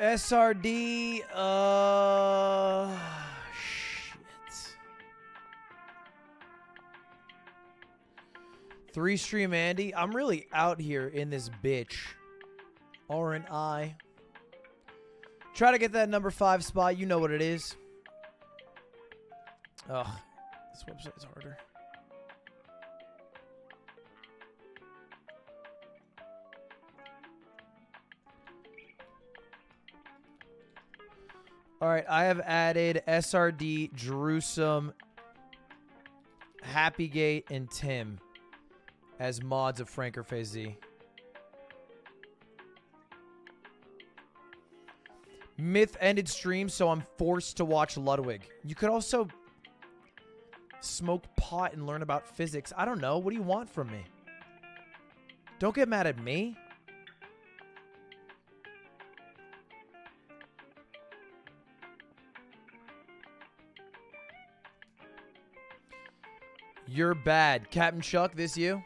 SRD, shit. 3-stream Andy. I'm really out here in this bitch. R&I. Try to get that number 5 spot. You know what it is. Ugh. This website's harder. All right, I have added SRD, Jerusalem, Happygate, and Tim as mods of Franker Phase Z. Myth ended stream, so I'm forced to watch Ludwig. You could also smoke pot and learn about physics. I don't know. What do you want from me? Don't get mad at me. You're bad. Captain Chuck, this you?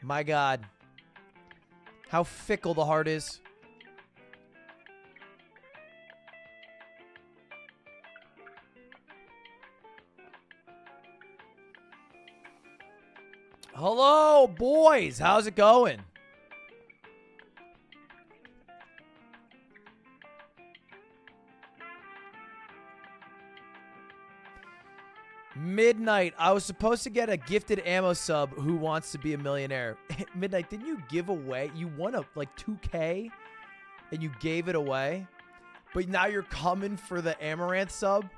My God. How fickle the heart is. Hello, boys. How's it going? Midnight. I was supposed to get a gifted ammo sub who wants to be a millionaire. Midnight, didn't you give away? You won a like 2K and you gave it away. But now you're coming for the Amaranth sub?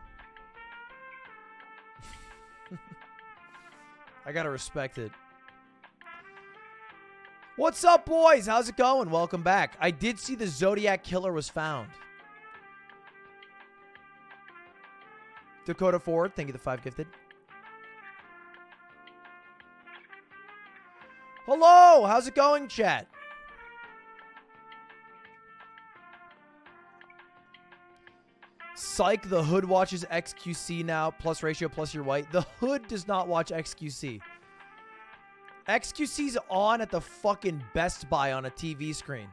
I gotta respect it. What's up, boys? How's it going? Welcome back. I did see the Zodiac killer was found. Dakota Ford, thank you, the 5 gifted. Hello, how's it going, chat? Psych, the hood watches XQC now, plus ratio, plus you're white. The hood does not watch XQC. XQC's on at the fucking Best Buy on a TV screen.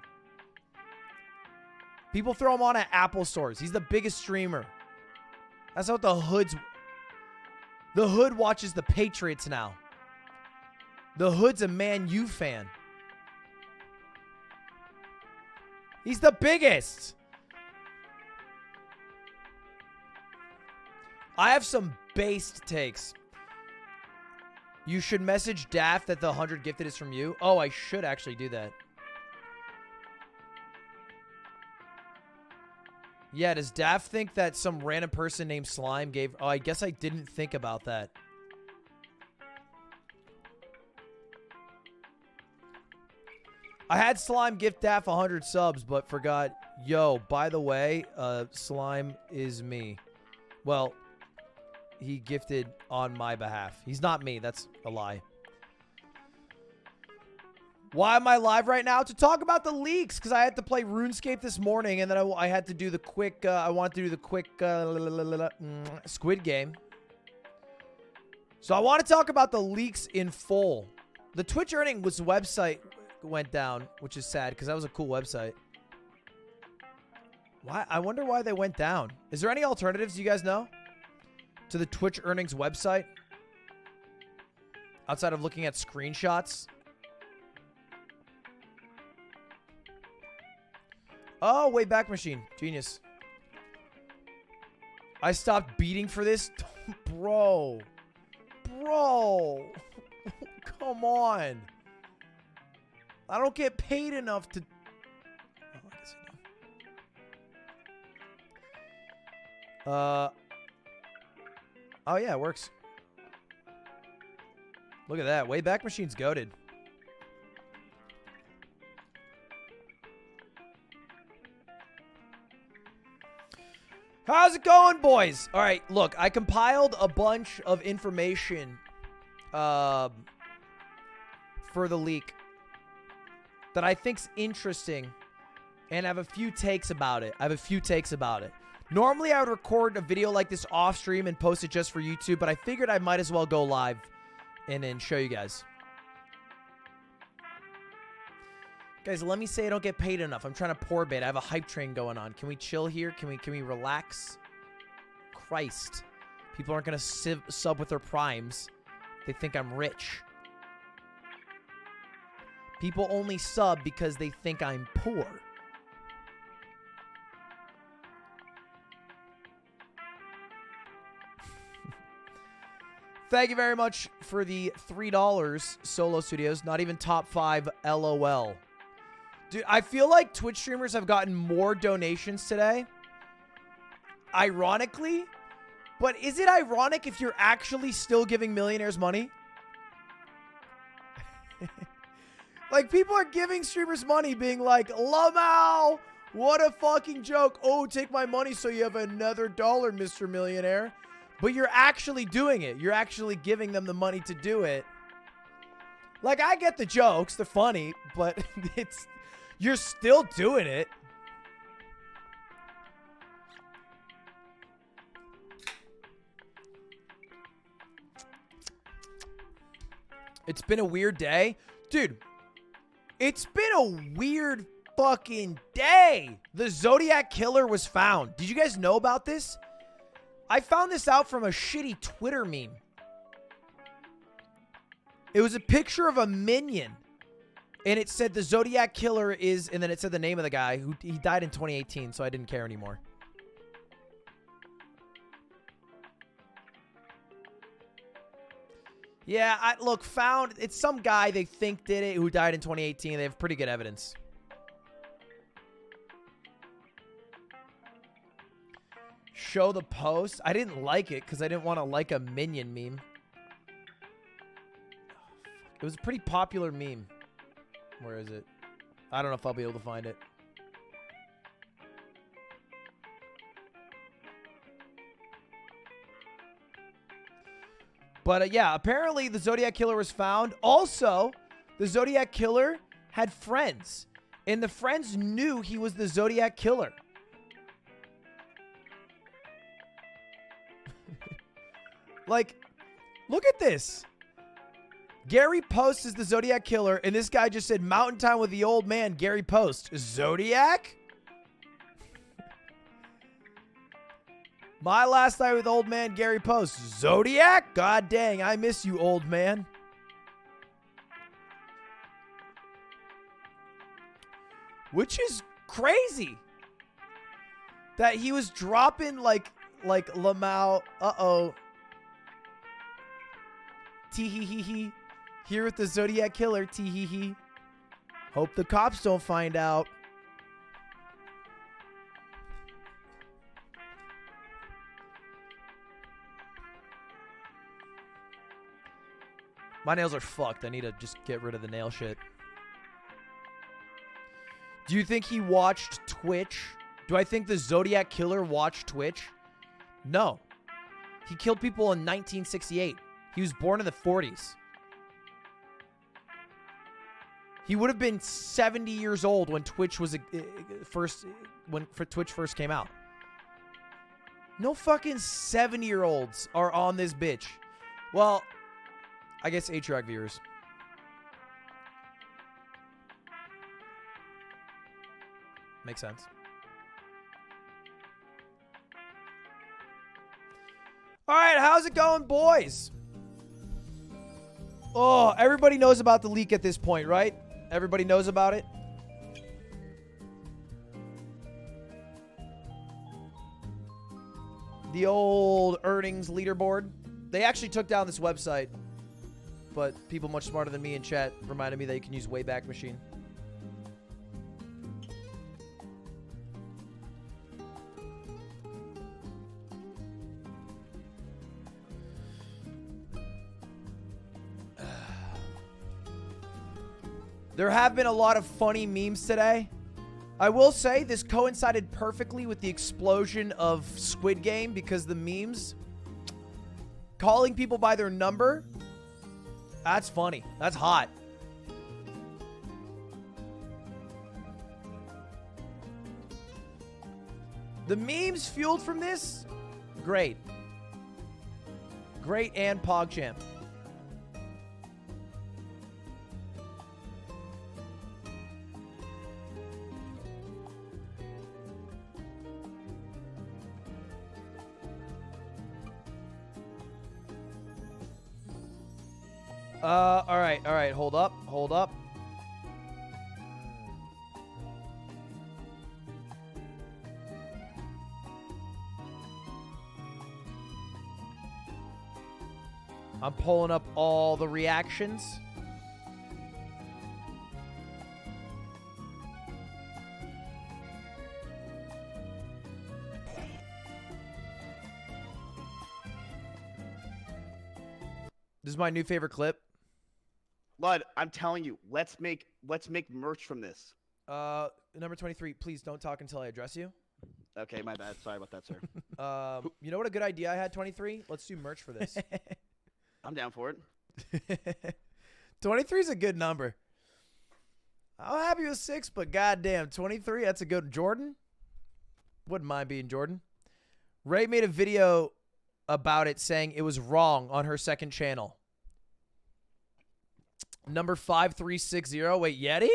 People throw him on at Apple stores. He's the biggest streamer. That's what the hood's... The hood watches the Patriots now. The hood's a Man U fan. He's the biggest. I have some based takes. You should message Daft that the 100 gifted is from you. Oh, I should actually do that. Yeah, does Daft think that some random person named Slime gave... Oh, I guess I didn't think about that. I had Slime gift Daft 100 subs, but forgot... Yo, by the way, Slime is me. Well, he gifted on my behalf. He's not me. That's a lie. Why am I live right now? To talk about the leaks, because I had to play RuneScape this morning, and then I had to do the quick, I wanted to do the quick Squid Game. So I want to talk about the leaks in full. The Twitch earnings website went down, which is sad, because that was a cool website. Why? I wonder why they went down. Is there any alternatives you guys know to the Twitch earnings website? Outside of looking at screenshots? Oh, way back machine. Genius. I stopped beating for this. Bro. Bro. Come on. I don't get paid enough to... Oh, I guess I do. Oh, yeah, it works. Look at that. Way back machine's goated. How's it going, boys? All right, look, I compiled a bunch of information for the leak that I think's interesting, and I have a few takes about it. Normally, I would record a video like this off stream and post it just for YouTube, but I figured I might as well go live and then show you guys. Guys, let me say I don't get paid enough. I'm trying to pour bait. I have a hype train going on. Can we chill here? Can we relax? Christ. People aren't going to sub with their primes. They think I'm rich. People only sub because they think I'm poor. Thank you very much for the $3, Solo Studios. Not even top 5, LOL. Dude, I feel like Twitch streamers have gotten more donations today. Ironically. But is it ironic if you're actually still giving millionaires money? Like, people are giving streamers money being like, Lamau, what a fucking joke. Oh, take my money so you have another dollar, Mr. Millionaire. But you're actually doing it. You're actually giving them the money to do it. Like, I get the jokes. They're funny. But you're still doing it. It's been a weird day. Dude, it's been a weird fucking day. The Zodiac killer was found. Did you guys know about this? I found this out from a shitty Twitter meme. It was a picture of a minion. And it said the Zodiac killer is... And then it said the name of the guy. He died in 2018, so I didn't care anymore. Yeah, look, found... It's some guy they think did it who died in 2018. They have pretty good evidence. Show the post. I didn't like it because I didn't want to like a minion meme. It was a pretty popular meme. Where is it? I don't know if I'll be able to find it. But yeah, apparently the Zodiac killer was found. Also, the Zodiac killer had friends. And the friends knew he was the Zodiac killer. Like, look at this. Gary Post is the Zodiac killer, and this guy just said Mountain Time with the old man, Gary Post. Zodiac? My last night with old man, Gary Post. Zodiac? God dang, I miss you, old man. Which is crazy. That he was dropping like Lamau. Uh-oh. Tee-hee-hee-hee. Here with the Zodiac killer. Tee-hee-hee. Hope the cops don't find out. My nails are fucked. I need to just get rid of the nail shit. Do you think he watched Twitch? Do I think the Zodiac killer watched Twitch? No. He killed people in 1968. He was born in the 40s. He would have been 70 years old when Twitch was when Twitch first came out. No fucking 70-year-olds are on this bitch. Well, I guess Atriarch viewers. Makes sense. All right, how's it going, boys? Oh, everybody knows about the leak at this point, right? Everybody knows about it? The old earnings leaderboard. They actually took down this website, but people much smarter than me in chat reminded me that you can use Wayback Machine. There have been a lot of funny memes today. I will say this coincided perfectly with the explosion of Squid Game because the memes calling people by their number, that's funny. That's hot. The memes fueled from this, great. Great and PogChamp. All right. Hold up. I'm pulling up all the reactions. This is my new favorite clip. Lud, I'm telling you, let's make merch from this. Number 23, please don't talk until I address you. Okay, my bad. Sorry about that, sir. You know what a good idea I had, 23? Let's do merch for this. I'm down for it. 23 is a good number. I'm happy with 6, but goddamn, 23, that's a good Jordan. Wouldn't mind being Jordan. Ray made a video about it saying it was wrong on her second channel. Number 5360. Wait, Yeti?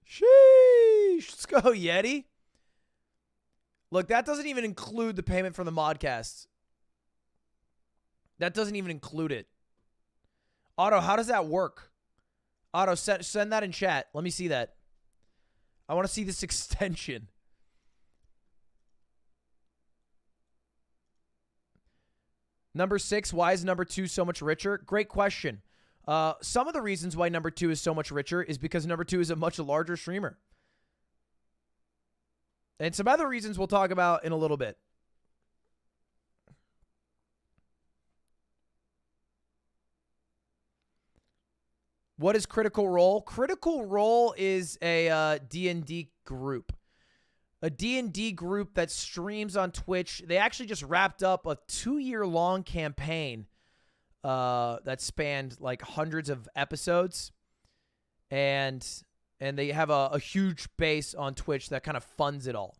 Sheesh. Let's go, Yeti. Look, that doesn't even include the payment from the modcast. That doesn't even include it. Otto, how does that work? Otto, send that in chat. Let me see that. I want to see this extension. Number 6, why is number 2 so much richer? Great question. Some of the reasons why number 2 is so much richer is because number 2 is a much larger streamer. And some other reasons we'll talk about in a little bit. What is Critical Role? Critical Role is a D&D group. A D&D group that streams on Twitch. They actually just wrapped up a 2-year-long campaign that spanned like hundreds of episodes. And they have a huge base on Twitch that kind of funds it all.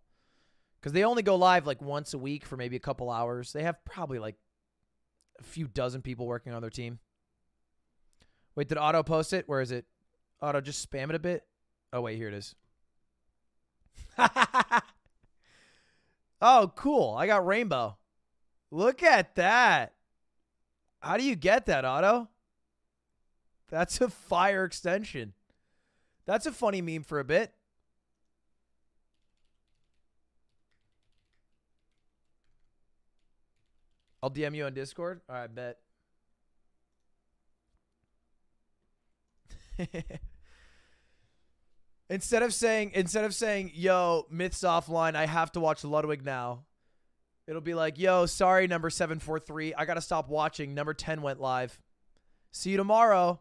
Because they only go live like once a week for maybe a couple hours. They have probably like a few dozen people working on their team. Wait, did Otto post it? Where is it? Otto, just spam it a bit. Oh, wait, here it is. Oh, cool. I got rainbow. Look at that. How do you get that, Otto? That's a fire extension. That's a funny meme for a bit. I'll DM you on Discord. All right, bet. Instead of saying, yo, Myths offline, I have to watch Ludwig now. It'll be like, yo, sorry, number 743. I got to stop watching. Number 10 went live. See you tomorrow.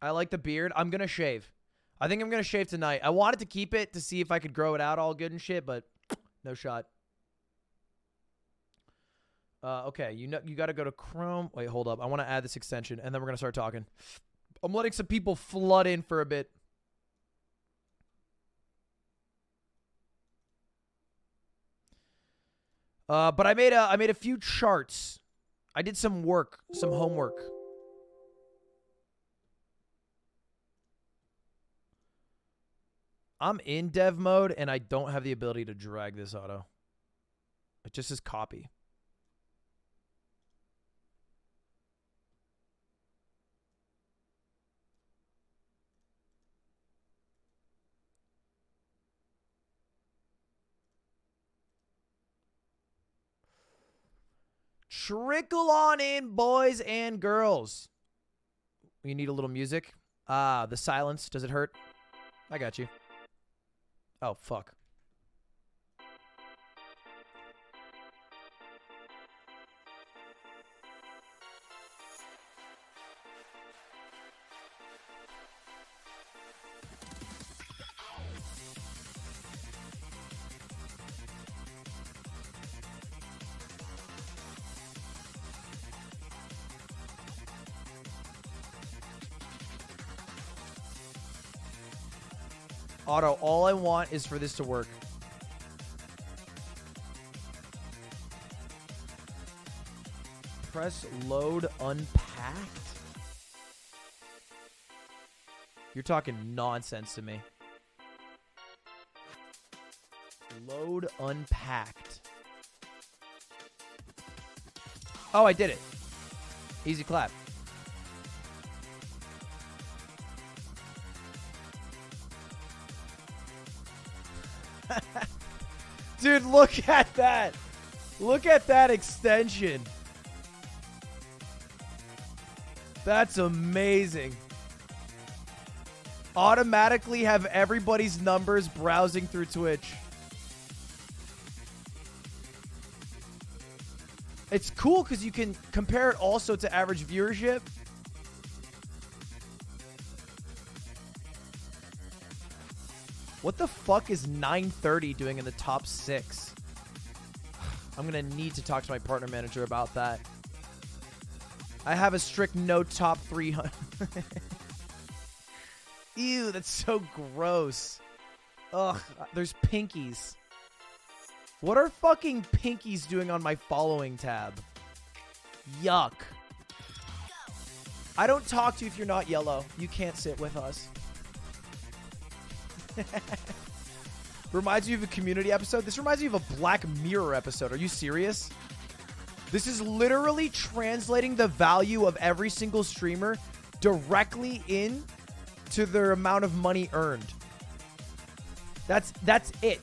I like the beard. I'm going to shave. I think I'm going to shave tonight. I wanted to keep it to see if I could grow it out all good and shit, but no shot. Okay, you got to go to Chrome. Wait, hold up. I want to add this extension, and then we're going to start talking. I'm letting some people flood in for a bit. But I made a few charts. I did some work, some homework. I'm in dev mode, and I don't have the ability to drag this auto. It just says copy. Trickle on in, boys and girls. You need a little music. The silence. Does it hurt? I got you. Oh, fuck. Otto, all I want is for this to work. Press load unpacked? You're talking nonsense to me. Load unpacked. Oh, I did it. Easy clap. Dude, look at that. Look at that extension. That's amazing. Automatically have everybody's numbers browsing through Twitch. It's cool because you can compare it also to average viewership. What the fuck is 930 doing in the top 6? I'm going to need to talk to my partner manager about that. I have a strict no top 300. Ew, that's so gross. Ugh, there's pinkies. What are fucking pinkies doing on my following tab? Yuck. I don't talk to you if you're not yellow. You can't sit with us. Reminds me of a community episode. This reminds me of a Black Mirror episode. Are you serious? This is literally translating the value of every single streamer directly in to their amount of money earned. That's it.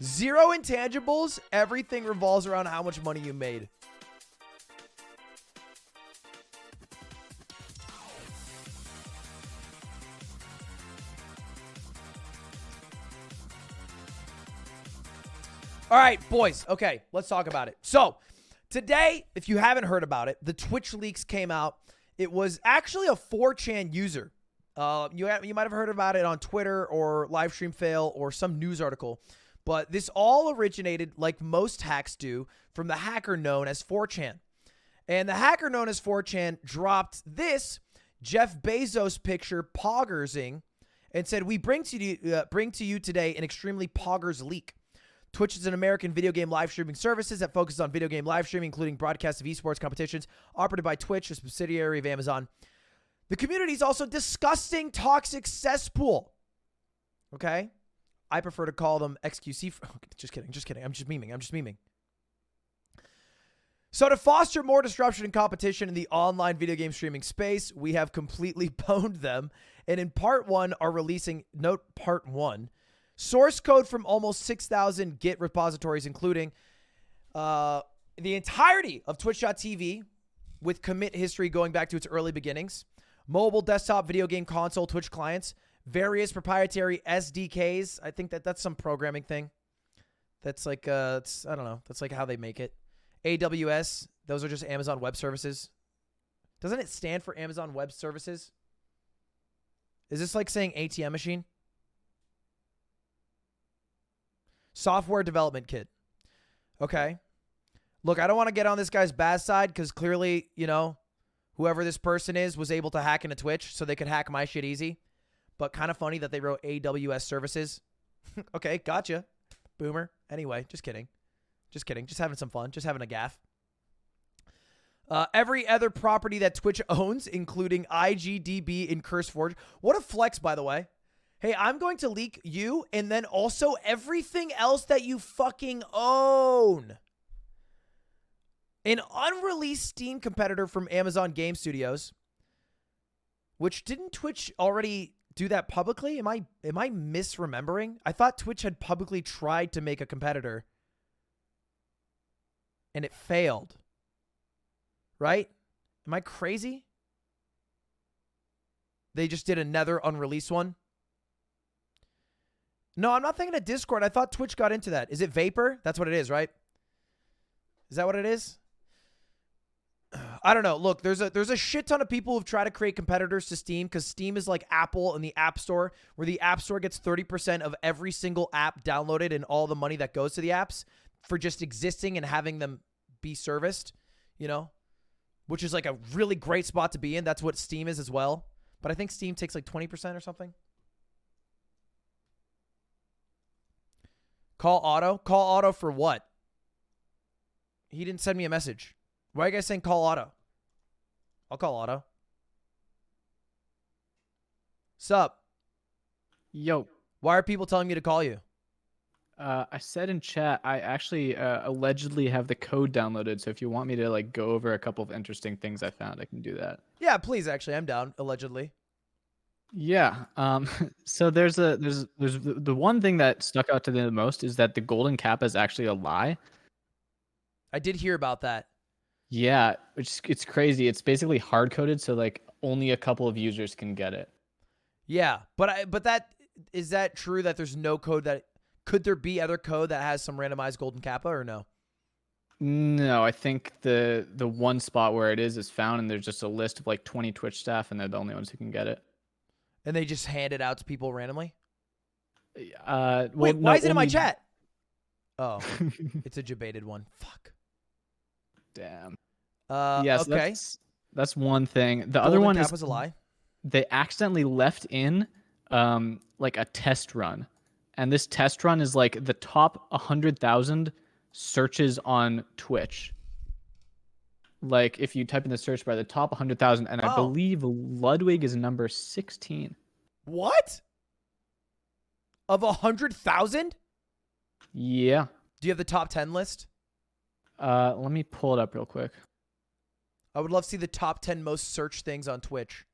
Zero intangibles. Everything revolves around how much money you made. All right, boys. Okay, let's talk about it. So, today, if you haven't heard about it, the Twitch leaks came out. It was actually a 4chan user. You might have heard about it on Twitter or Livestream Fail or some news article. But this all originated, like most hacks do, from the hacker known as 4chan. And the hacker known as 4chan dropped this Jeff Bezos picture poggersing and said, "We bring to you today an extremely poggers leak. Twitch is an American video game live streaming services that focuses on video game live streaming, including broadcast of esports competitions, operated by Twitch, a subsidiary of Amazon. The community is also disgusting, toxic cesspool." Okay? I prefer to call them XQC. Just kidding. I'm just memeing. So to foster more disruption and competition in the online video game streaming space, we have completely pwned them. And in part 1 are releasing, note part 1, source code from almost 6,000 Git repositories, including the entirety of Twitch.tv with commit history going back to its early beginnings, mobile, desktop, video game console, Twitch clients, various proprietary SDKs. I think that's some programming thing. That's like, I don't know. That's like how they make it. AWS, those are just Amazon Web Services. Doesn't it stand for Amazon Web Services? Is this like saying ATM machine? Software development kit. Okay. Look, I don't want to get on this guy's bad side because clearly, you know, whoever this person is was able to hack into Twitch so they could hack my shit easy. But kind of funny that they wrote AWS services. Okay, gotcha. Boomer. Anyway, just kidding. Just having some fun. Just having a gaff. Every other property that Twitch owns, including IGDB and CurseForge. What a flex, by the way. Hey, I'm going to leak you and then also everything else that you fucking own. An unreleased Steam competitor from Amazon Game Studios, which didn't Twitch already do that publicly? Am I misremembering? I thought Twitch had publicly tried to make a competitor and it failed. Right? Am I crazy? They just did another unreleased one? No, I'm not thinking of Discord. I thought Twitch got into that. Is it Vapor? That's what it is, right? Is that what it is? I don't know. Look, there's a shit ton of people who've tried to create competitors to Steam because Steam is like Apple in the App Store, where the App Store gets 30% of every single app downloaded and all the money that goes to the apps for just existing and having them be serviced, you know, which is like a really great spot to be in. That's what Steam is as well. But I think Steam takes like 20% or something. Call Auto? Call Auto for what? He didn't send me a message. Why are you guys saying call Auto? I'll call Auto. Sup? Yo. Why are people telling me to call you? I said in chat, I actually allegedly have the code downloaded. So if you want me to like go over a couple of interesting things I found, I can do that. Yeah, please. Actually, I'm down. Allegedly. Yeah. So there's the one thing that stuck out to me the most is that the golden kappa is actually a lie. I did hear about that. Yeah, it's crazy. It's basically hard coded, so like only a couple of users can get it. Yeah, but that is that true that there's no code that could there be other code that has some randomized golden kappa or no? No, I think the one spot where it is found, and there's just a list of like 20 Twitch staff, and they're the only ones who can get it. And they just hand it out to people randomly? Well, Wait, no, why is it in my only- chat? Oh, it's a debated one. Fuck. Damn. Yeah, So okay. that's one thing. The other Golden one kappa's is a lie. they accidentally left in like a test run, and this test run is like the top 100,000 searches on Twitch. Like if you type in the search bar, the top 100,000, and I Oh. believe Ludwig is number 16. What? Of 100,000? Yeah. Do you have the top 10 list? Let me pull it up real quick. I would love to see the top 10 most searched things on Twitch.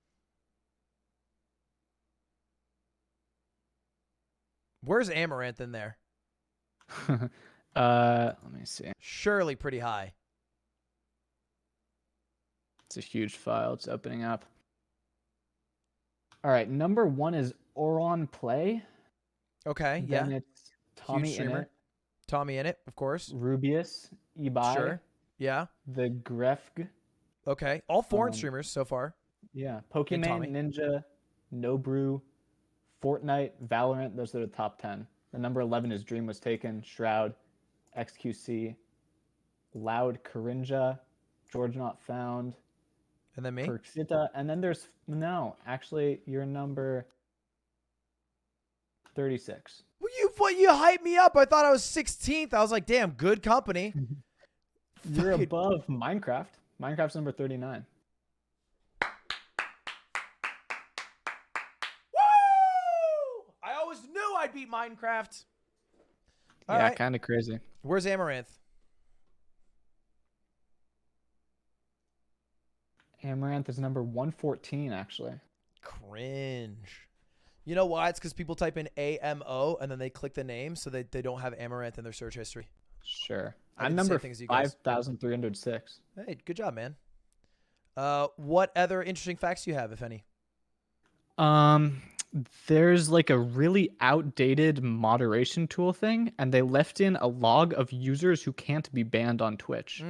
Where's Amaranth in there? Let me see. Surely pretty high. It's a huge file. It's opening up. All right, number 1 is Oron Play. Okay, Then yeah. it's Tommy Huge streamer. in it, Tommy in it, of course. Rubius, Ibai, Sure. Yeah. the Grefg. Okay. All foreign Um, streamers so far. Yeah, Tommy. Pokemon, Ninja, Nobrew, Fortnite, Valorant. Those are the top 10. The number 11 is Dream Was Taken, Shroud, XQC, Loud Corinja, George Not Found, And then me? Perxita, and then there's actually you're number 36. Well, you hyped me up. I thought I was 16th. I was like, damn, good company. You're Fucking- above Minecraft. Minecraft's number 39. Woo! I always knew I'd beat Minecraft. All Yeah, right. kind of crazy. Where's Amaranth? Amaranth is number 114, actually. Cringe. You know why? It's because people type in AMO and then they click the name so they don't have Amaranth in their search history. Sure. I I'm did the same number thing as you guys. 5,306. Hey, good job, man. What other interesting facts do you have, if any? There's like a really outdated moderation tool thing, and they left in a log of users who can't be banned on Twitch.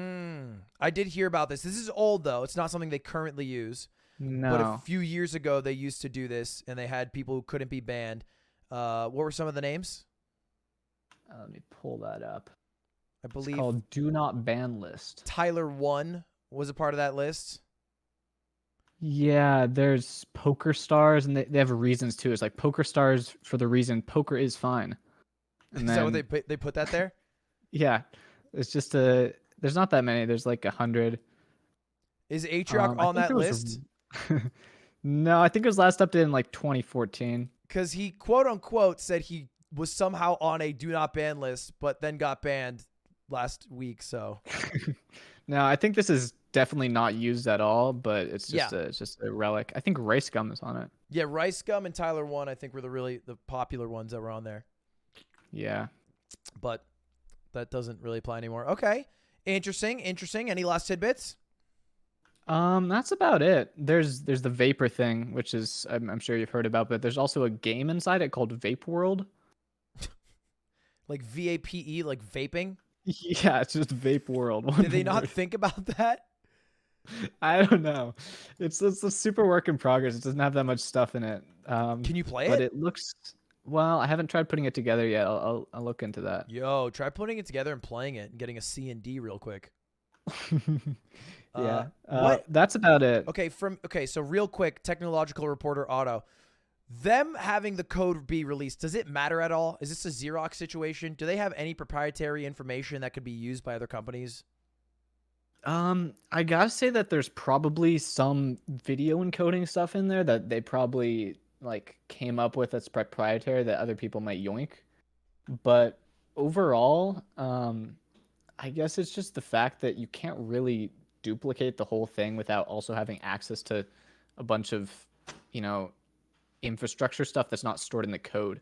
I did hear about this. This is old, though. It's not something they currently use. No. But a few years ago, they used to do this, and they had people who couldn't be banned. What were some of the names? Let me pull that up. I believe It's called Do Not Ban List. Tyler1 was a part of that list. Yeah, there's Poker Stars, and they have reasons too. It's like Poker Stars for the reason poker is fine. And Is that what then- they put that there? Yeah, it's just there's not that many. There's like 100. Is Atrioc I on think that it was- list? No, I think it was last updated in like 2014. Because he quote unquote said he was somehow on a do not ban list, but then got banned last week. So No, I think this is definitely not used at all, but it's just Yeah. it's just a relic. I think Rice Gum is on it. yeah, Rice Gum and Tyler1 I think were the popular ones that were on there. Yeah. But that doesn't really apply anymore. Okay. Interesting. Any last tidbits? That's about it. There's the vapor thing, which is I'm sure you've heard about, but there's also a game inside it called Vape World. Like VAPE, like vaping? Yeah, it's just Vape World. Did they not think about that? I don't know. It's a super work in progress. It doesn't have that much stuff in it. Can you play But it? it looks well. I haven't tried putting it together yet. I'll look into that. Yo, try putting it together and playing it and getting a C and D real quick. Yeah. What? That's about it. Okay, so real quick, technological reporter Otto. Them having the code be released, does it matter at all? Is this a Xerox situation? Do they have any proprietary information that could be used by other companies? I gotta say that there's probably some video encoding stuff in there that they probably like came up with that's proprietary that other people might yoink. But overall, I guess it's just the fact that you can't really duplicate the whole thing without also having access to a bunch of, you know, infrastructure stuff that's not stored in the code.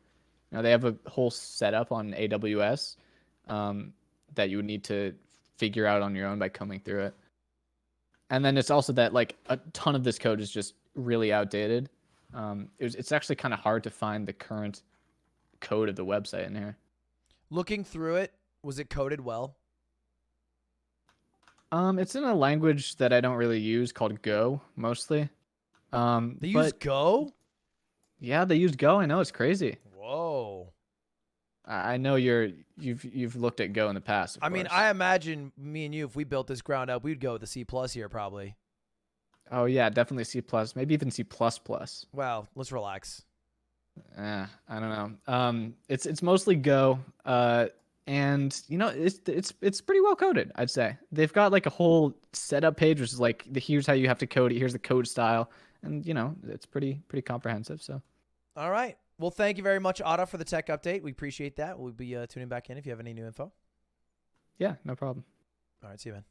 You know, they have a whole setup on AWS that you would need to figure out on your own by combing through it. And then it's also that like a ton of this code is just really outdated. It's actually kind of hard to find the current code of the website in here. Looking through it, was it coded well? It's in a language that I don't really use called Go mostly. They use Go? Yeah, they use Go. I know, it's crazy. Whoa. I know you've looked at Go in the past. I mean, I imagine me and you, if we built this ground up, we'd go with the C+ here probably. Oh yeah, definitely C+, maybe even C++. Wow, let's relax. I don't know. It's mostly Go. And you know, it's pretty well coded, I'd say. They've got like a whole setup page, which is like here's how you have to code it, here's the code style, and you know, it's pretty comprehensive. So, all right. Well, thank you very much, Otto, for the tech update. We appreciate that. We'll be tuning back in if you have any new info. Yeah, no problem. All right, see you, man.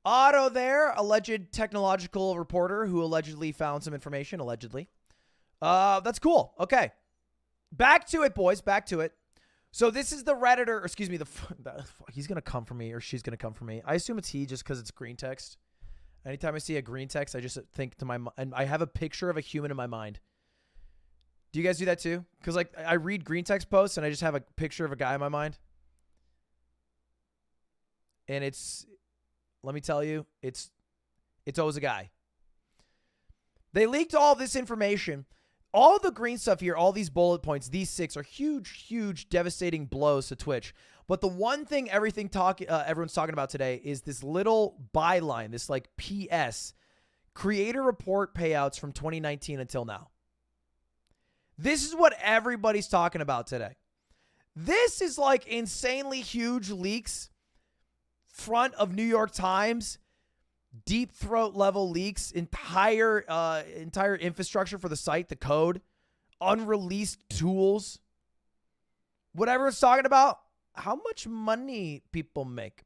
Otto there, alleged technological reporter who allegedly found some information, allegedly. That's cool. Okay. Back to it, boys. Back to it. So this is the Redditor, or excuse me, he's going to come for me, or she's going to come for me. I assume it's he just because it's green text. Anytime I see a green text, I just think to and I have a picture of a human in my mind. Do you guys do that too? Because like I read green text posts and I just have a picture of a guy in my mind. And let me tell you, it's always a guy. They leaked all this information. All the green stuff here, all these bullet points, these 6 are huge, huge, devastating blows to Twitch. But the one thing everyone's talking about today is this little byline, this like PS, creator report payouts from 2019 until now. This is what everybody's talking about today. This is like insanely huge leaks, front of New York Times, deep throat level leaks, entire infrastructure for the site, the code, unreleased tools, whatever it's talking about, how much money people make,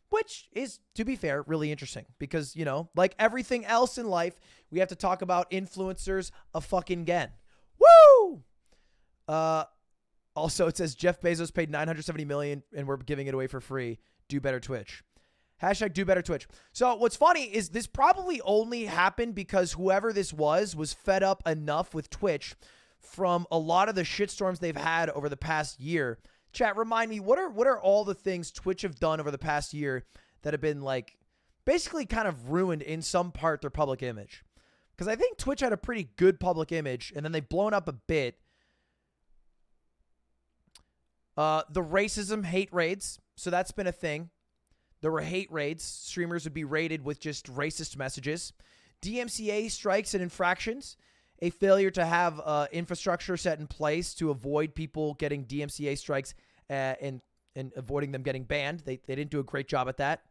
which is, to be fair, really interesting because, you know, like everything else in life, we have to talk about influencers again. Woo! Also, it says Jeff Bezos paid $970 million and we're giving it away for free. Do better, Twitch. Hashtag do better Twitch. So what's funny is this probably only happened because whoever this was fed up enough with Twitch from a lot of the shitstorms they've had over the past year. Chat, remind me, what are all the things Twitch have done over the past year that have been like basically kind of ruined in some part their public image? Because I think Twitch had a pretty good public image and then they've blown up a bit. The racism hate raids. So that's been a thing. There were hate raids. Streamers would be raided with just racist messages. DMCA strikes and infractions. A failure to have infrastructure set in place to avoid people getting DMCA strikes and avoiding them getting banned. They didn't do a great job at that.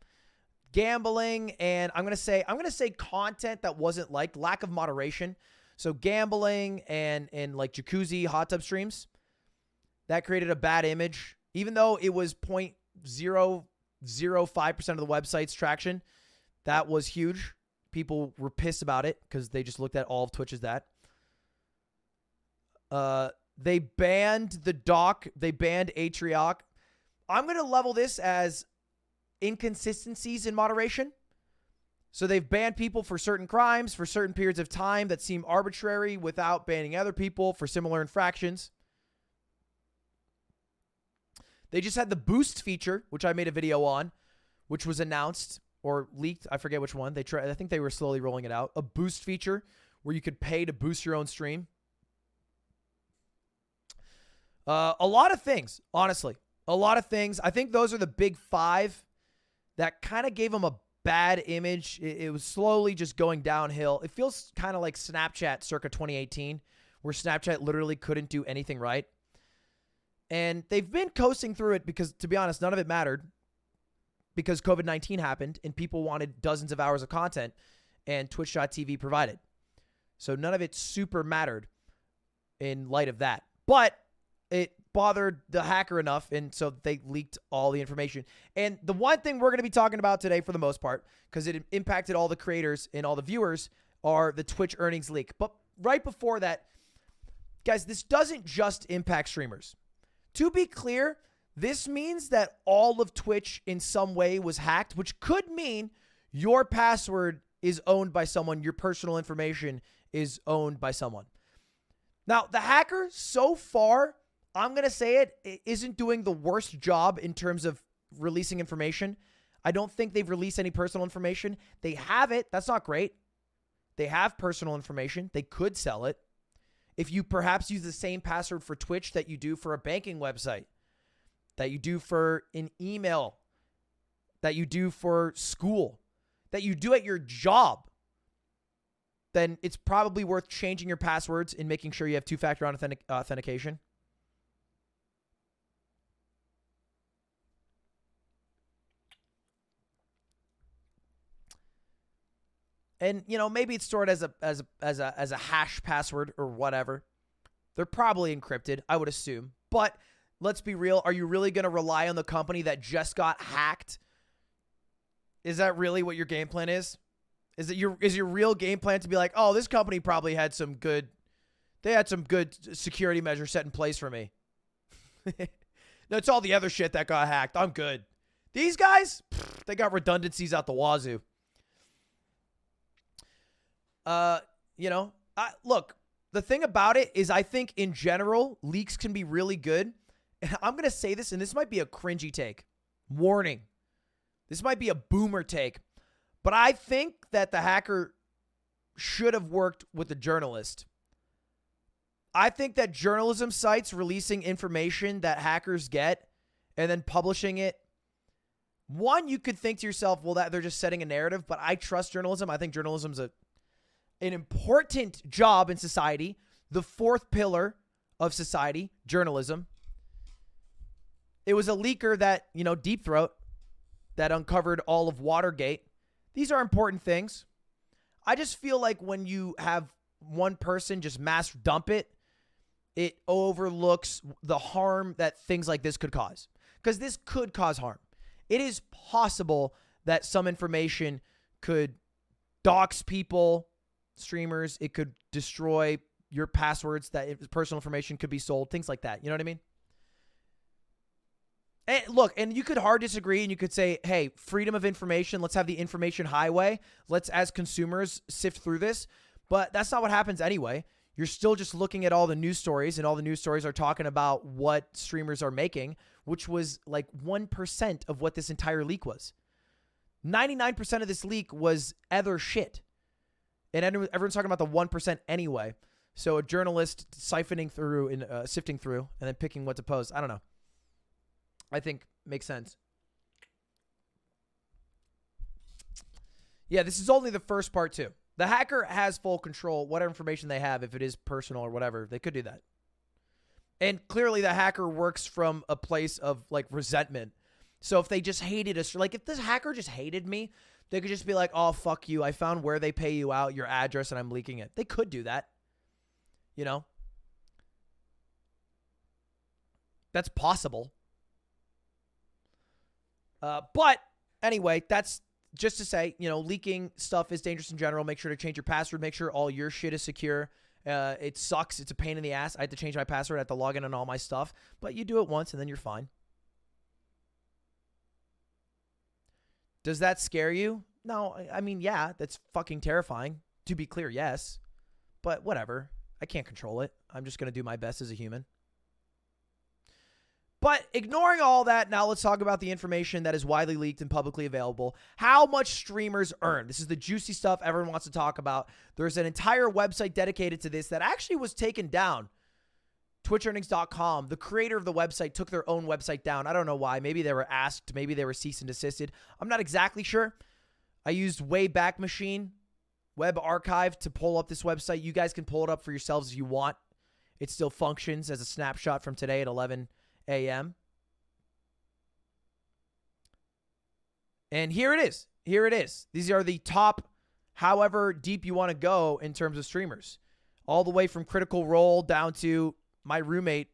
Gambling, and I'm gonna say content that wasn't liked, lack of moderation. So gambling and like jacuzzi hot tub streams, that created a bad image. Even though it was 0.005% of the website's traction, that was huge. People were pissed about it because they just looked at all of Twitch as that. They banned the doc. They banned Atrioc. I'm going to level this as inconsistencies in moderation. So they've banned people for certain crimes for certain periods of time that seem arbitrary without banning other people for similar infractions. They just had the boost feature, which I made a video on, which was announced or leaked. I forget which one. I think they were slowly rolling it out. A boost feature where you could pay to boost your own stream. A lot of things, honestly. A lot of things. I think those are the big 5 that kind of gave them a bad image. It was slowly just going downhill. It feels kind of like Snapchat circa 2018, where Snapchat literally couldn't do anything right. And they've been coasting through it because, to be honest, none of it mattered because COVID-19 happened and people wanted dozens of hours of content and Twitch.tv provided. So none of it super mattered in light of that. But it bothered the hacker enough, and so they leaked all the information. And the one thing we're going to be talking about today, for the most part, because it impacted all the creators and all the viewers, are the Twitch earnings leak. But right before that, guys, this doesn't just impact streamers. To be clear, this means that all of Twitch in some way was hacked, which could mean your password is owned by someone, your personal information is owned by someone. Now, the hacker, so far, I'm going to say it, isn't doing the worst job in terms of releasing information. I don't think they've released any personal information. They have it. That's not great. They have personal information. They could sell it. If you perhaps use the same password for Twitch that you do for a banking website, that you do for an email, that you do for school, that you do at your job, then it's probably worth changing your passwords and making sure you have two-factor authentication. And, you know, maybe it's stored as a hash password or whatever. They're probably encrypted, I would assume. But let's be real. Are you really going to rely on the company that just got hacked? Is that really what your game plan is? Is your real game plan to be like, oh, this company probably had some good security measures set in place for me. No, it's all the other shit that got hacked. I'm good. These guys, they got redundancies out the wazoo. You know, look, the thing about it is I think in general, leaks can be really good. And I'm going to say this, and this might be a cringy take. Warning. This might be a boomer take. But I think that the hacker should have worked with the journalist. I think that journalism sites releasing information that hackers get and then publishing it, one, you could think to yourself, well, that they're just setting a narrative, but I trust journalism. I think journalism's an important job in society, the fourth pillar of society, journalism. It was a leaker that, you know, Deep Throat, that uncovered all of Watergate. These are important things. I just feel like when you have one person just mass dump it, it overlooks the harm that things like this could cause. Because this could cause harm. It is possible that some information could dox people, streamers. It could destroy your passwords, that personal information could be sold, things like that. You know what I mean? And look, and you could hard disagree, and you could say, hey, freedom of information, let's have the information highway. Let's, as consumers, sift through this. But that's not what happens anyway. You're still just looking at all the news stories, and all the news stories are talking about what streamers are making, which was like 1% of what this entire leak was. 99% of this leak was other shit. And everyone's talking about the 1% anyway. So a journalist siphoning through and sifting through and then picking what to post. I don't know. I think makes sense. Yeah, this is only the first part too. The hacker has full control, whatever information they have, if it is personal or whatever, they could do that. And clearly the hacker works from a place of like resentment. So if they just hated us, like if this hacker just hated me, they could just be like, oh, fuck you. I found where they pay you out, your address, and I'm leaking it. They could do that. You know? That's possible. But anyway, that's just to say, you know, leaking stuff is dangerous in general. Make sure to change your password. Make sure all your shit is secure. It sucks. It's a pain in the ass. I had to change my password. I had to log in on all my stuff. But you do it once and then you're fine. Does that scare you? No, I mean, yeah, that's fucking terrifying. To be clear, yes. But whatever. I can't control it. I'm just going to do my best as a human. But ignoring all that, now let's talk about the information that is widely leaked and publicly available. How much streamers earn. This is the juicy stuff everyone wants to talk about. There's an entire website dedicated to this that actually was taken down. TwitchEarnings.com. The creator of the website took their own website down. I don't know why. Maybe they were asked. Maybe they were cease and desisted. I'm not exactly sure. I used Wayback Machine Web Archive to pull up this website. You guys can pull it up for yourselves if you want. It still functions as a snapshot from today at 11 a.m. And here it is. Here it is. These are the top, however deep you want to go in terms of streamers. All the way from Critical Role down to my roommate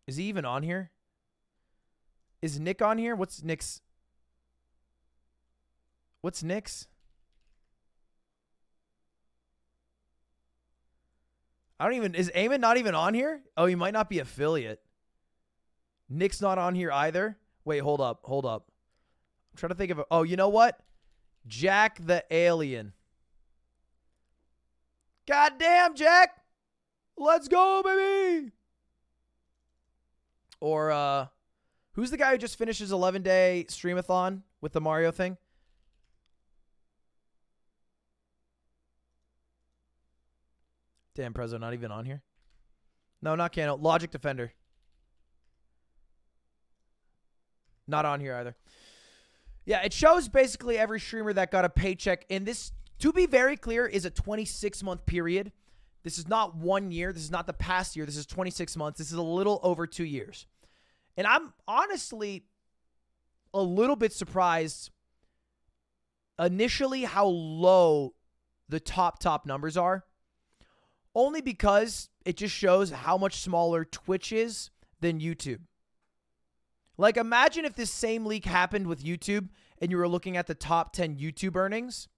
Is he even on here? Is Nick on here? What's Nick's? What's Nick's? I don't even... Is Eamon not even on here? Oh, he might not be affiliate. Nick's not on here either. Wait, hold up. Hold up. I'm trying to think of... Oh, you know what? Jack the Alien. Goddamn, Jack! Let's go, baby! Or, who's the guy who just finished his 11-day streamathon with the Mario thing? Damn, Prezzo, not even on here? No, not Cano. Logic Defender. Not on here either. Yeah, it shows basically every streamer that got a paycheck. And this, to be very clear, is a 26-month period. This is not 1 year. This is not the past year. This is 26 months. This is a little over 2 years. And I'm honestly a little bit surprised initially how low the top numbers are. Only because it just shows how much smaller Twitch is than YouTube. Like, imagine if this same leak happened with YouTube and you were looking at the top 10 YouTube earnings.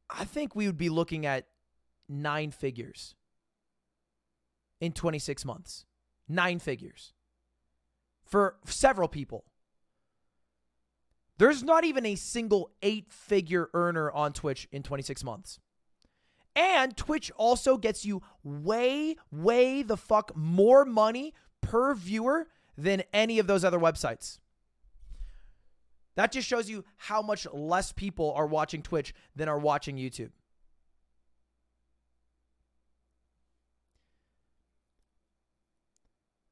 I think we would be looking at 9 figures in 26 months. 9 figures. For several people. There's not even a single 8-figure earner on Twitch in 26 months. And Twitch also gets you way the fuck more money per viewer than any of those other websites. That just shows you how much less people are watching Twitch than are watching YouTube.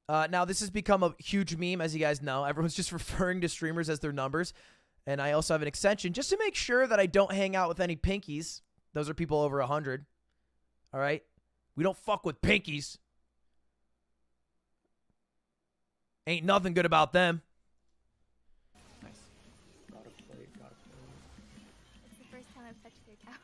Now, this has become a huge meme, as you guys know. Everyone's just referring to streamers as their numbers. And I also have an extension just to make sure that I don't hang out with any pinkies. Those are people over 100. All right? We don't fuck with pinkies. Ain't nothing good about them. Nice. Gotta play. It's the first time I've touched the account.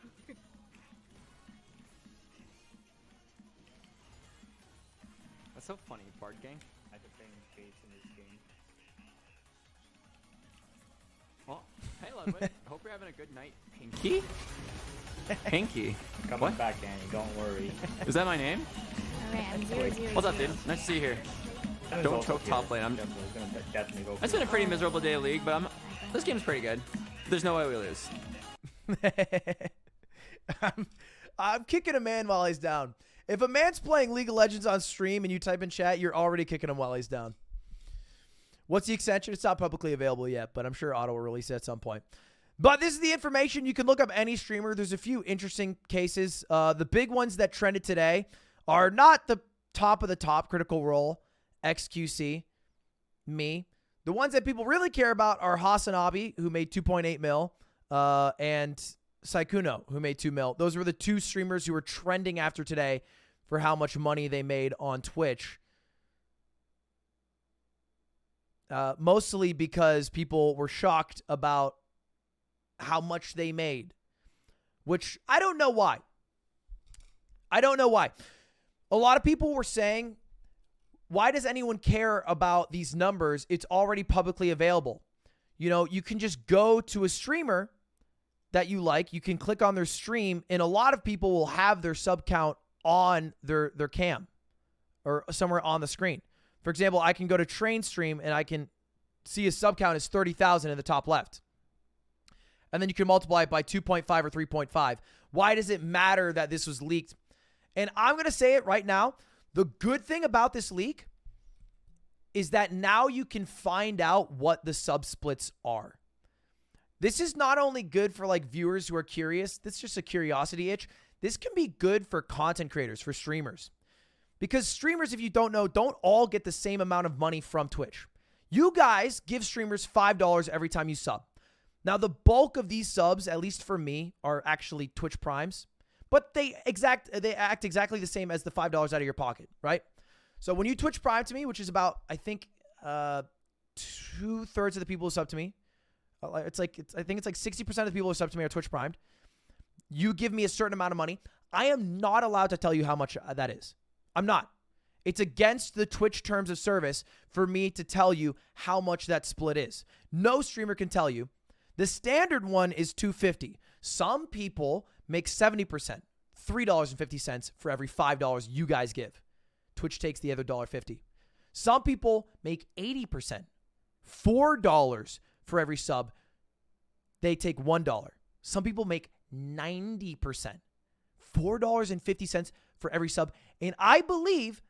That's so funny, Bard Gang. I could play Gates in this game. Well, hey Ludwig. I hope you're having a good night, Pinky. Pinky. Coming What? back, Danny. Don't worry. Is that my name? Alright, I'm 0, 0, What's up, 0. dude? Nice to see you here. That is Don't also choke good. top lane. Definitely go for It's been a it. pretty miserable day of League, but this game's pretty good. There's no way we lose. I'm kicking a man while he's down. If a man's playing League of Legends on stream and you type in chat, you're already kicking him while he's down. What's the extension? It's not publicly available yet, but I'm sure Otto will release it at some point. But this is the information. You can look up any streamer. There's a few interesting cases. The big ones that trended today are not the top of the top. Critical Role, XQC, me. The ones that people really care about are Hasanabi, who made 2.8 mil, and Saikuno, who made 2 mil. Those were the two streamers who were trending after today for how much money they made on Twitch. Mostly because people were shocked about how much they made, which I don't know why. I don't know why. A lot of people were saying, why does anyone care about these numbers? It's already publicly available. You know, you can just go to a streamer that you like. You can click on their stream, and a lot of people will have their sub count on their cam or somewhere on the screen. For example, I can go to Train Stream, and I can see his sub count is 30,000 in the top left. And then you can multiply it by 2.5 or 3.5. Why does it matter that this was leaked? And I'm going to say it right now. The good thing about this leak is that now you can find out what the sub splits are. This is not only good for like viewers who are curious. This is just a curiosity itch. This can be good for content creators, for streamers. Because streamers, if you don't know, don't all get the same amount of money from Twitch. You guys give streamers $5 every time you sub. Now, the bulk of these subs, at least for me, are actually Twitch Primes. But they act exactly the same as the $5 out of your pocket, right? So when you Twitch Prime to me, which is about, I think, 2/3 of the people who sub to me, I think it's like 60% of the people who sub to me are Twitch Primed. You give me a certain amount of money. I am not allowed to tell you how much that is. I'm not. It's against the Twitch terms of service for me to tell you how much that split is. No streamer can tell you. The standard one is $2.50. Some people make 70%, $3.50 for every $5 you guys give. Twitch takes the other $1.50. Some people make 80%, $4 for every sub. They take $1. Some people make 90%, $4.50 for every sub. And I believe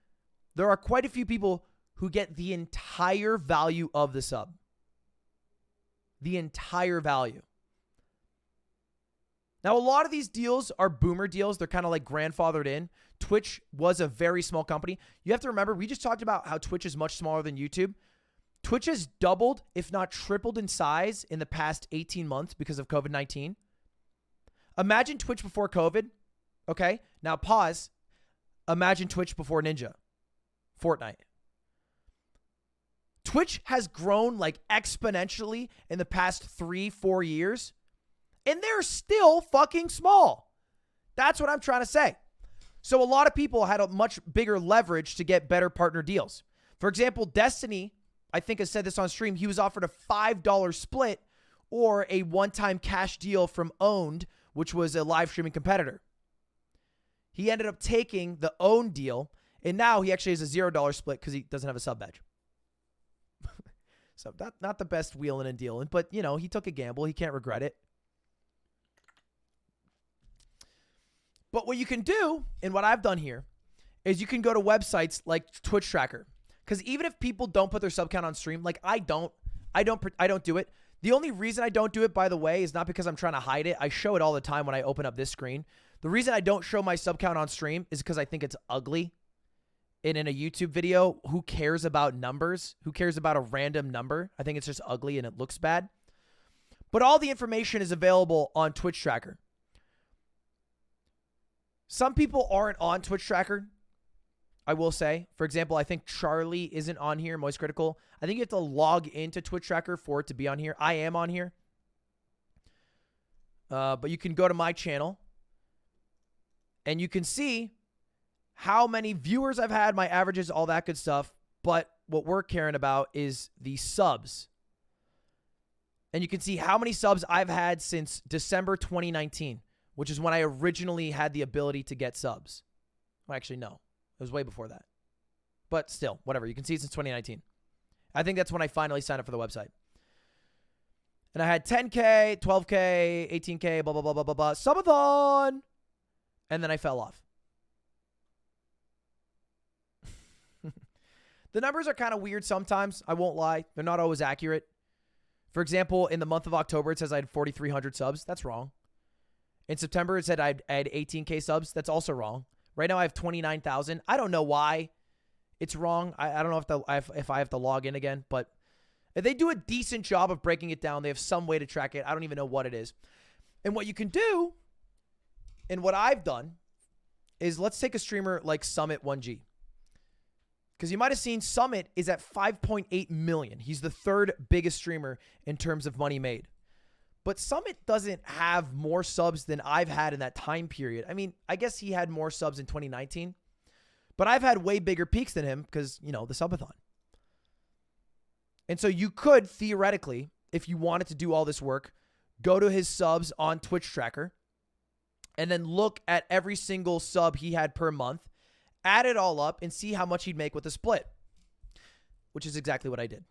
there are quite a few people who get the entire value of the sub. The entire value. Now, a lot of these deals are boomer deals. They're kind of like grandfathered in. Twitch was a very small company. You have to remember, we just talked about how Twitch is much smaller than YouTube. Twitch has doubled, if not tripled in size in the past 18 months because of COVID-19. Imagine Twitch before COVID. Okay, now pause. Imagine Twitch before Ninja. Fortnite. Twitch has grown like exponentially in the past 3-4 years, and they're still fucking small. That's what I'm trying to say. So a lot of people had a much bigger leverage to get better partner deals. For example, Destiny, I think I said this on stream, he was offered a $5 split or a one-time cash deal from Owned, which was a live streaming competitor. He ended up taking the Owned deal, and now he actually has a $0 split because he doesn't have a sub badge. So not the best wheeling and dealing, but, you know, he took a gamble. He can't regret it. But what you can do, and what I've done here, is you can go to websites like Twitch Tracker. Because even if people don't put their sub count on stream, like I don't do it. The only reason I don't do it, by the way, is not because I'm trying to hide it. I show it all the time when I open up this screen. The reason I don't show my sub count on stream is because I think it's ugly. And in a YouTube video, who cares about numbers? Who cares about a random number? I think it's just ugly and it looks bad. But all the information is available on Twitch Tracker. Some people aren't on Twitch Tracker, I will say. For example, I think Charlie isn't on here, Moist Critical. I think you have to log into Twitch Tracker for it to be on here. I am on here. But you can go to my channel, and you can see how many viewers I've had, my averages, all that good stuff. But what we're caring about is the subs. And you can see how many subs I've had since December 2019, which is when I originally had the ability to get subs. Well, actually, no. It was way before that. But still, whatever. You can see it since 2019. I think that's when I finally signed up for the website. And I had 10K, 12K, 18K, blah, blah, blah, blah, blah, blah. Subathon! And then I fell off. The numbers are kind of weird sometimes. I won't lie. They're not always accurate. For example, in the month of October, it says I had 4,300 subs. That's wrong. In September, it said I had 18K subs. That's also wrong. Right now, I have 29,000. I don't know why it's wrong. I don't know if I have to log in again, but if they do a decent job of breaking it down, they have some way to track it. I don't even know what it is. And what you can do, and what I've done, is let's take a streamer like Summit 1G. Because you might have seen Summit is at 5.8 million. He's the third biggest streamer in terms of money made. But Summit doesn't have more subs than I've had in that time period. I mean, I guess he had more subs in 2019. But I've had way bigger peaks than him because, you know, the subathon. And so you could, theoretically, if you wanted to do all this work, go to his subs on Twitch Tracker and then look at every single sub he had per month, add it all up, and see how much he'd make with a split, which is exactly what I did.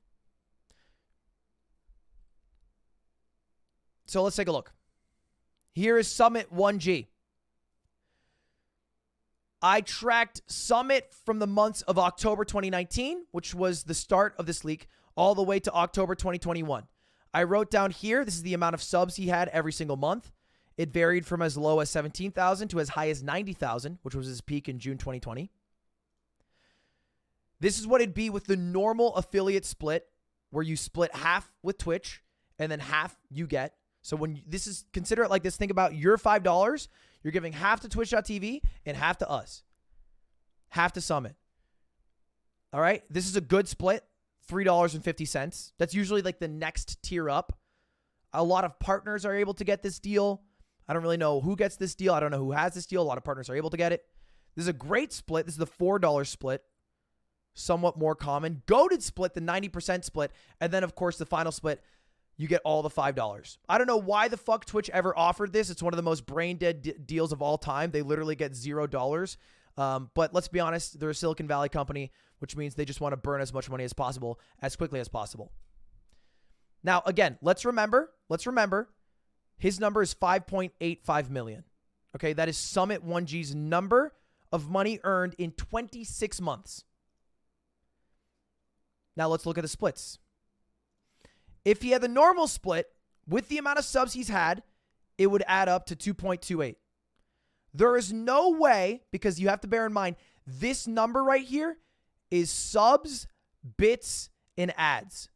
So let's take a look. Here is Summit 1G. I tracked Summit from the months of October 2019, which was the start of this leak, all the way to October 2021. I wrote down here, this is the amount of subs he had every single month. It varied from as low as 17,000 to as high as 90,000, which was his peak in June 2020. This is what it'd be with the normal affiliate split, where you split half with Twitch and then half you get. So when this is, consider it like this. Think about your $5. You're giving half to Twitch.tv and half to us. Half to Summit. All right. This is a good split. $3.50. That's usually like the next tier up. A lot of partners are able to get this deal. I don't really know who gets this deal. I don't know who has this deal. A lot of partners are able to get it. This is a great split. This is the $4 split. somewhat more common. Goated split, the 90% split. And then, of course, the final split, you get all the $5. I don't know why the fuck Twitch ever offered this. It's one of the most brain-dead deals of all time. They literally get $0. But let's be honest, they're a Silicon Valley company, which means they just want to burn as much money as possible, as quickly as possible. Now, again, let's remember, his number is 5.85 million. Okay, that is Summit 1G's number of money earned in 26 months. Now let's look at the splits. If he had the normal split with the amount of subs he's had, it would add up to 2.28. There is no way, because you have to bear in mind, this number right here is subs, bits, and ads.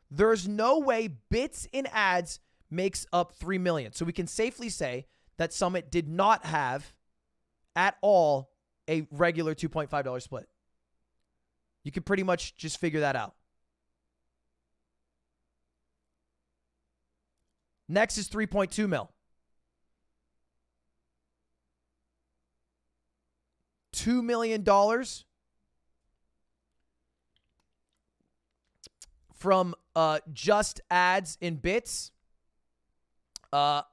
There's no way bits and ads makes up 3 million. So we can safely say that Summit did not have at all a regular $2.5 split. You can pretty much just figure that out. Next is 3.2 mil. $2 million from just ads in bits. I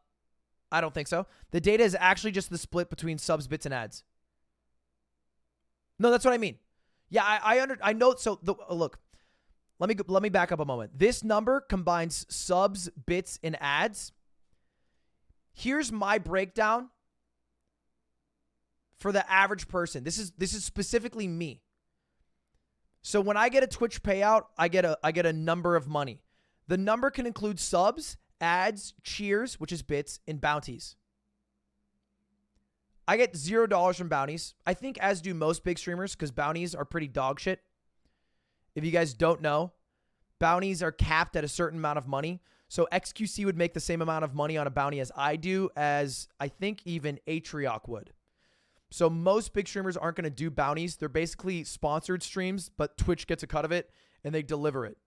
don't think so. The data is actually just the split between subs, bits, and ads. No, that's what I mean. Yeah, I know. So look, let me back up a moment. This number combines subs, bits, and ads. Here's my breakdown for the average person. This is specifically me. So when I get a Twitch payout, I get a number of money. The number can include subs, ads, cheers, which is bits, and bounties. I get $0 from bounties. I think as do most big streamers, because bounties are pretty dog shit. If you guys don't know, bounties are capped at a certain amount of money. So XQC would make the same amount of money on a bounty as I do, as I think even Atrioc would. So most big streamers aren't going to do bounties. They're basically sponsored streams, but Twitch gets a cut of it and they deliver it.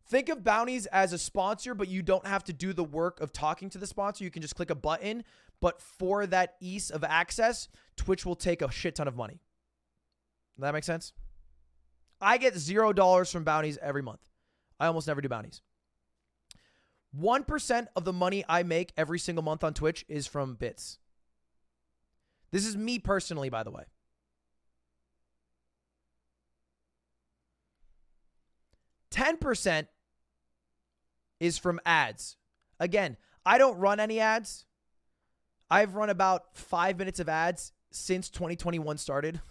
Think of bounties as a sponsor, but you don't have to do the work of talking to the sponsor. You can just click a button. But for that ease of access, Twitch will take a shit ton of money. Does that make sense? I get $0 from bounties every month. I almost never do bounties. 1% of the money I make every single month on Twitch is from bits. This is me personally, by the way. 10% is from ads. Again, I don't run any ads. I've run about 5 minutes of ads since 2021 started.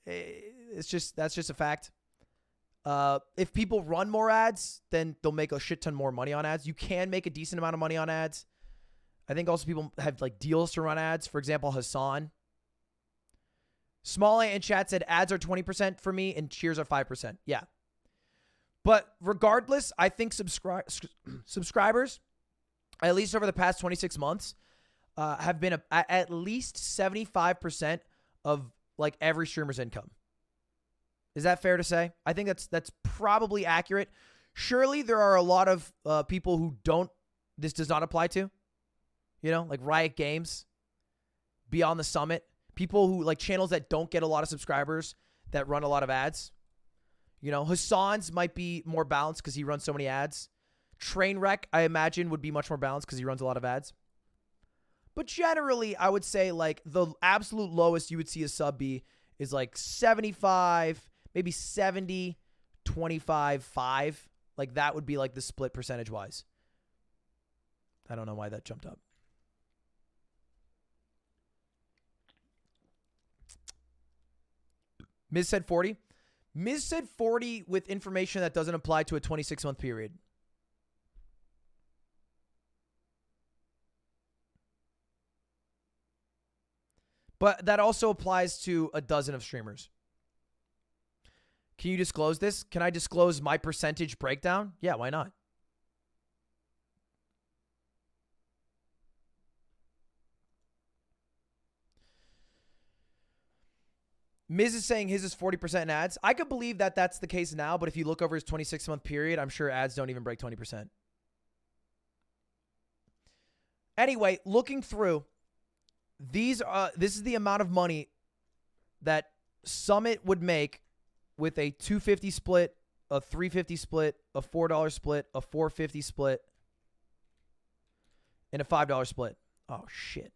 That's just a fact. If people run more ads, then they'll make a shit ton more money on ads. You can make a decent amount of money on ads. I think also people have like deals to run ads. For example, Hassan. Small A in chat said ads are 20% for me and cheers are 5%. Yeah. But regardless, I think subscribers, at least over the past 26 months, have been at least 75% of like every streamer's income. Is that fair to say? I think that's probably accurate. Surely there are a lot of people who this does not apply to. You know, like Riot Games, Beyond the Summit, people who like channels that don't get a lot of subscribers that run a lot of ads. You know, Hassan's might be more balanced because he runs so many ads. Trainwreck, I imagine, would be much more balanced because he runs a lot of ads. But generally, I would say like the absolute lowest you would see a sub be is like 75, maybe 70, 25, 5. Like that would be like the split percentage wise. I don't know why that jumped up. Miz said 40. Miz said 40 with information that doesn't apply to a 26-month period. But that also applies to a dozen of streamers. Can you disclose this? Can I disclose my percentage breakdown? Yeah, why not? Miz is saying his is 40% in ads. I could believe that that's the case now, but if you look over his 26-month period, I'm sure ads don't even break 20%. Anyway, looking through, this is the amount of money that Summit would make with a 250 split, a 350 split, a $4 split, a 450 split, and a $5 split. Oh, shit.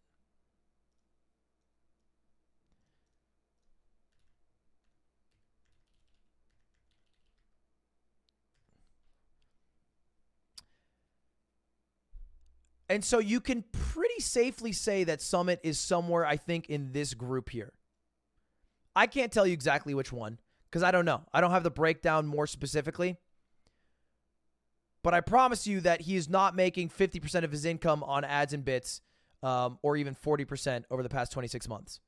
And so you can pretty safely say that Summit is somewhere, I think, in this group here. I can't tell you exactly which one because I don't know. I don't have the breakdown more specifically. But I promise you that he is not making 50% of his income on ads and bits or even 40% over the past 26 months.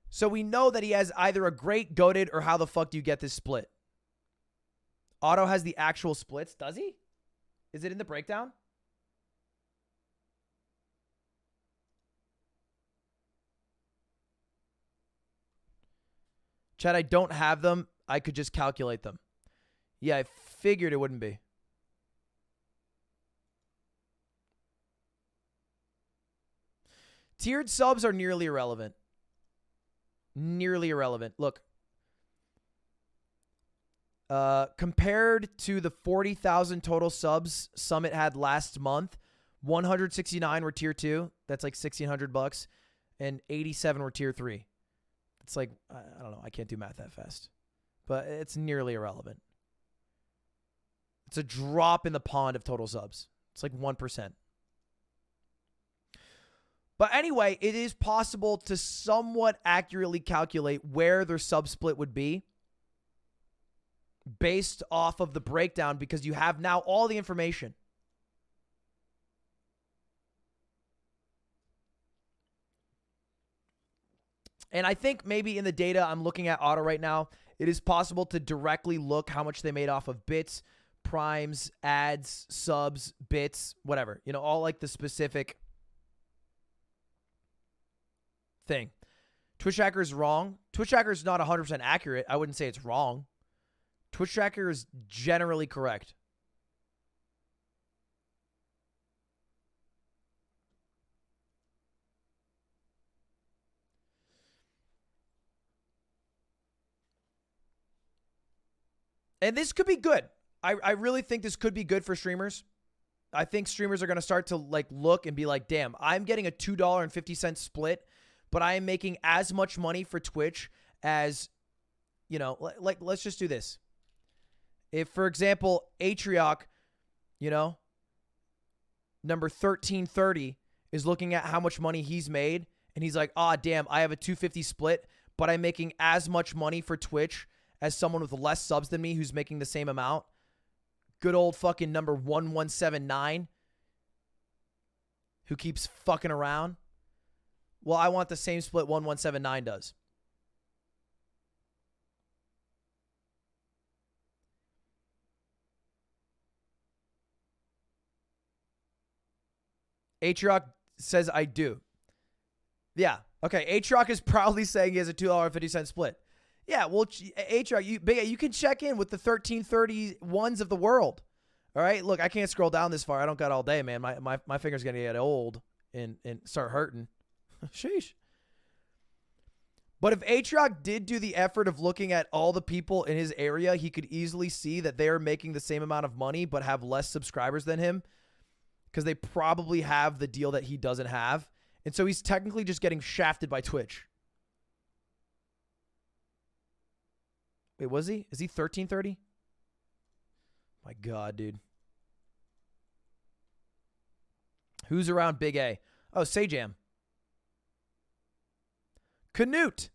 So we know that he has either a great goated or how the fuck do you get this split? Otto has the actual splits. Does he? Is it in the breakdown? Chad, I don't have them. I could just calculate them. Yeah, I figured it wouldn't be. Tiered subs are nearly irrelevant. Nearly irrelevant. Look. Compared to the 40,000 total subs Summit had last month, 169 were tier 2. That's like $1,600 and 87 were tier 3. It's like, I don't know. I can't do math that fast, but it's nearly irrelevant. It's a drop in the pond of total subs. It's like 1%. But anyway, it is possible to somewhat accurately calculate where their sub split would be based off of the breakdown because you have now all the information. And I think maybe in the data I'm looking at Otto right now, it is possible to directly look how much they made off of bits, primes, ads, subs, bits, whatever. You know, all like the specific thing. Twitch Tracker is wrong. Twitch Tracker is not 100% accurate. I wouldn't say it's wrong. Twitch Tracker is generally correct. And this could be good. I really think this could be good for streamers. I think streamers are going to start to like look and be like, damn, I'm getting a $2.50 split, but I am making as much money for Twitch as, you know, like let's just do this. If, for example, Atrioc, you know, number 1330 is looking at how much money he's made, and he's like, ah, damn, I have a 250 split, but I'm making as much money for Twitch as someone with less subs than me who's making the same amount. Good old fucking number 1179 who keeps fucking around. Well, I want the same split 1179 does. Atrioc says I do. Yeah. Okay. Atrioc is proudly saying he has a $2.50 split. Yeah. Well, Atrioc, you can check in with the 1331s of the world. All right. Look, I can't scroll down this far. I don't got all day, man. My finger's going to get old and start hurting. Sheesh. But if Atrioc did do the effort of looking at all the people in his area, he could easily see that they are making the same amount of money but have less subscribers than him because they probably have the deal that he doesn't have. And so he's technically just getting shafted by Twitch. Wait, was he? Is he 1330? My God, dude. Who's around Big A? Oh, Sajam. Canute.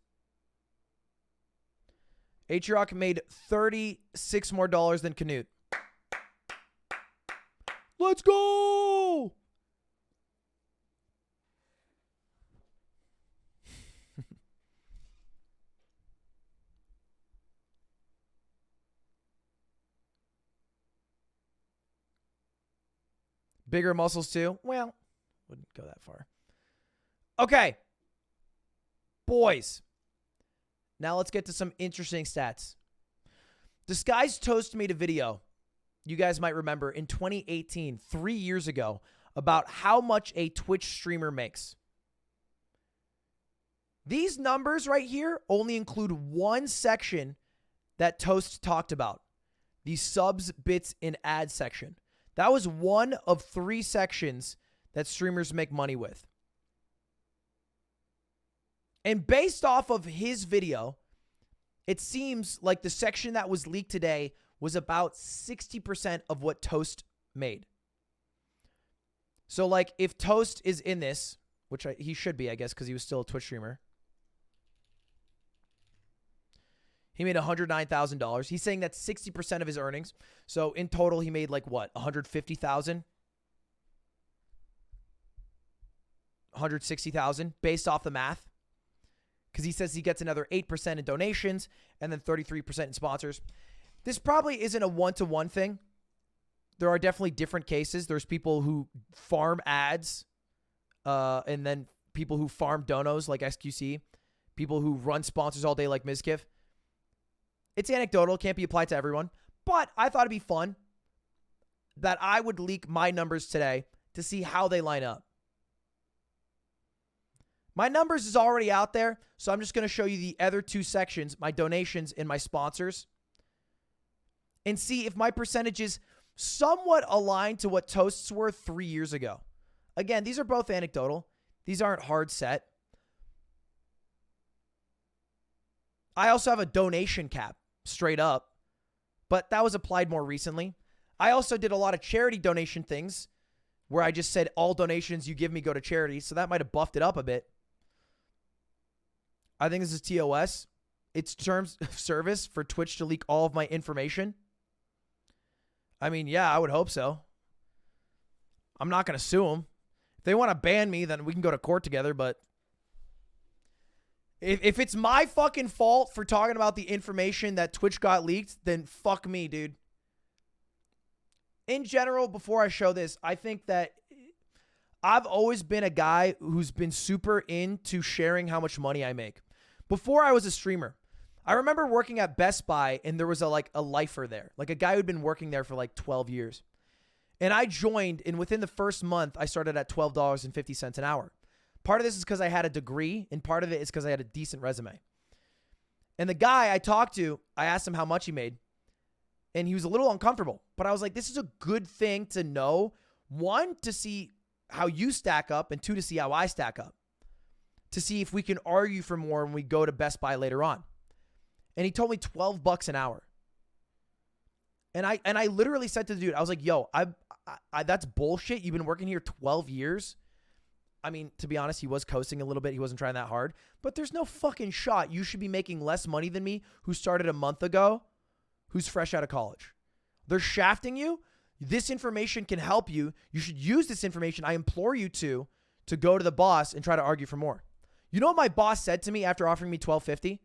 Atrioc made $36 more than Canute. Let's go! Bigger muscles too? Well, wouldn't go that far. Okay. Boys. Now let's get to some interesting stats. Disguised Toast made a video, you guys might remember, in 2018, 3 years ago, about how much a Twitch streamer makes. These numbers right here only include one section that Toast talked about. The subs, bits, and ads section. That was one of 3 sections that streamers make money with. And based off of his video, it seems like the section that was leaked today was about 60% of what Toast made. So, like, if Toast is in this, which he should be, I guess, because he was still a Twitch streamer. He made $109,000. He's saying that's 60% of his earnings. So, in total, he made, like, what, $150,000? $160,000 based off the math. Because he says he gets another 8% in donations and then 33% in sponsors. This probably isn't a one-to-one thing. There are definitely different cases. There's people who farm ads and then people who farm donos like SQC. People who run sponsors all day like Mizkiff. It's anecdotal. Can't be applied to everyone. But I thought it'd be fun that I would leak my numbers today to see how they line up. My numbers is already out there, so I'm just going to show you the other 2 sections, my donations and my sponsors, and see if my percentages somewhat align to what Toast's were 3 years ago. Again, these are both anecdotal. These aren't hard set. I also have a donation cap, straight up, but that was applied more recently. I also did a lot of charity donation things where I just said all donations you give me go to charity, so that might have buffed it up a bit. I think this is TOS. It's terms of service for Twitch to leak all of my information. I mean, yeah, I would hope so. I'm not going to sue them. If they want to ban me, then we can go to court together, but if it's my fucking fault for talking about the information that Twitch got leaked, then fuck me, dude. In general, before I show this, I think that I've always been a guy who's been super into sharing how much money I make. Before I was a streamer, I remember working at Best Buy and there was a lifer there, like a guy who'd been working there for like 12 years. And I joined, and within the first month, I started at $12.50 an hour. Part of this is because I had a degree, and part of it is because I had a decent resume. And the guy I talked to, I asked him how much he made, and he was a little uncomfortable. But I was like, this is a good thing to know. 1, to see how you stack up, and 2, to see how I stack up. To see if we can argue for more when we go to Best Buy later on. And he told me $12 an hour. And I literally said to the dude, I was like, yo, that's bullshit. You've been working here 12 years. I mean, to be honest, he was coasting a little bit. He wasn't trying that hard. But there's no fucking shot you should be making less money than me, who started a month ago, who's fresh out of college. They're shafting you. This information can help you. You should use this information. I implore you to go to the boss and try to argue for more. You know what my boss said to me after offering me $12.50?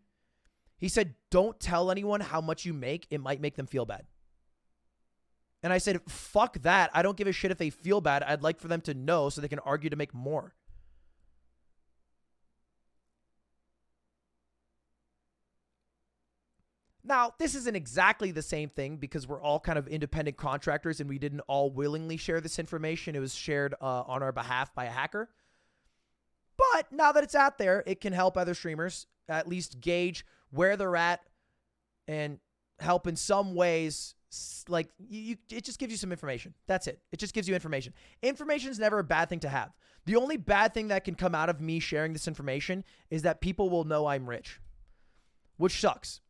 He said, don't tell anyone how much you make. It might make them feel bad. And I said, fuck that. I don't give a shit if they feel bad. I'd like for them to know so they can argue to make more. Now, this isn't exactly the same thing because we're all kind of independent contractors and we didn't all willingly share this information. It was shared on our behalf by a hacker. But now that it's out there, it can help other streamers at least gauge where they're at and help in some ways. Like, it just gives you some information. That's it. It just gives you information. Information is never a bad thing to have. The only bad thing that can come out of me sharing this information is that people will know I'm rich, which sucks.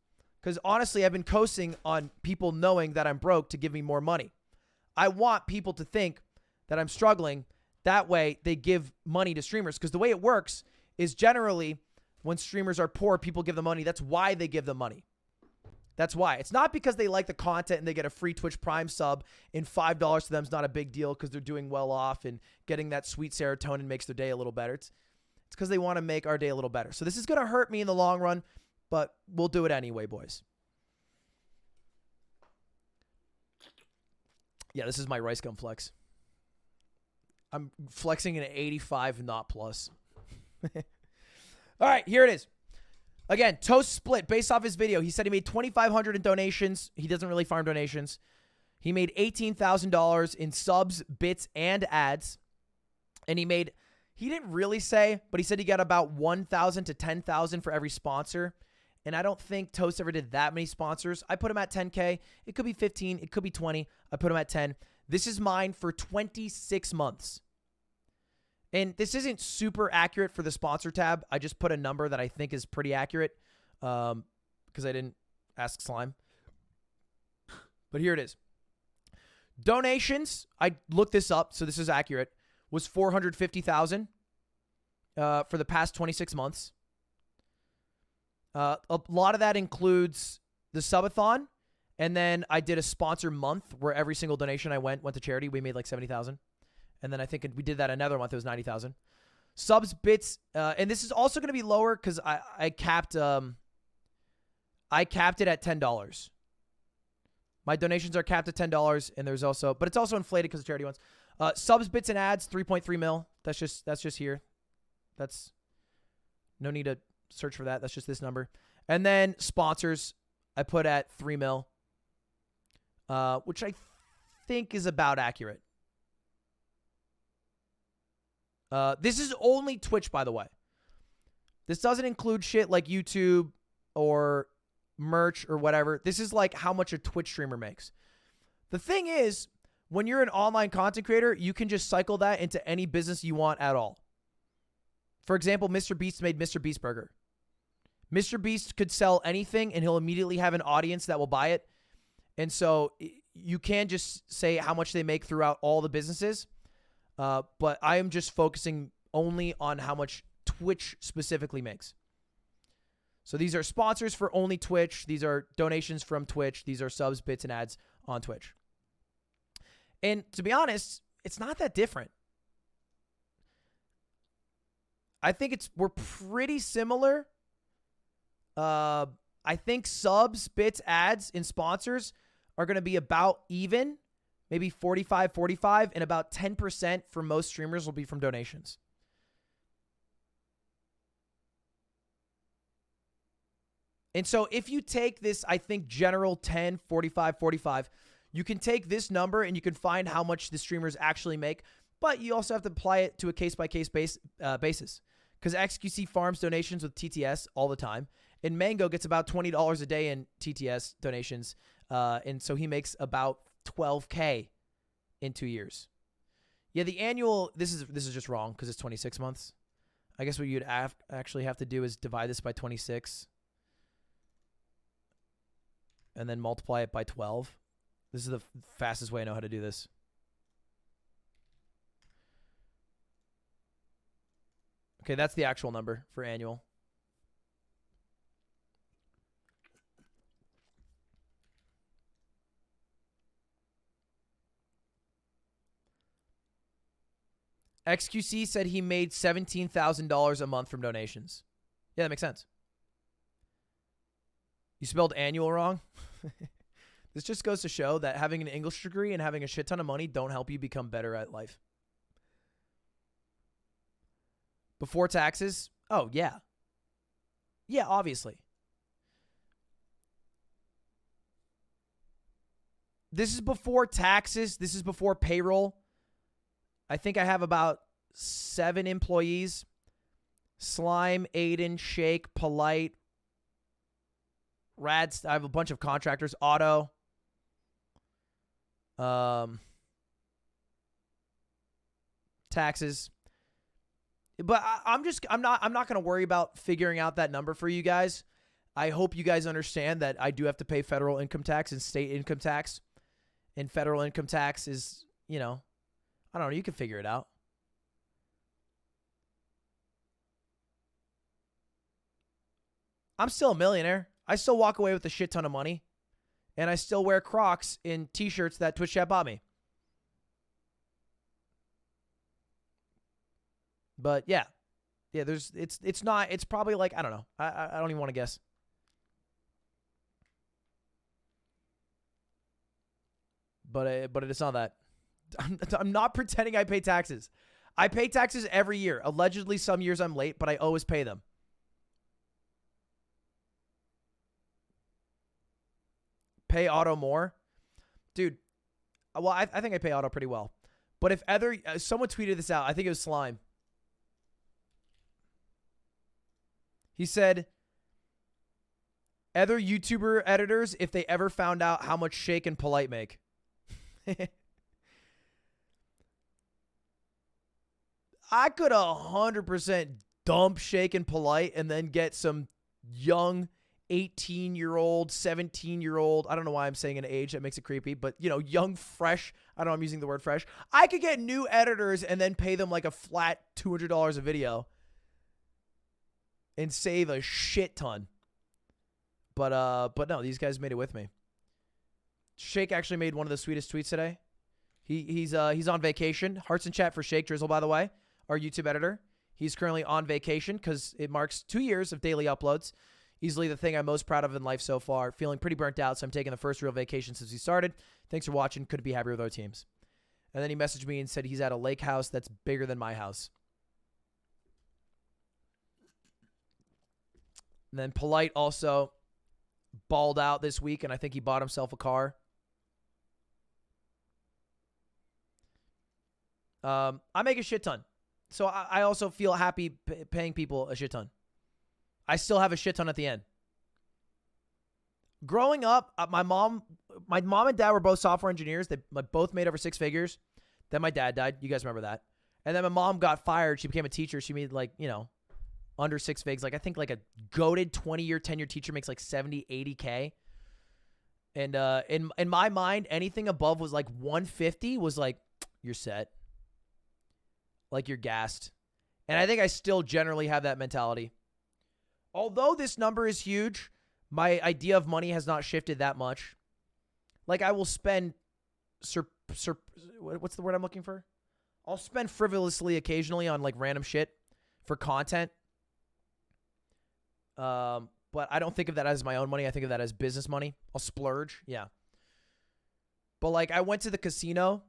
Because honestly, I've been coasting on people knowing that I'm broke to give me more money. I want people to think that I'm struggling. That way, they give money to streamers. Because the way it works is generally when streamers are poor, people give them money. That's why they give them money. That's why. It's not because they like the content and they get a free Twitch Prime sub and $5 to them is not a big deal because they're doing well off and getting that sweet serotonin makes their day a little better. It's because they want to make our day a little better. So this is going to hurt me in the long run, but we'll do it anyway, boys. Yeah, this is my rice gum flex. I'm flexing an 85 not plus. All right, here it is. Again, Toast split based off his video. He said he made $2,500 in donations. He doesn't really farm donations. He made $18,000 in subs, bits, and ads. And he He didn't really say, but he said he got about 1,000 to 10,000 for every sponsor. And I don't think Toast ever did that many sponsors. I put him at 10K. It could be 15. It could be 20. I put him at 10. This is mine for 26 months. And this isn't super accurate for the sponsor tab. I just put a number that I think is pretty accurate because I didn't ask Slime. But here it is. Donations, I looked this up, so this is accurate, was 450,000 for the past 26 months. A lot of that includes the subathon, and then I did a sponsor month where every single donation I went to charity. We made like 70,000. And then I think we did that another month. It was 90,000. Subs, bits, and this is also going to be lower because I capped it at $10. My donations are capped at $10, and there's also, but it's also inflated because of charity ones. Subs, bits, and ads, 3.3 mil. That's just here. That's no need to search for that. That's just this number. And then sponsors, I put at 3 mil, which I think is about accurate. This is only Twitch, by the way. This doesn't include shit like YouTube or merch or whatever. This is like how much a Twitch streamer makes. The thing is, when you're an online content creator, you can just cycle that into any business you want at all. For example, Mr. Beast made Mr. Beast Burger. Mr. Beast could sell anything and he'll immediately have an audience that will buy it. And so you can just say how much they make throughout all the businesses. But I am just focusing only on how much Twitch specifically makes. So these are sponsors for only Twitch. These are donations from Twitch. These are subs, bits, and ads on Twitch. And to be honest, it's not that different. I think we're pretty similar. I think subs, bits, ads, and sponsors are going to be about even. Maybe 45, and about 10% for most streamers will be from donations. And so if you take this, I think, general 10, 45, you can take this number and you can find how much the streamers actually make, but you also have to apply it to a case-by-case basis. Because XQC farms donations with TTS all the time, and Mango gets about $20 a day in TTS donations, and so he makes about 12K in 2 years. Yeah, the annual, this is just wrong because it's 26 months. I guess what you'd actually have to do is divide this by 26 and then multiply it by 12. This is the fastest way I know how to do this. Okay, that's the actual number for annual. XQC said he made $17,000 a month from donations. Yeah, that makes sense. You spelled annual wrong. This just goes to show that having an English degree and having a shit ton of money don't help you become better at life. Before taxes? Oh, yeah. Yeah, obviously. This is before taxes. This is before payroll. I think I have about 7 employees. Slime, Aiden, Shake, Polite, Rads. I have a bunch of contractors. Auto. Taxes. But I'm not going to worry about figuring out that number for you guys. I hope you guys understand that I do have to pay federal income tax and state income tax. And federal income tax is, you know, I don't know. You can figure it out. I'm still a millionaire. I still walk away with a shit ton of money. And I still wear Crocs in t-shirts that Twitch chat bought me. But yeah. Yeah, it's probably like, I don't know. I don't even want to guess. But it's not that. I'm not pretending I pay taxes. I pay taxes every year. Allegedly, some years I'm late, but I always pay them. Pay auto more? Dude, well, I think I pay auto pretty well. But if someone tweeted this out, I think it was Slime. He said, other YouTuber editors, if they ever found out how much Shake and Polite make. I could 100% dump Shake and Polite and then get some young 18-year-old, 17-year-old. I don't know why I'm saying an age. That makes it creepy. But, you know, young, fresh. I don't know. I'm using the word fresh. I could get new editors and then pay them like a flat $200 a video and save a shit ton. But no, these guys made it with me. Shake actually made one of the sweetest tweets today. He's on vacation. Hearts in chat for Shake Drizzle, by the way, our YouTube editor. He's currently on vacation because it marks 2 years of daily uploads. Easily the thing I'm most proud of in life so far. Feeling pretty burnt out, so I'm taking the first real vacation since we started. Thanks for watching. Couldn't be happier with our teams. And then he messaged me and said he's at a lake house that's bigger than my house. And then Polite also balled out this week, and I think he bought himself a car. I make a shit ton. So I also feel happy paying people a shit ton. I still have a shit ton at the end. Growing up, my mom and dad were both software engineers. They both made over 6 figures. Then my dad died. You guys remember that. And then my mom got fired. She became a teacher. She made like, you know, under 6 figs. Like I think like a goated 20-year tenure teacher makes like 70, 80K. And in my mind, anything above was like 150 was like, you're set. Like you're gassed. And I think I still generally have that mentality. Although this number is huge, my idea of money has not shifted that much. Like I will spend, what's the word I'm looking for? I'll spend frivolously occasionally on like random shit for content. But I don't think of that as my own money. I think of that as business money. I'll splurge. Yeah. But like I went to the casino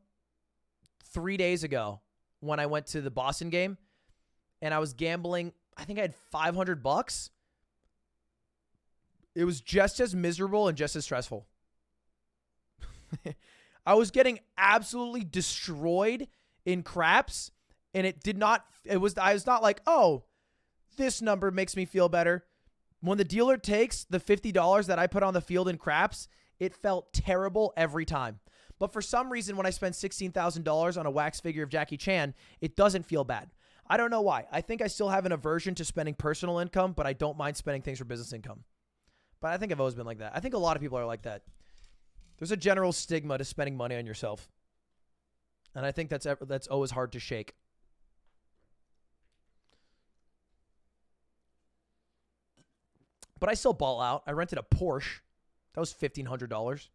3 days ago when I went to the Boston game and I was gambling. I think I had $500. It was just as miserable and just as stressful. I was getting absolutely destroyed in craps, and I was not like, oh, this number makes me feel better. When the dealer takes the $50 that I put on the field in craps, it felt terrible every time. But for some reason, when I spend $16,000 on a wax figure of Jackie Chan, it doesn't feel bad. I don't know why. I think I still have an aversion to spending personal income, but I don't mind spending things for business income. But I think I've always been like that. I think a lot of people are like that. There's a general stigma to spending money on yourself. And I think that's always hard to shake. But I still ball out. I rented a Porsche. That was $1,500.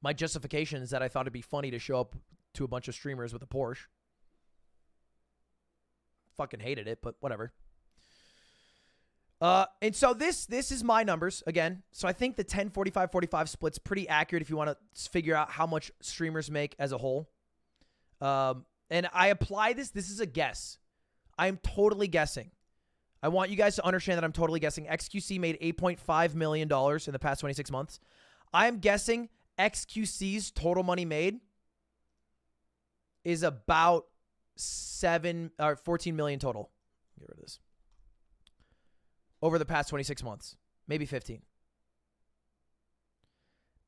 My justification is that I thought it'd be funny to show up to a bunch of streamers with a Porsche. Fucking hated it, but whatever. And so this is my numbers again. So I think the 10-45-45 split's pretty accurate if you want to figure out how much streamers make as a whole. And I apply this. This is a guess. I am totally guessing. I want you guys to understand that I'm totally guessing. XQC made $8.5 million in the past 26 months. I'm guessing XQC's total money made is about 14 million total. Get rid of this. Over the past 26 months, maybe 15.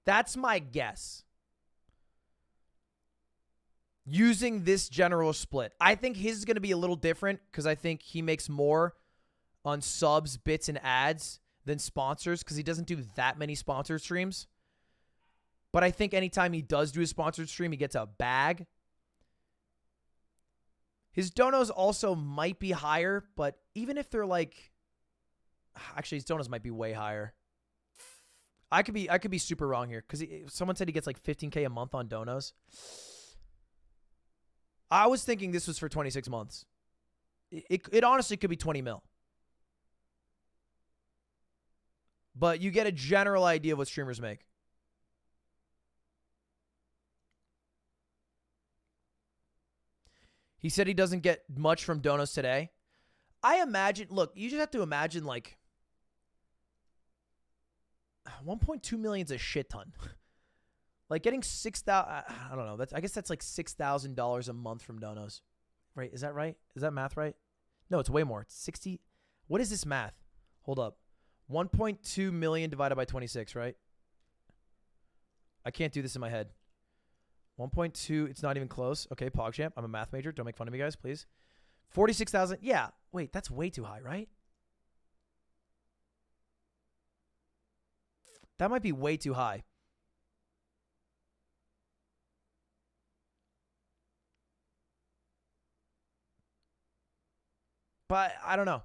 That's my guess. Using this general split. I think his is going to be a little different because I think he makes more on subs, bits, and ads than sponsors because he doesn't do that many sponsored streams. But I think anytime he does do a sponsored stream, he gets a bag. His donos also might be higher, but even if they're like... Actually, his donos might be way higher. I could be super wrong here because someone said he gets like 15K a month on donos. I was thinking this was for 26 months. It honestly could be 20 mil. But you get a general idea of what streamers make. He said he doesn't get much from donos today. I imagine, look, you just have to imagine like 1.2 million is a shit ton. Like getting 6,000, I don't know. I guess that's like $6,000 a month from donos. Right? Is that right? Is that math right? No, it's way more. It's 60. What is this math? Hold up. 1.2 million divided by 26, right? I can't do this in my head. 1.2, it's not even close. Okay, PogChamp. I'm a math major. Don't make fun of me, guys, please. 46,000. Yeah. Wait, that's way too high, right? That might be way too high. But I don't know.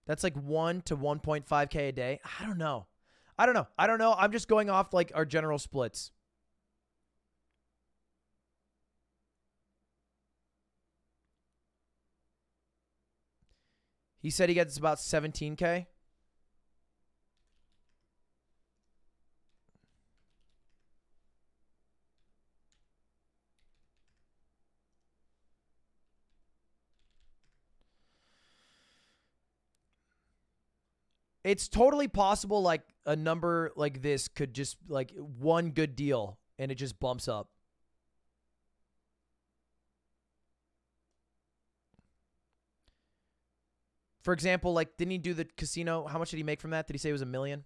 That's like 1 to 1.5K a day. I don't know. I'm just going off like our general splits. He said he gets about 17K. It's totally possible, like, a number like this could just, like, one good deal, and it just bumps up. For example, like, didn't he do the casino? How much did he make from that? Did he say it was $1 million?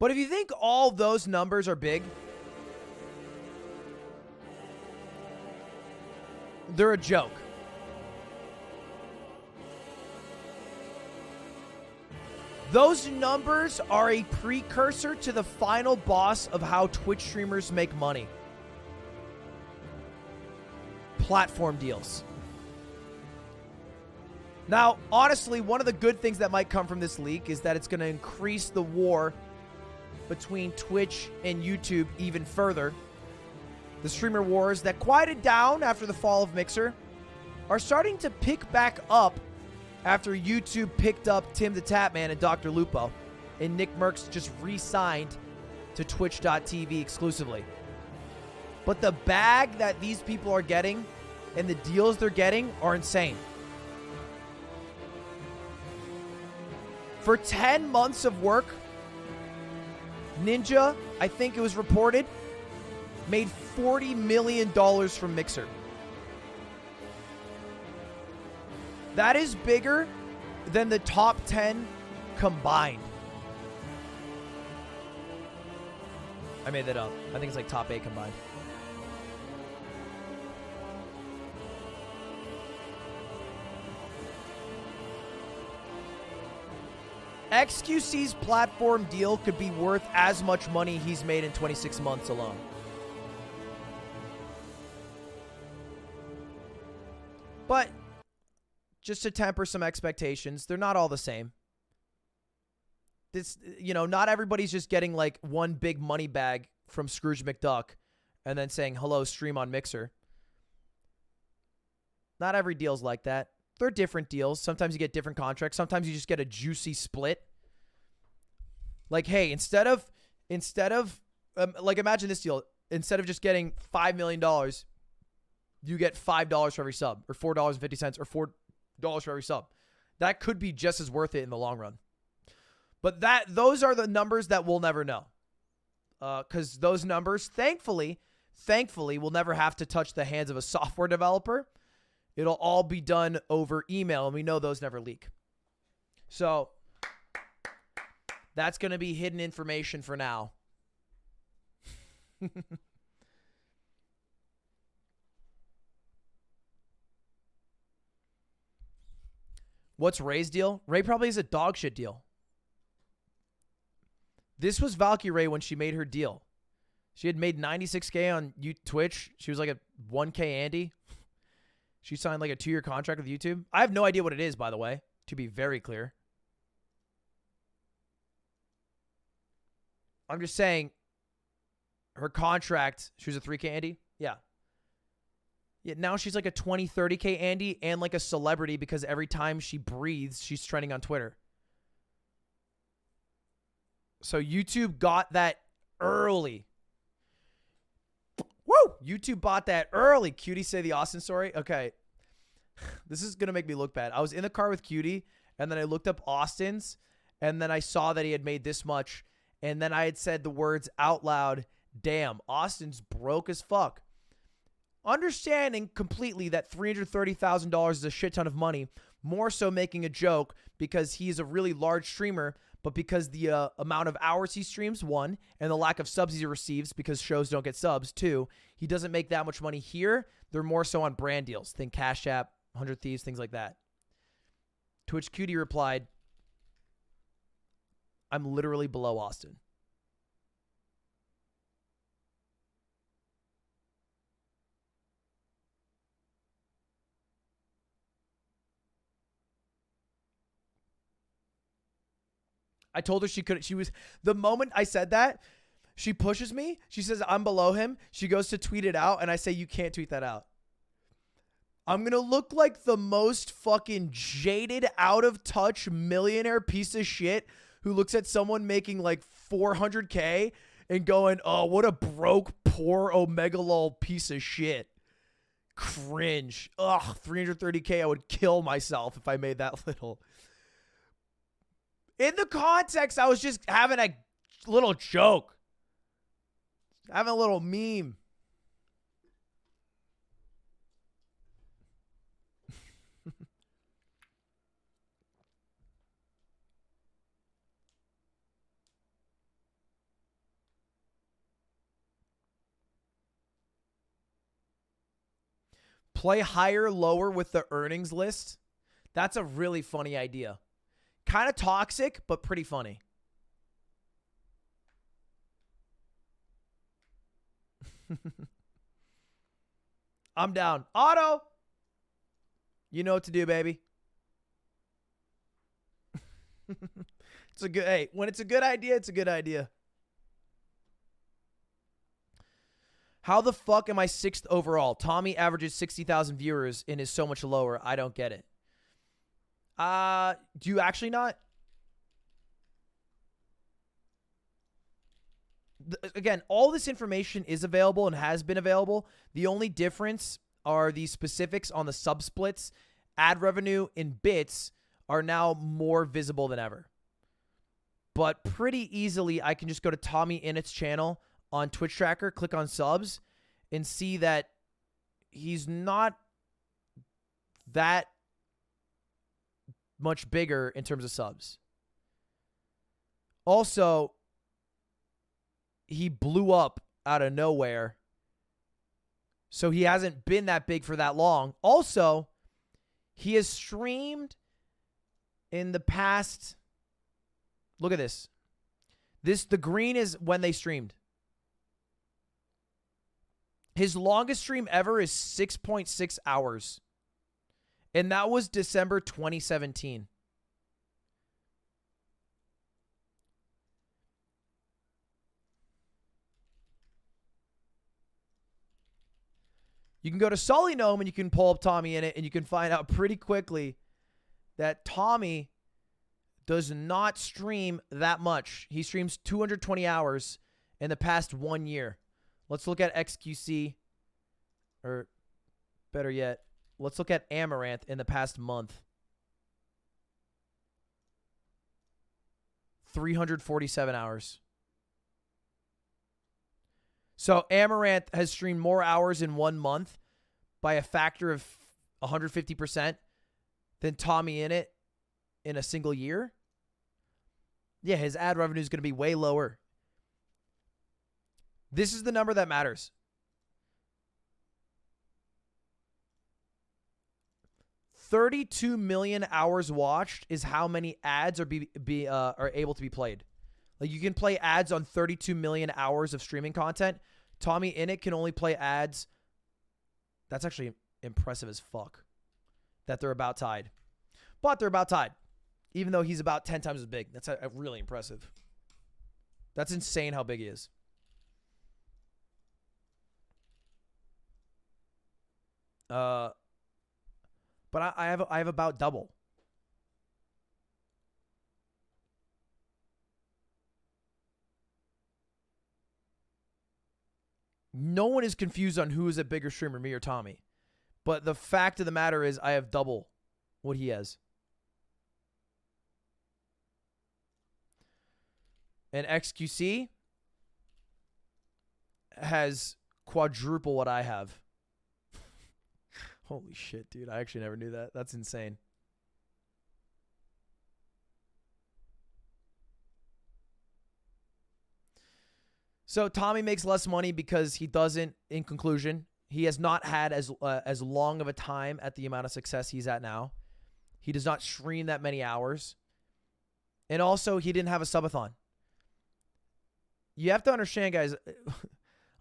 But if you think all those numbers are big, they're a joke. Those numbers are a precursor to the final boss of how Twitch streamers make money. Platform deals. Now, honestly, one of the good things that might come from this leak is that it's going to increase the war between Twitch and YouTube even further. The streamer wars that quieted down after the fall of Mixer are starting to pick back up after YouTube picked up Tim the Tapman and Dr. Lupo, and Nick Merckx just re-signed to Twitch.tv exclusively. But the bag that these people are getting and the deals they're getting are insane. For 10 months of work, Ninja, I think it was reported, made $40 million from Mixer. That is bigger than the top 10 combined. I made that up. I think it's like top 8 combined. XQC's platform deal could be worth as much money he's made in 26 months alone. But just to temper some expectations, they're not all the same. This, not everybody's just getting like one big money bag from Scrooge McDuck and then saying, hello, stream on Mixer. Not every deal's like that. They're different deals. Sometimes you get different contracts. Sometimes you just get a juicy split. Like, hey, instead of like, imagine this deal. Instead of just getting $5 million, you get $5 for every sub, or $4.50, or $4 for every sub. That could be just as worth it in the long run. But those are the numbers that we'll never know. Because those numbers, thankfully, will never have to touch the hands of a software developer. It'll all be done over email, and we know those never leak. So that's going to be hidden information for now. What's Ray's deal? Ray probably has a dog shit deal. This was Valkyrie when she made her deal. She had made 96K on Twitch. She was like a 1K Andy. She signed like a 2-year contract with YouTube. I have no idea what it is, by the way, to be very clear. I'm just saying her contract, she was a 3K Andy? Yeah. Yeah, now she's like a 20, 30K Andy and like a celebrity because every time she breathes, she's trending on Twitter. So YouTube got that early. YouTube bought that early. Cutie say the Austin story. Okay. This is going to make me look bad. I was in the car with Cutie, and then I looked up Austin's, and then I saw that he had made this much, and then I had said the words out loud, damn, Austin's broke as fuck. Understanding completely that $330,000 is a shit ton of money, more so making a joke because he's a really large streamer, but because the amount of hours he streams, 1, and the lack of subs he receives because shows don't get subs, 2, he doesn't make that much money here. They're more so on brand deals. Think Cash App, 100 Thieves, things like that. To which Cutie replied, I'm literally below Austin. I told her she couldn't. She was, the moment I said that, she pushes me. She says, I'm below him. She goes to tweet it out, and I say, you can't tweet that out. I'm going to look like the most fucking jaded, out of touch millionaire piece of shit who looks at someone making like 400K and going, oh, what a broke, poor Omega lol piece of shit. Cringe. Ugh, 330K. I would kill myself if I made that little. In the context, I was just having a little joke. Having a little meme. Play higher, lower with the earnings list. That's a really funny idea. Kind of toxic, but pretty funny. I'm down. Otto! You know what to do, baby. It's a good, hey, when it's a good idea, it's a good idea. How the fuck am I 6th overall? Tommy averages 60,000 viewers and is so much lower. I don't get it. Do you actually not? Again, all this information is available and has been available. The only difference are the specifics on the sub splits. Ad revenue in bits are now more visible than ever. But pretty easily, I can just go to Tommy Innett's channel on Twitch Tracker, click on subs, and see that he's not that much bigger in terms of subs. Also, he blew up out of nowhere, so he hasn't been that big for that long. Also, he has streamed in the past. Look at this. The green is when they streamed. His longest stream ever is 6.6 hours. And that was December 2017. You can go to Sully Gnome and you can pull up Tommy in it, and you can find out pretty quickly that Tommy does not stream that much. He streams 220 hours in the past 1 year. Let's look at XQC, or better yet, let's look at Amaranth in the past month. 347 hours. So Amaranth has streamed more hours in 1 month by a factor of 150% than Tommy Innit in a single year. Yeah, his ad revenue is going to be way lower. This is the number that matters. 32 million hours watched is how many ads are able to be played. Like, you can play ads on 32 million hours of streaming content. Tommy Innit can only play ads. That's actually impressive as fuck that they're about tied. But they're about tied, even though he's about 10 times as big. That's really impressive. That's insane how big he is. But I have about double. No one is confused on who is a bigger streamer, me or Tommy. But the fact of the matter is I have double what he has. And XQC has quadruple what I have. Holy shit, dude. I actually never knew that. That's insane. So Tommy makes less money because he doesn't, in conclusion, he has not had as long of a time at the amount of success he's at now. He does not stream that many hours. And also, he didn't have a subathon. You have to understand, guys,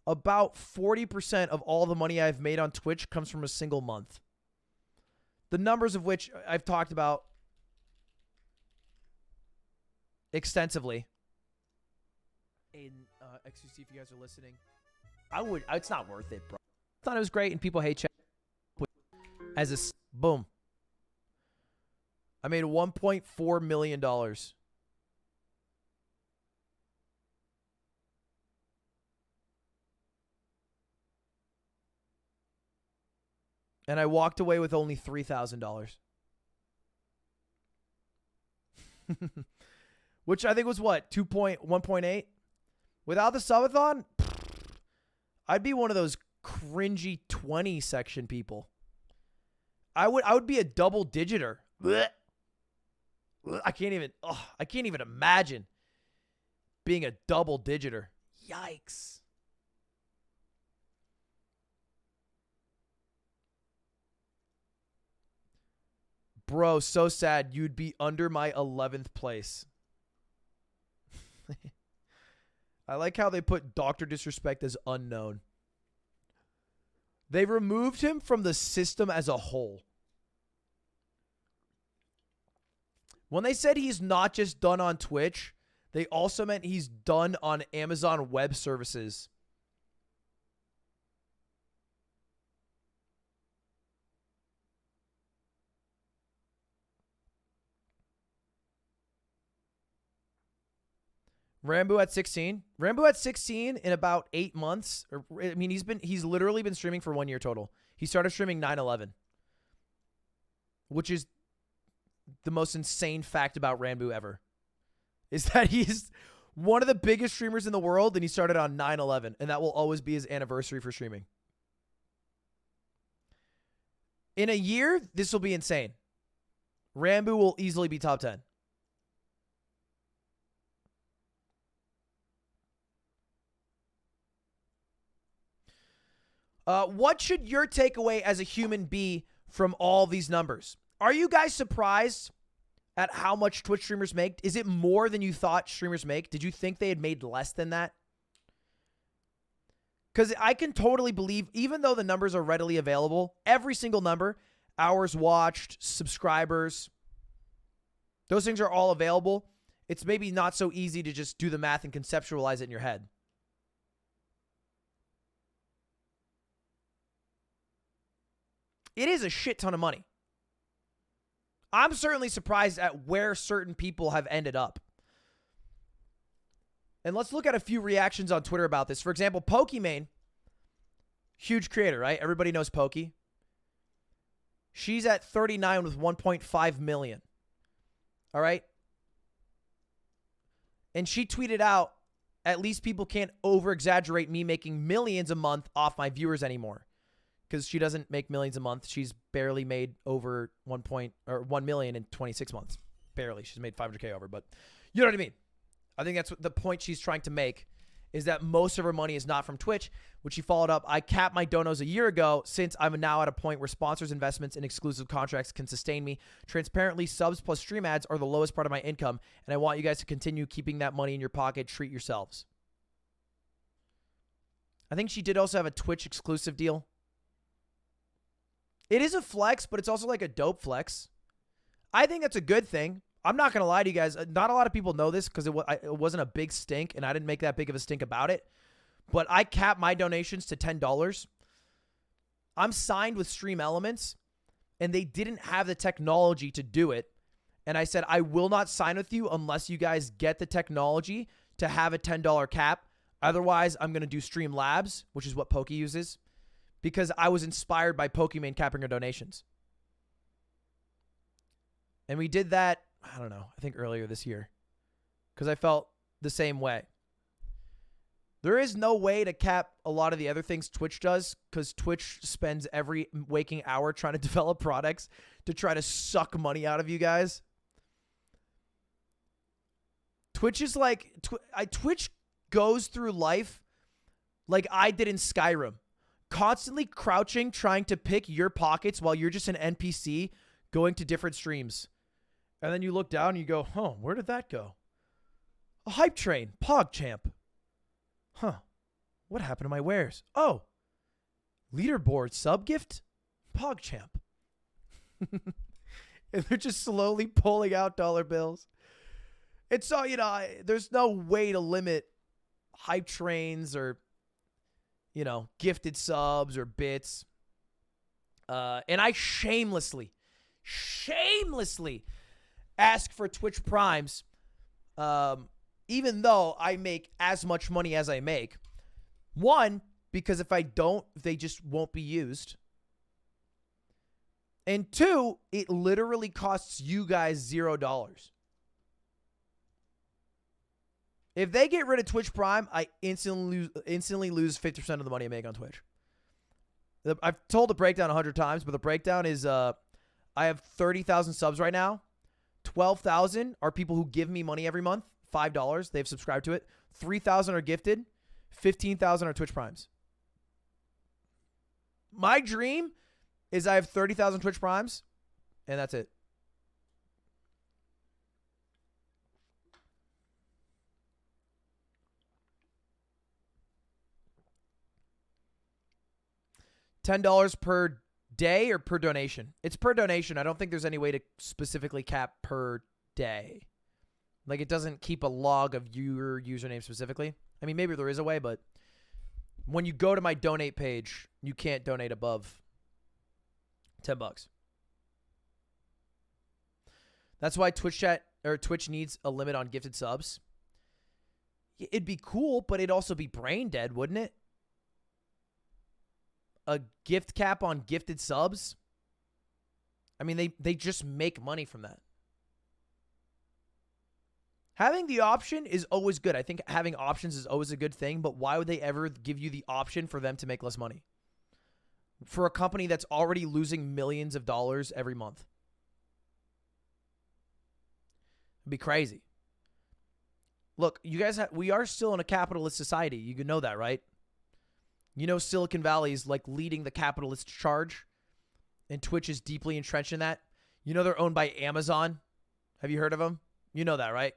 about 40% of all the money I've made on Twitch comes from a single month. The numbers of which I've talked about extensively. In XQC, if you guys are listening, it's not worth it, bro. I thought it was great, and people hate chat. As a boom, I made $1.4 million. And I walked away with only $3,000. Which I think was what? 1.8? Without the subathon, I'd be one of those cringy 20 section people. I would be a double digiter. I can't even imagine being a double digiter. Yikes. Bro, so sad. You'd be under my 11th place. I like how they put Dr. Disrespect as unknown. They removed him from the system as a whole. When they said he's not just done on Twitch, they also meant he's done on Amazon Web Services. Rambo at 16. Rambo at 16 in about 8 months. I mean, he's literally been streaming for 1 year total. He started streaming 9/11, which is the most insane fact about Rambo ever. Is that he's one of the biggest streamers in the world, and he started on 9/11, and that will always be his anniversary for streaming. In a year, this will be insane. Rambo will easily be top 10. What should your takeaway as a human be from all these numbers? Are you guys surprised at how much Twitch streamers make? Is it more than you thought streamers make? Did you think they had made less than that? Because I can totally believe, even though the numbers are readily available, every single number, hours watched, subscribers, those things are all available. It's maybe not so easy to just do the math and conceptualize it in your head. It is a shit ton of money. I'm certainly surprised at where certain people have ended up. And let's look at a few reactions on Twitter about this. For example, Pokimane, huge creator, right? Everybody knows Pokey. She's at 39 with 1.5 million. All right? And she tweeted out, at least people can't over-exaggerate me making millions a month off my viewers anymore. Because she doesn't make millions a month. She's barely made over 1 million in 26 months. Barely. She's made 500K over, but you know what I mean? I think that's what the point she's trying to make, is that most of her money is not from Twitch, which she followed up. I capped my donos a year ago since I'm now at a point where sponsors, investments, and exclusive contracts can sustain me. Transparently, subs plus stream ads are the lowest part of my income, and I want you guys to continue keeping that money in your pocket. Treat yourselves. I think she did also have a Twitch exclusive deal. It is a flex, but it's also like a dope flex. I think that's a good thing. I'm not going to lie to you guys. Not a lot of people know this because it wasn't a big stink, and I didn't make that big of a stink about it. But I capped my donations to $10. I'm signed with Stream Elements, and they didn't have the technology to do it. And I said, I will not sign with you unless you guys get the technology to have a $10 cap. Otherwise, I'm going to do Streamlabs, which is what Poke uses, because I was inspired by Pokemon capping our donations. And we did that, I don't know, I think earlier this year, because I felt the same way. There is no way to cap a lot of the other things Twitch does, because Twitch spends every waking hour trying to develop products to try to suck money out of you guys. Twitch is like, Twitch goes through life like I did in Skyrim, constantly crouching, trying to pick your pockets while you're just an NPC going to different streams. And then you look down and you go, huh, where did that go? A hype train, PogChamp. Huh, what happened to my wares? Oh, leaderboard sub gift, PogChamp. And they're just slowly pulling out dollar bills. It's so, you know, there's no way to limit hype trains or, you know, gifted subs or bits. And I shamelessly ask for Twitch Primes, even though I make as much money as I make. One, because if I don't, they just won't be used. And two, it literally costs you guys $0. If they get rid of Twitch Prime, I instantly lose 50% of the money I make on Twitch. I've told the breakdown 100 times, but the breakdown is I have 30,000 subs right now. 12,000 are people who give me money every month, $5. They've subscribed to it. 3,000 are gifted. 15,000 are Twitch Primes. My dream is I have 30,000 Twitch Primes, and that's it. $10 per day or per donation? It's per donation. I don't think there's any way to specifically cap per day. Like, it doesn't keep a log of your username specifically. I mean, maybe there is a way, but when you go to my donate page, you can't donate above $10. That's why Twitch needs a limit on gifted subs. It'd be cool, but it'd also be brain dead, wouldn't it? A gift cap on gifted subs? I mean, they just make money from that. Having the option is always good. I think having options is always a good thing, but why would they ever give you the option for them to make less money? For a company that's already losing millions of dollars every month. It'd be crazy. Look, you guys, we are still in a capitalist society. You can know that, right? You know Silicon Valley is like leading the capitalist charge, and Twitch is deeply entrenched in that. You know they're owned by Amazon. Have you heard of them? You know that, right?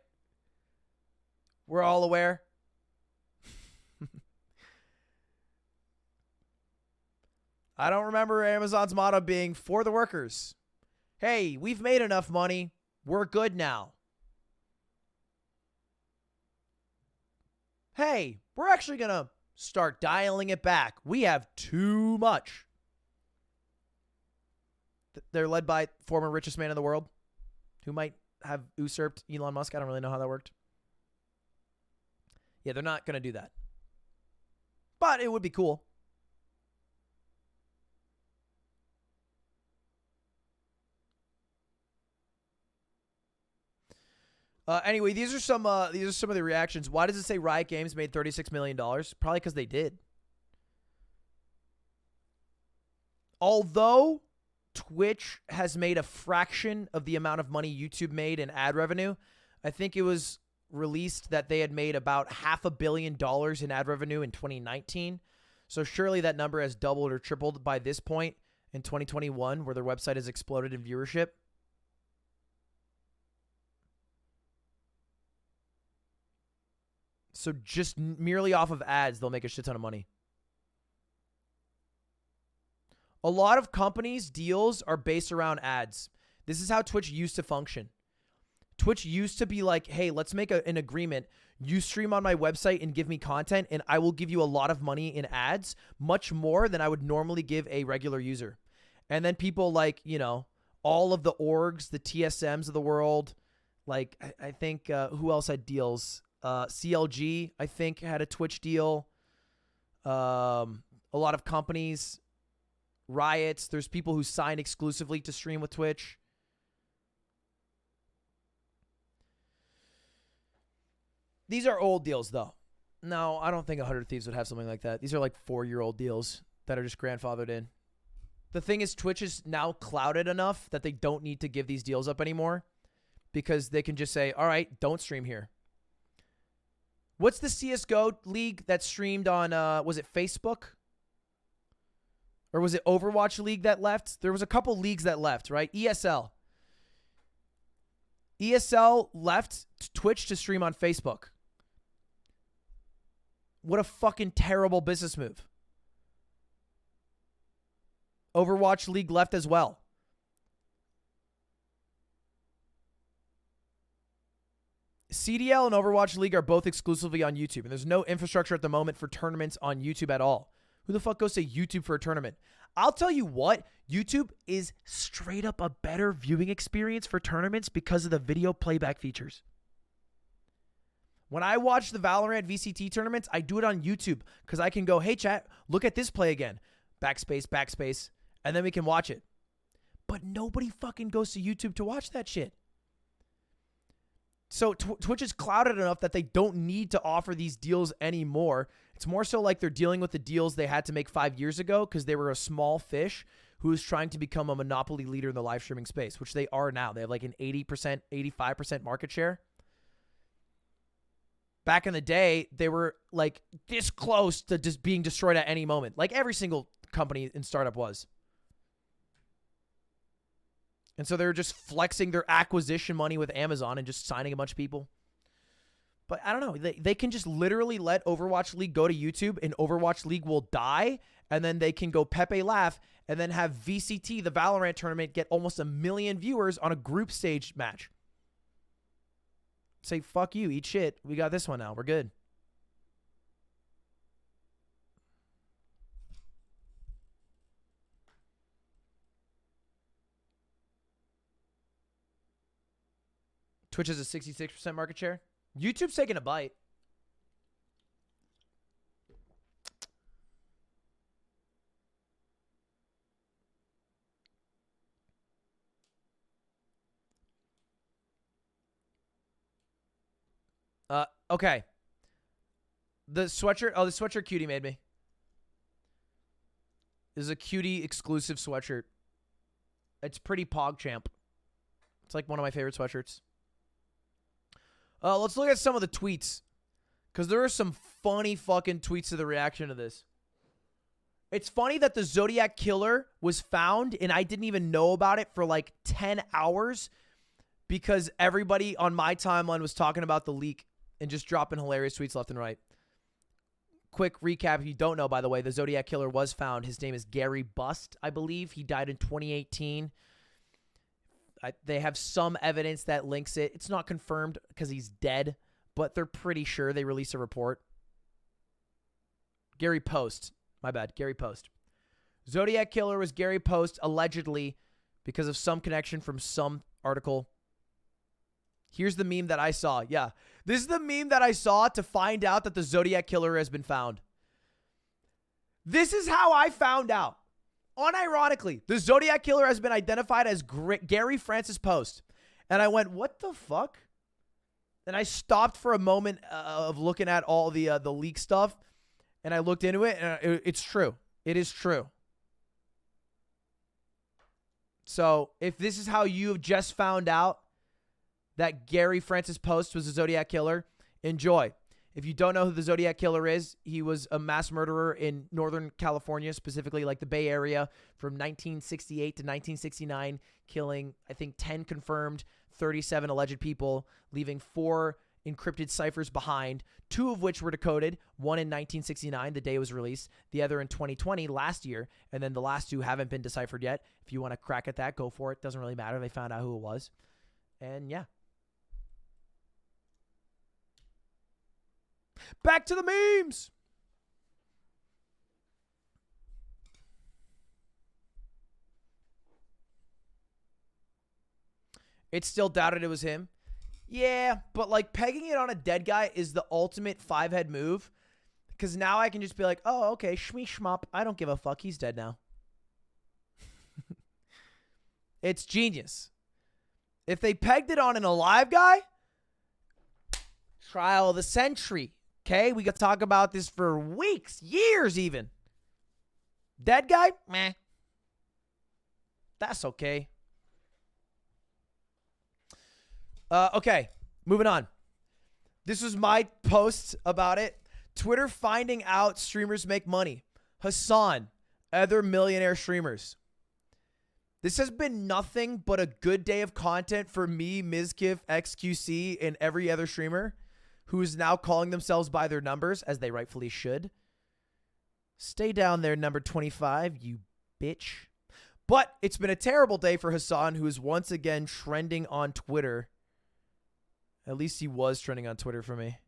We're all aware. I don't remember Amazon's motto being for the workers. Hey, we've made enough money. We're good now. Hey, we're actually going to start dialing it back. We have too much. They're led by former richest man in the world who might have usurped Elon Musk. I don't really know how that worked. Yeah, they're not going to do that. But it would be cool. Anyway, these are some of the reactions. Why does it say Riot Games made $36 million? Probably because they did. Although Twitch has made a fraction of the amount of money YouTube made in ad revenue, I think it was released that they had made about $500 million in ad revenue in 2019. So surely that number has doubled or tripled by this point in 2021, where their website has exploded in viewership. So just merely off of ads, they'll make a shit ton of money. A lot of companies' deals are based around ads. This is how Twitch used to function. Twitch used to be like, hey, let's make an agreement. You stream on my website and give me content, and I will give you a lot of money in ads, much more than I would normally give a regular user. And then people like, you know, all of the orgs, the TSMs of the world, like I think who else had deals? CLG, I think, had a Twitch deal. A lot of companies, Riots. There's people who sign exclusively to stream with Twitch. These are old deals, though. No, I don't think 100 Thieves would have something like that. These are like 4-year-old deals that are just grandfathered in. The thing is, Twitch is now clouded enough that they don't need to give these deals up anymore because they can just say, all right, don't stream here. What's the CSGO league that streamed on, was it Facebook? Or was it Overwatch League that left? There was a couple leagues that left, right? ESL. ESL left Twitch to stream on Facebook. What a fucking terrible business move. Overwatch League left as well. CDL and Overwatch League are both exclusively on YouTube, and there's no infrastructure at the moment for tournaments on YouTube at all. Who the fuck goes to YouTube for a tournament? I'll tell you what, YouTube is straight up a better viewing experience for tournaments because of the video playback features. When I watch the Valorant VCT tournaments, I do it on YouTube because I can go, hey chat, look at this play again. Backspace, backspace, and then we can watch it. But nobody fucking goes to YouTube to watch that shit. So Twitch is clouded enough that they don't need to offer these deals anymore. It's more so like they're dealing with the deals they had to make 5 years ago because they were a small fish who was trying to become a monopoly leader in the live streaming space, which they are now. They have like an 80%, 85% market share. Back in the day, they were like this close to just being destroyed at any moment. Like every single company in startup was. And so they were just flexing their acquisition money with Amazon and just signing a bunch of people. But I don't know. They can just literally let Overwatch League go to YouTube and Overwatch League will die. And then they can go Pepe Laugh and then have VCT, the Valorant tournament, get almost 1 million viewers on a group stage match. Say, fuck you, eat shit. We got this one now. We're good. Twitch has a 66% market share. YouTube's taking a bite. Okay. The sweatshirt. Oh, the sweatshirt Cutie made me. This is a Cutie exclusive sweatshirt. It's pretty PogChamp. It's like one of my favorite sweatshirts. Let's look at some of the tweets. Because there are some funny fucking tweets to the reaction to this. It's funny that the Zodiac Killer was found and I didn't even know about it for like 10 hours. Because everybody on my timeline was talking about the leak and just dropping hilarious tweets left and right. Quick recap, if you don't know, by the way, the Zodiac Killer was found. His name is Gary Bust, I believe. He died in 2018. They have some evidence that links it. It's not confirmed because he's dead, but they're pretty sure they released a report. Gary Post. My bad. Gary Post. Zodiac Killer was Gary Post, allegedly, because of some connection from some article. Here's the meme that I saw. Yeah. This is the meme that I saw to find out that the Zodiac Killer has been found. This is how I found out. Unironically, the Zodiac Killer has been identified as Gary Francis Post. And I went, what the fuck? And I stopped for a moment of looking at all the leak stuff. And I looked into it, and it's true. It is true. So if this is how you have just found out that Gary Francis Post was the Zodiac Killer, enjoy. If you don't know who the Zodiac Killer is, he was a mass murderer in Northern California, specifically like the Bay Area, from 1968 to 1969, killing, I think, 10 confirmed, 37 alleged people, leaving 4 encrypted ciphers behind, 2 of which were decoded, one in 1969, the day it was released, the other in 2020, last year, and then the last 2 haven't been deciphered yet. If you want to crack at that, go for it. Doesn't really matter. They found out who it was. And yeah. Back to the memes. It's still doubted it was him. Yeah, but like pegging it on a dead guy is the ultimate 5-head move. Because now I can just be like, oh, okay, shmee shmop. I don't give a fuck. He's dead now. It's genius. If they pegged it on an alive guy, trial of the century. Okay, we could talk about this for weeks, years even. Dead guy? Meh. That's okay. Okay, moving on. This was my post about it. Twitter finding out streamers make money. Hassan, other millionaire streamers. This has been nothing but a good day of content for me, Mizkif, XQC, and every other streamer who is now calling themselves by their numbers, as they rightfully should. Stay down there, number 25, you bitch. But it's been a terrible day for Hassan, who is once again trending on Twitter. At least he was trending on Twitter for me.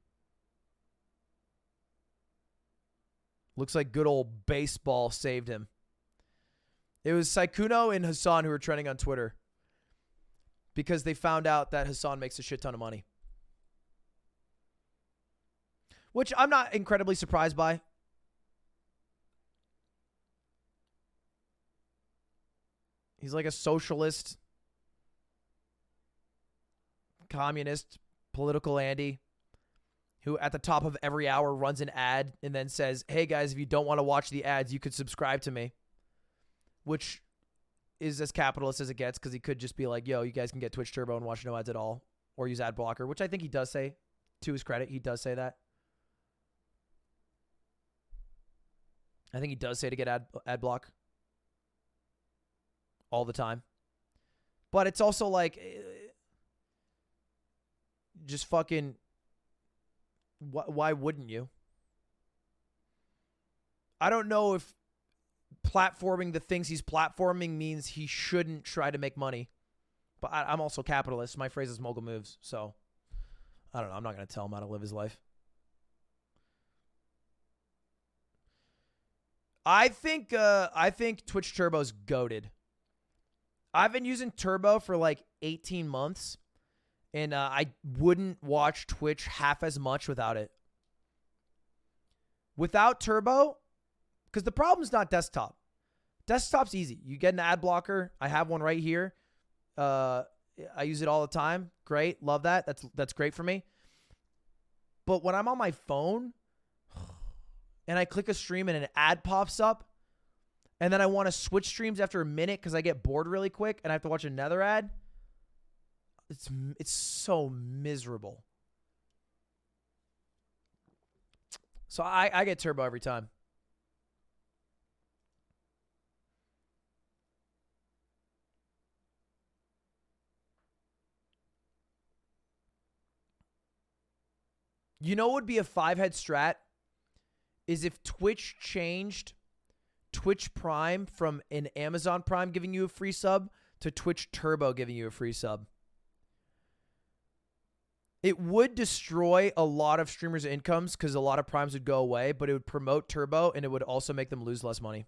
Looks like good old baseball saved him. It was Saikuno and Hassan who were trending on Twitter because they found out that Hassan makes a shit ton of money. Which I'm not incredibly surprised by. He's like a socialist, communist, political Andy who at the top of every hour runs an ad and then says, hey guys, if you don't want to watch the ads, you could subscribe to me. Which is as capitalist as it gets because he could just be like, yo, you guys can get Twitch Turbo and watch no ads at all or use ad blocker, which I think he does say. To his credit, he does say that. I think he does say to get ad block all the time. But it's also like just fucking why wouldn't you? I don't know if platforming the things he's platforming means he shouldn't try to make money. But I'm also capitalist. My phrase is mogul moves. So I don't know. I'm not going to tell him how to live his life. I think Twitch Turbo's goated. I've been using Turbo for like 18 months, and I wouldn't watch Twitch half as much without it. Without Turbo, because the problem's not desktop. Desktop's easy. You get an ad blocker. I have one right here. I use it all the time. Great. Love that. That's great for me. But when I'm on my phone and I click a stream and an ad pops up, and then I want to switch streams after a minute because I get bored really quick and I have to watch another ad, it's so miserable. So I get Turbo every time. You know what would be a 5-head strat? Is if Twitch changed Twitch Prime from an Amazon Prime giving you a free sub to Twitch Turbo giving you a free sub. It would destroy a lot of streamers' incomes because a lot of primes would go away, but it would promote Turbo and it would also make them lose less money.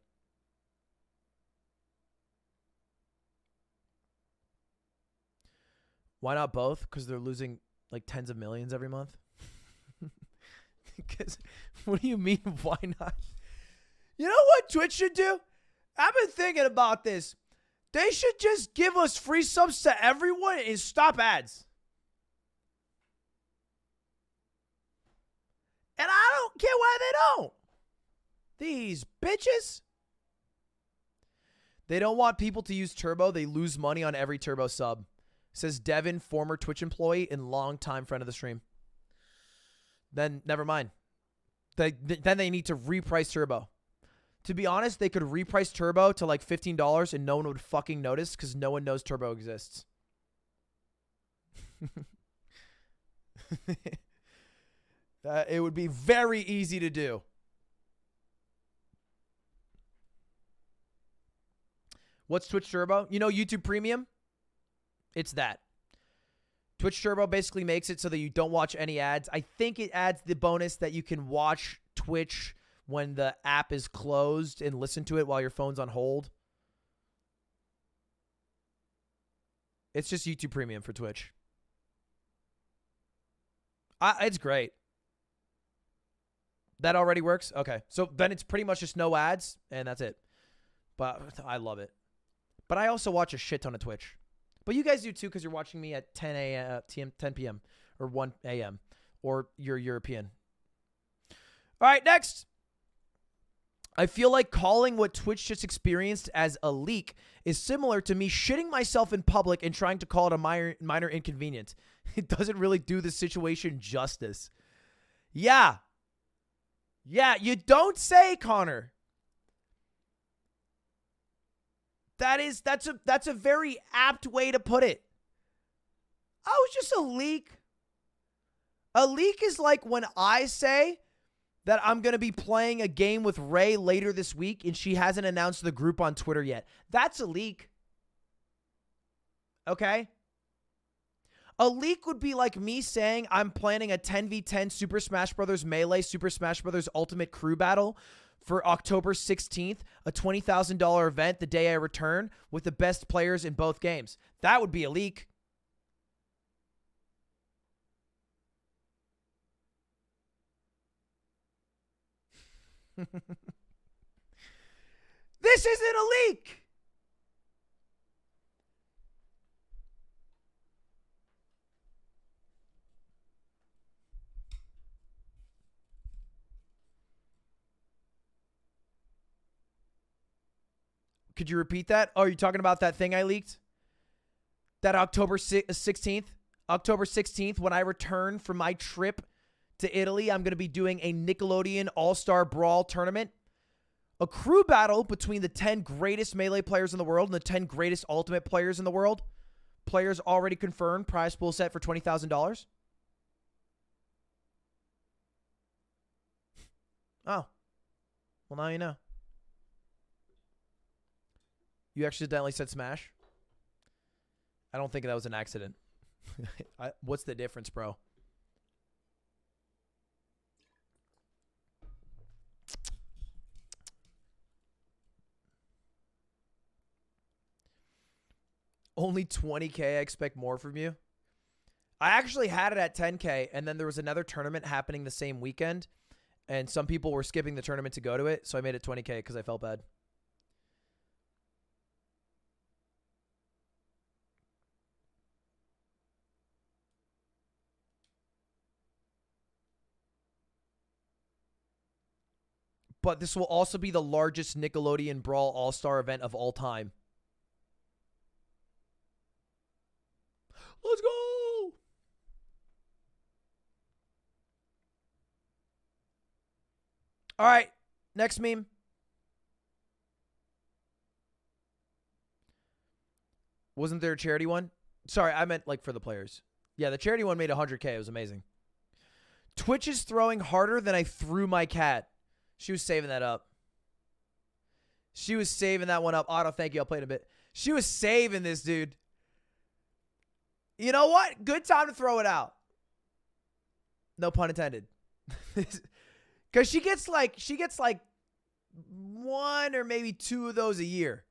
Why not both? Because they're losing like tens of millions every month. Because what do you mean, why not? You know what Twitch should do? I've been thinking about this. They should just give us free subs to everyone and stop ads. And I don't care why they don't. These bitches. They don't want people to use Turbo. They lose money on every Turbo sub. Says Devin, former Twitch employee and longtime friend of the stream. Then never mind. Then they need to reprice Turbo. To be honest, they could reprice Turbo to like $15 and no one would fucking notice because no one knows Turbo exists. It would be very easy to do. What's Twitch Turbo? You know YouTube Premium? It's that. Twitch Turbo basically makes it so that you don't watch any ads. I think it adds the bonus that you can watch Twitch when the app is closed and listen to it while your phone's on hold. It's just YouTube Premium for Twitch. It's great. That already works? Okay. So then it's pretty much just no ads, and that's it. But I love it. But I also watch a shit ton of Twitch. But you guys do too because you're watching me at 10 p.m. or 1 a.m. or you're European. All right, next. I feel like calling what Twitch just experienced as a leak is similar to me shitting myself in public and trying to call it a minor inconvenience. It doesn't really do the situation justice. Yeah. Yeah, you don't say, Connor. That's a very apt way to put it. Oh, it's just a leak. A leak is like when I say that I'm going to be playing a game with Ray later this week and she hasn't announced the group on Twitter yet. That's a leak. Okay? A leak would be like me saying I'm planning a 10v10 Super Smash Bros. Melee Super Smash Bros. Ultimate Crew Battle for October 16th, a $20,000 event the day I return with the best players in both games. That would be a leak. This isn't a leak. Could you repeat that? Oh, are you talking about that thing I leaked? That October 16th? October 16th, when I return from my trip to Italy, I'm going to be doing a Nickelodeon All-Star Brawl tournament. A crew battle between the 10 greatest Melee players in the world and the 10 greatest Ultimate players in the world. Players already confirmed. Prize pool set for $20,000. Oh. Well, now you know. You accidentally said Smash? I don't think that was an accident. What's the difference, bro? Only 20K, I expect more from you. I actually had it at 10K, and then there was another tournament happening the same weekend, and some people were skipping the tournament to go to it, so I made it 20K because I felt bad. But this will also be the largest Nickelodeon Brawl All-Star event of all time. Let's go! All right, next meme. Wasn't there a charity one? Sorry, I meant like for the players. Yeah, the charity one made 100K. It was amazing. Twitch is throwing harder than I threw my cat. She was saving that up. She was saving that one up. Otto, thank you. I'll play it a bit. She was saving this, dude. You know what? Good time to throw it out. No pun intended. Because she gets like one or maybe two of those a year.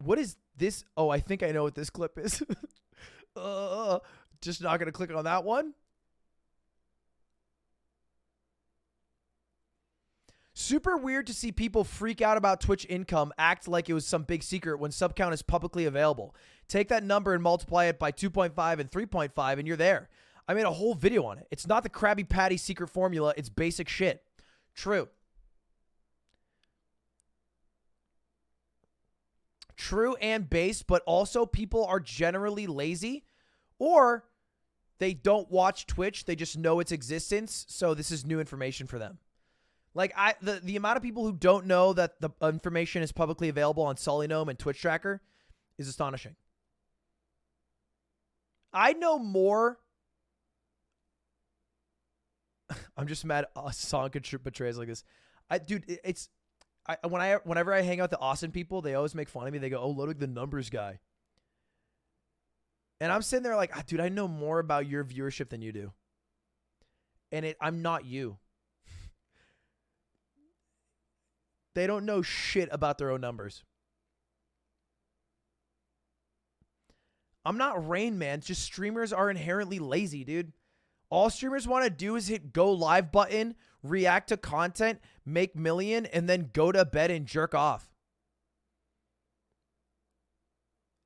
What is this? Oh, I think I know what this clip is. Just not going to click on that one. Super weird to see people freak out about Twitch income, act like it was some big secret when sub count is publicly available. Take that number and multiply it by 2.5 and 3.5 and you're there. I made a whole video on it. It's not the Krabby Patty secret formula. It's basic shit. True. True and base, but also people are generally lazy or they don't watch Twitch. They just know its existence. So this is new information for them. Like, the amount of people who don't know that the information is publicly available on Solynome and Twitch Tracker is astonishing. I know more. I'm just mad a song betrays like this. Dude, whenever I hang out with the Austin people, they always make fun of me. They go, "Oh, Ludwig, the numbers guy." And I'm sitting there like, dude, I know more about your viewership than you do. And I'm not you. They don't know shit about their own numbers. I'm not Rain Man. Just streamers are inherently lazy, dude. All streamers want to do is hit go live button, react to content, make million, and then go to bed and jerk off.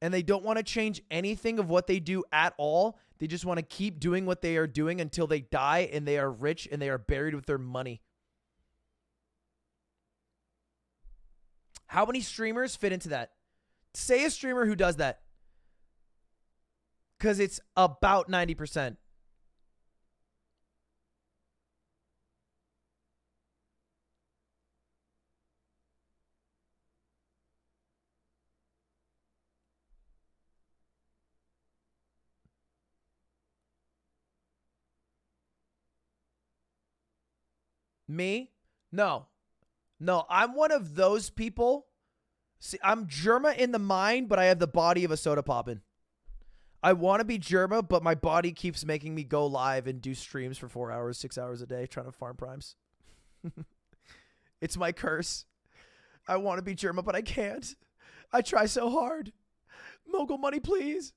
And they don't want to change anything of what they do at all. They just want to keep doing what they are doing until they die and they are rich and they are buried with their money. How many streamers fit into that? Say a streamer who does that. Because it's about 90%. Me? No. No, I'm one of those people. See, I'm Germa in the mind, but I have the body of a soda poppin'. I want to be Germa, but my body keeps making me go live and do streams for 4 hours, 6 hours a day trying to farm primes. It's my curse. I want to be Germa, but I can't. I try so hard. Mogul money, please.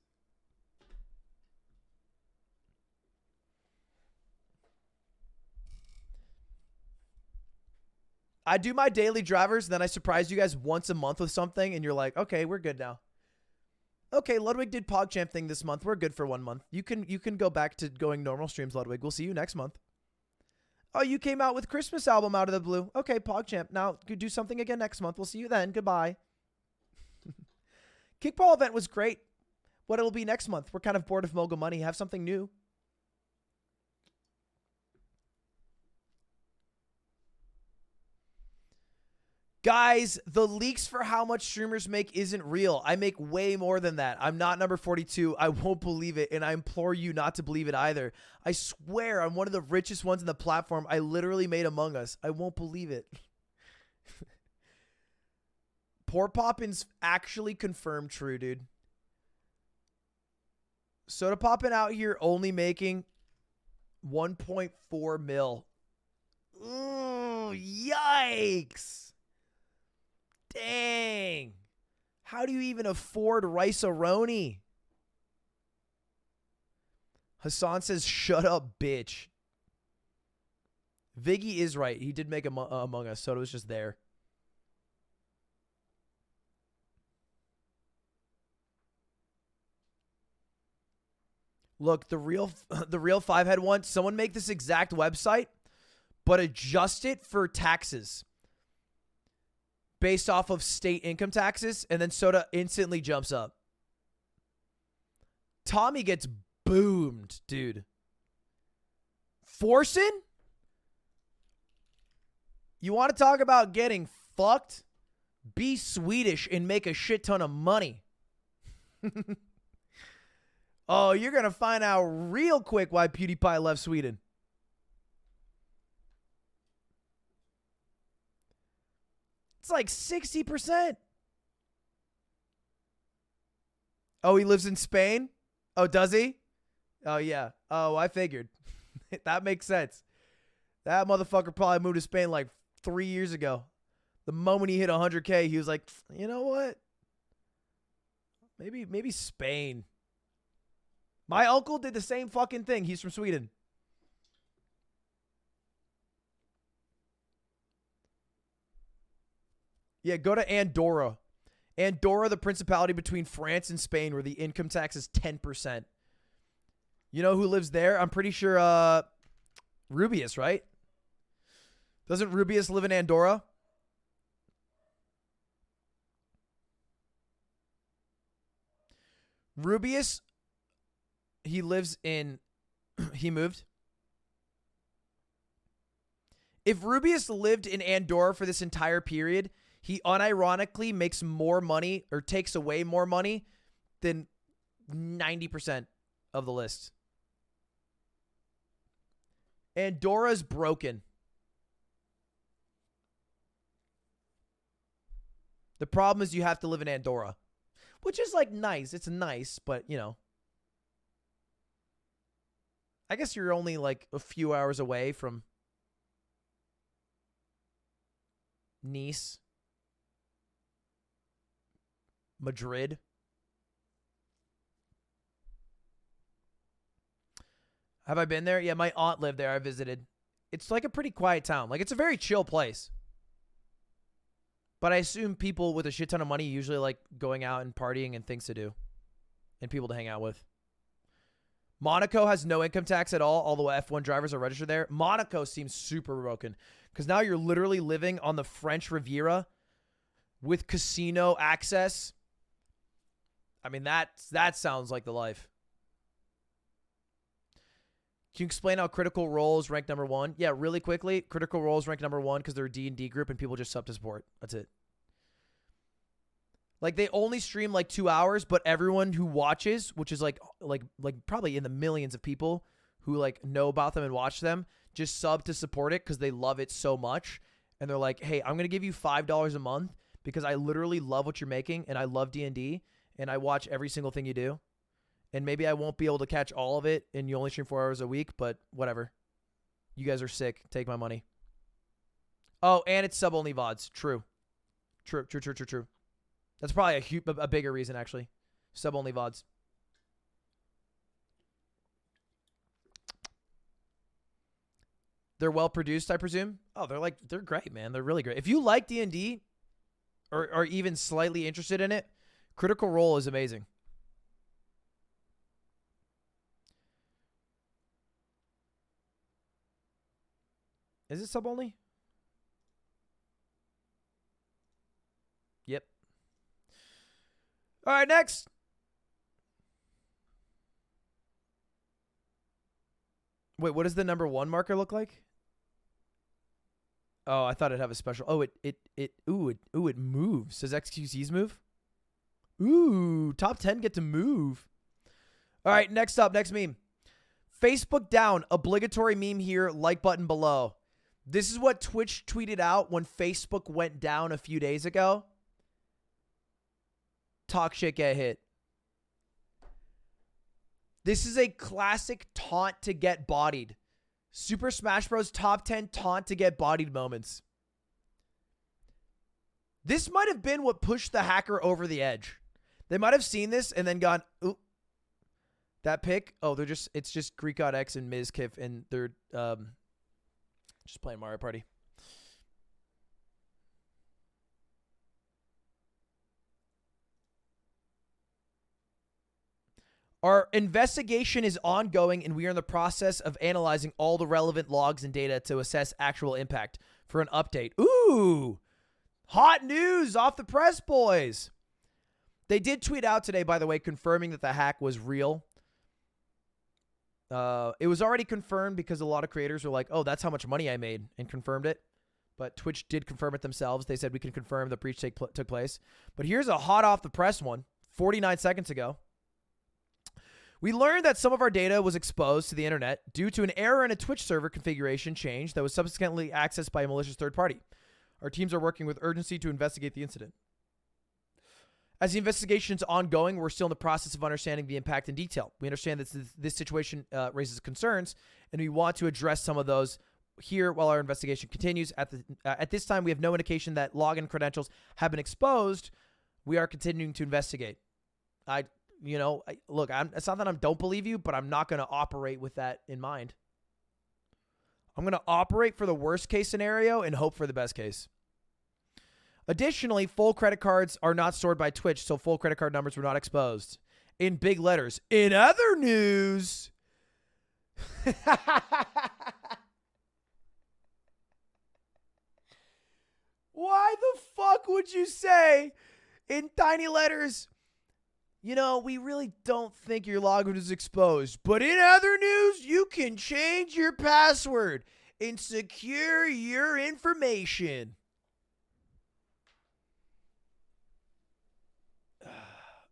I do my daily drivers, then I surprise you guys once a month with something, and you're like, okay, we're good now. Okay, Ludwig did PogChamp thing this month. We're good for 1 month. You can go back to going normal streams, Ludwig. We'll see you next month. Oh, you came out with Christmas album out of the blue. Okay, PogChamp. Now do something again next month. We'll see you then. Goodbye. Kickball event was great. What it'll be next month. We're kind of bored of Mogul Money. Have something new. Guys, the leaks for how much streamers make isn't real. I make way more than that. I'm not number 42. I won't believe it, and I implore you not to believe it either. I swear I'm one of the richest ones in the platform. I literally made Among Us. I won't believe it. Poor Poppin's actually confirmed true, dude. Soda Poppin out here only making 1.4 mil. Ooh, yikes. Dang. How do you even afford Rice-A-Roni? Hassan says, shut up, bitch. Viggy is right. He did make Among Us, so it was just there. Look, the real 5-head one, someone make this exact website, but adjust it for taxes. Based off of state income taxes, and then Soda instantly jumps up. Tommy gets boomed, dude. Forsen? You want to talk about getting fucked? Be Swedish and make a shit ton of money. Oh, you're going to find out real quick why PewDiePie left Sweden. It's like 60%. Oh, he lives in Spain? Oh, does he? Oh, yeah. Oh, I figured. That makes sense. That motherfucker probably moved to Spain like 3 years ago. The moment he hit 100K, he was like, you know what? Maybe Spain. My uncle did the same fucking thing. He's from Sweden. Yeah, go to Andorra. Andorra, the principality between France and Spain, where the income tax is 10%. You know who lives there? I'm pretty sure Rubius, right? Doesn't Rubius live in Andorra? Rubius, he lives in... he moved. If Rubius lived in Andorra for this entire period... he unironically makes more money or takes away more money than 90% of the list. Andorra's broken. The problem is you have to live in Andorra, which is like nice. It's nice, but you know, I guess you're only like a few hours away from Nice. Madrid. Have I been there? Yeah, my aunt lived there. I visited. It's like a pretty quiet town. Like, it's a very chill place. But I assume people with a shit ton of money usually like going out and partying and things to do. And people to hang out with. Monaco has no income tax at all, although F1 drivers are registered there. Monaco seems super broken. Because now you're literally living on the French Riviera with casino access. I mean, that sounds like the life. Can you explain how Critical Role is ranked number 1? Yeah, really quickly. Critical Role is ranked number 1 because they're a D&D group and people just sub to support. That's it. Like, they only stream like 2 hours, but everyone who watches, which is like probably in the millions of people who like know about them and watch them, just sub to support it because they love it so much. And they're like, hey, I'm going to give you $5 a month because I literally love what you're making and I love D&D and I watch every single thing you do. And maybe I won't be able to catch all of it and you only stream 4 hours a week, but whatever. You guys are sick. Take my money. Oh, and it's sub-only VODs. True. True. That's probably a bigger reason, actually. Sub-only VODs. They're well-produced, I presume? Oh, they're great, man. They're really great. If you like D&D or are even slightly interested in it, Critical Role is amazing. Is it sub-only? Yep. All right, next. Wait, what does the number 1 marker look like? Oh, I thought it'd have a special. Oh, it moves. Does XQC's move? Ooh, top 10 get to move. All right, next up, next meme. Facebook down, obligatory meme here, like button below. This is what Twitch tweeted out when Facebook went down a few days ago. Talk shit, get hit. This is a classic taunt to get bodied. Super Smash Bros. Top 10 taunt to get bodied moments. This might have been what pushed the hacker over the edge. They might have seen this and then gone, ooh, that pick. Oh, it's just Greek God X and Ms. Kiff, and they're just playing Mario Party. Our investigation is ongoing, and we are in the process of analyzing all the relevant logs and data to assess actual impact for an update. Ooh, hot news off the press, boys. They did tweet out today, by the way, confirming that the hack was real. It was already confirmed because a lot of creators were like, oh, that's how much money I made, and confirmed it. But Twitch did confirm it themselves. They said we can confirm the breach took place. But here's a hot off the press one, 49 seconds ago. We learned that some of our data was exposed to the internet due to an error in a Twitch server configuration change that was subsequently accessed by a malicious third party. Our teams are working with urgency to investigate the incident. As the investigation is ongoing, we're still in the process of understanding the impact in detail. We understand that this situation raises concerns, and we want to address some of those here while our investigation continues. At this time, we have no indication that login credentials have been exposed. We are continuing to investigate. Look, it's not that I don't believe you, but I'm not going to operate with that in mind. I'm going to operate for the worst case scenario and hope for the best case. Additionally, full credit cards are not stored by Twitch, so full credit card numbers were not exposed. In big letters. In other news... Why the fuck would you say in tiny letters, you know, we really don't think your login is exposed, but in other news, you can change your password and secure your information.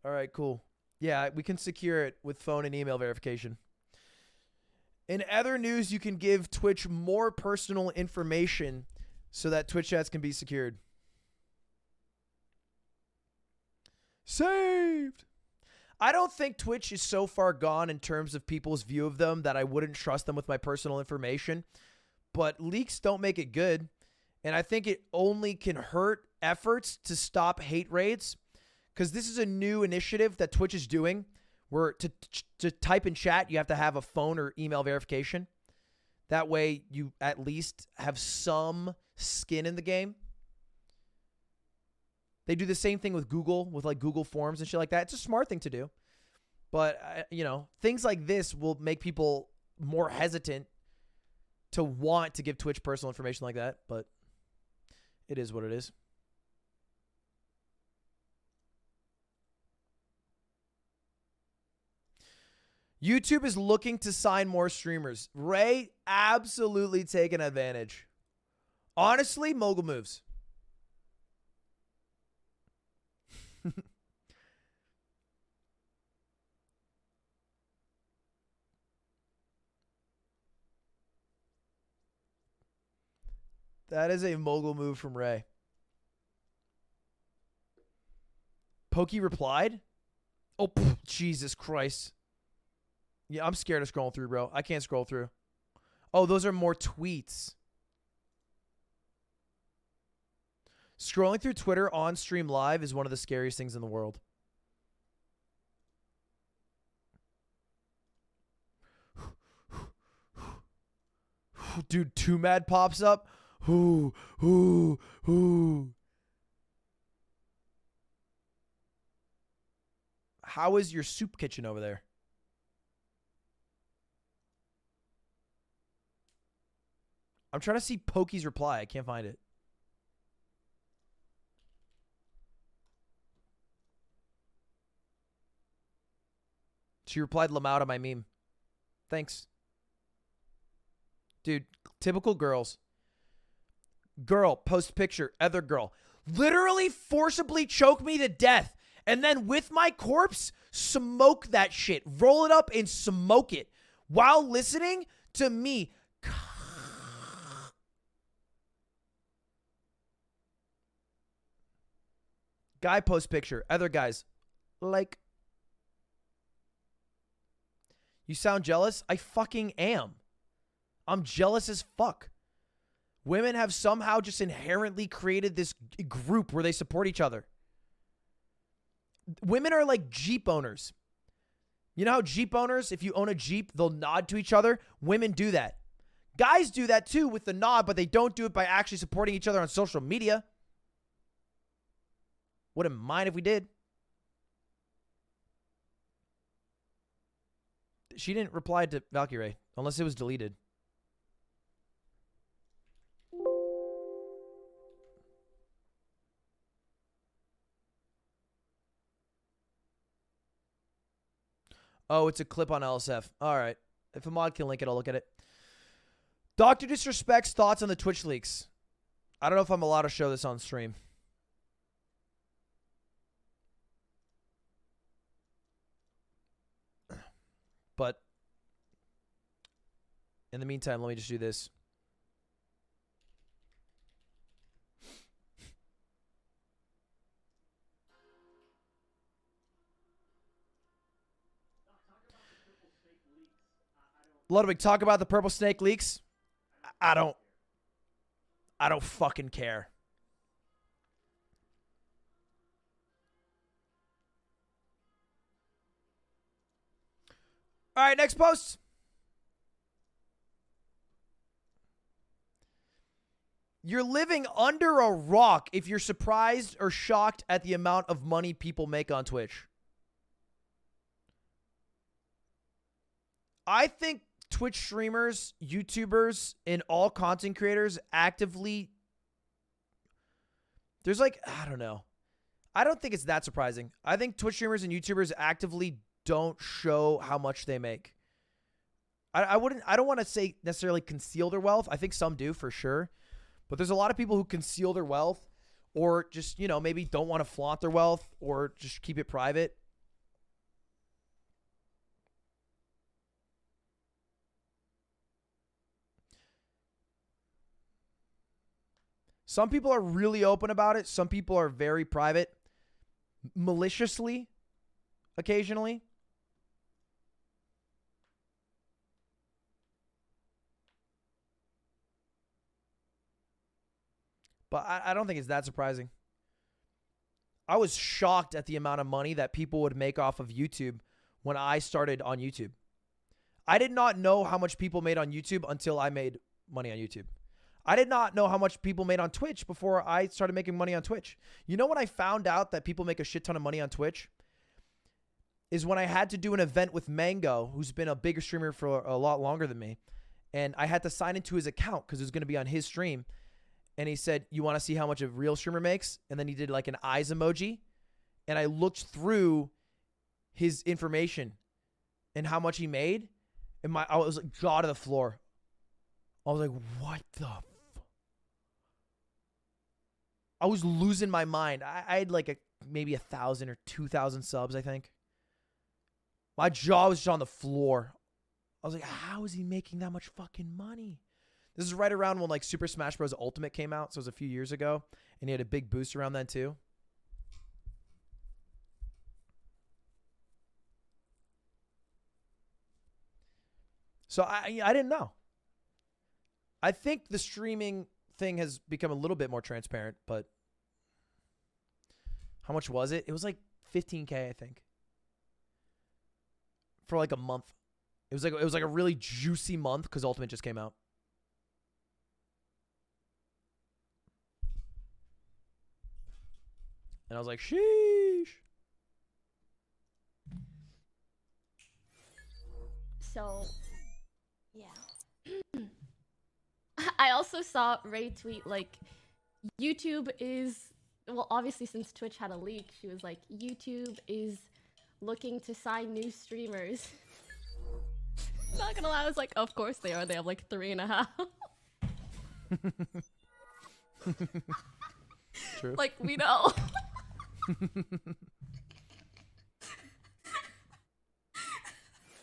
All right, cool. Yeah, we can secure it with phone and email verification. In other news, you can give Twitch more personal information so that Twitch chats can be secured. Saved. I don't think Twitch is so far gone in terms of people's view of them that I wouldn't trust them with my personal information. But leaks don't make it good. And I think it only can hurt efforts to stop hate raids. Because this is a new initiative that Twitch is doing where to type in chat, you have to have a phone or email verification. That way you at least have some skin in the game. They do the same thing with Google, with like Google Forms and shit like that. It's a smart thing to do. But, you know, things like this will make people more hesitant to want to give Twitch personal information like that. But it is what it is. YouTube is looking to sign more streamers. Ray, absolutely taking advantage. Honestly, mogul moves. That is a mogul move from Ray. Pokey replied? Oh, Jesus Christ. Yeah, I'm scared of scrolling through, bro. I can't scroll through. Oh, those are more tweets. Scrolling through Twitter on stream live is one of the scariest things in the world. Dude, Too Mad pops up. How is your soup kitchen over there? I'm trying to see Pokey's reply. I can't find it. She replied Lamau to my meme. Thanks. Dude, typical girls. Girl, post picture, other girl. Literally forcibly choke me to death. And then with my corpse, smoke that shit. Roll it up and smoke it. While listening to me. Guy post picture. Other guys. Like. You sound jealous? I fucking am. I'm jealous as fuck. Women have somehow just inherently created this group where they support each other. Women are like Jeep owners. You know how Jeep owners, if you own a Jeep, they'll nod to each other? Women do that. Guys do that too with the nod, but they don't do it by actually supporting each other on social media. Wouldn't mind if we did. She didn't reply to Valkyrie, unless it was deleted. Oh, it's a clip on LSF. All right. If a mod can link it, I'll look at it. Dr. Disrespect's thoughts on the Twitch leaks. I don't know if I'm allowed to show this on stream. But in the meantime, let me just do this. Ludwig, talk about the purple snake leaks. I don't fucking care. All right, next post. You're living under a rock if you're surprised or shocked at the amount of money people make on Twitch. I think Twitch streamers, YouTubers, and all content creators actively... There's like, I don't know. I don't think it's that surprising. I think Twitch streamers and YouTubers actively don't show how much they make. I don't want to say necessarily conceal their wealth. I think some do for sure. But there's a lot of people who conceal their wealth or just, you know, maybe don't want to flaunt their wealth or just keep it private. Some people are really open about it. Some people are very private, maliciously, occasionally. But I don't think it's that surprising. I was shocked at the amount of money that people would make off of YouTube when I started on YouTube. I did not know how much people made on YouTube until I made money on YouTube. I did not know how much people made on Twitch before I started making money on Twitch. You know when I found out that people make a shit ton of money on Twitch? Is when I had to do an event with Mango, who's been a bigger streamer for a lot longer than me. And I had to sign into his account because it was going to be on his stream. And he said, you want to see how much a real streamer makes? And then he did like an eyes emoji. And I looked through his information and how much he made. And I was like, jaw to the floor. I was like, what the I was losing my mind. I had like maybe 1,000 or 2,000 subs, I think. My jaw was just on the floor. I was like, how is he making that much fucking money? This is right around when like Super Smash Bros. Ultimate came out, so it was a few years ago. And he had a big boost around then too. So I didn't know. I think the streaming thing has become a little bit more transparent, but how much was it? It was like 15K, I think. For like a month. It was like a really juicy month because Ultimate just came out. And I was like, sheesh. So, yeah. I also saw Ray tweet, like, YouTube is, well, obviously since Twitch had a leak, she was like, YouTube is looking to sign new streamers. Not gonna lie, I was like, of course they are. They have like 3.5. True. Like, we know.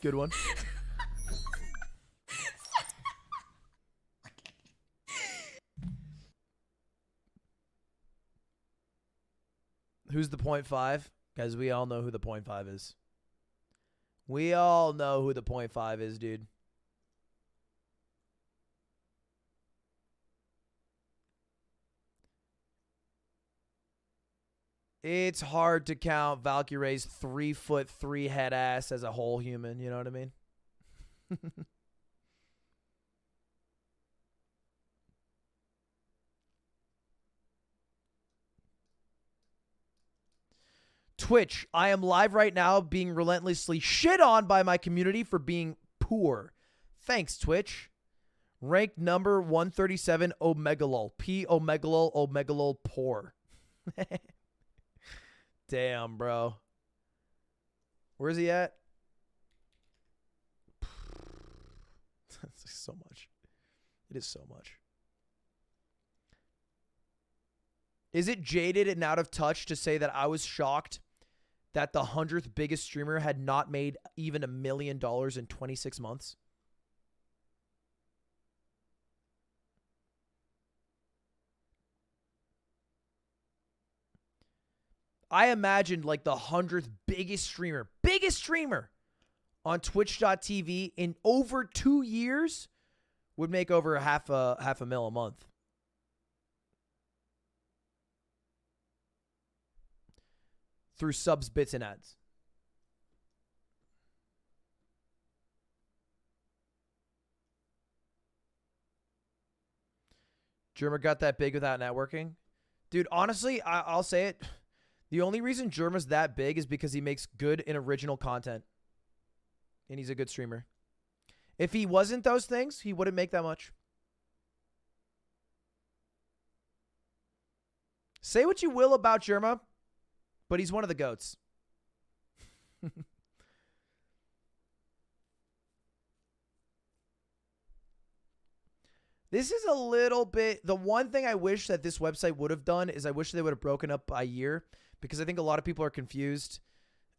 Good one. Who's the 0.5? Guys, we all know who the 0.5 is. We all know who the 0.5 is, dude. It's hard to count Valkyrie's 3'3" head ass as a whole human, you know what I mean? Twitch, I am live right now being relentlessly shit on by my community for being poor. Thanks, Twitch. Ranked number 137, Omegalol. P Omegalol, Omegalol, poor. Damn, bro. Where's he at? It's so much. It is so much. Is it jaded and out of touch to say that I was shocked that the 100th biggest streamer had not made even $1 million in 26 months? I imagined like the 100th biggest streamer on Twitch.tv in over 2 years would make over half a mil a month. Through subs, bits, and ads. Germa got that big without networking? Dude, honestly, I'll say it. The only reason Germa's that big is because he makes good and original content. And he's a good streamer. If he wasn't those things, he wouldn't make that much. Say what you will about Germa, but he's one of the GOATs. This is a little bit... The one thing I wish that this website would have done is I wish they would have broken up by year, because I think a lot of people are confused.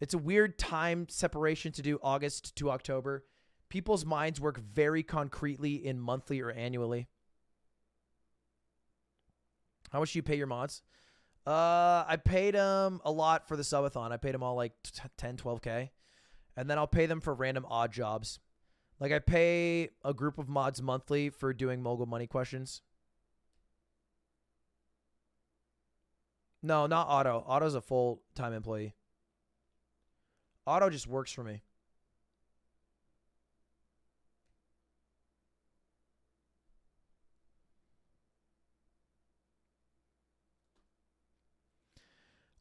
It's a weird time separation to do August to October. People's minds work very concretely in monthly or annually. How much do you pay your mods? I paid them a lot for the subathon. I paid them all like 10, 12K. And then I'll pay them for random odd jobs. Like I pay a group of mods monthly for doing mogul money questions. No, not Otto. Otto's a full-time employee. Otto just works for me.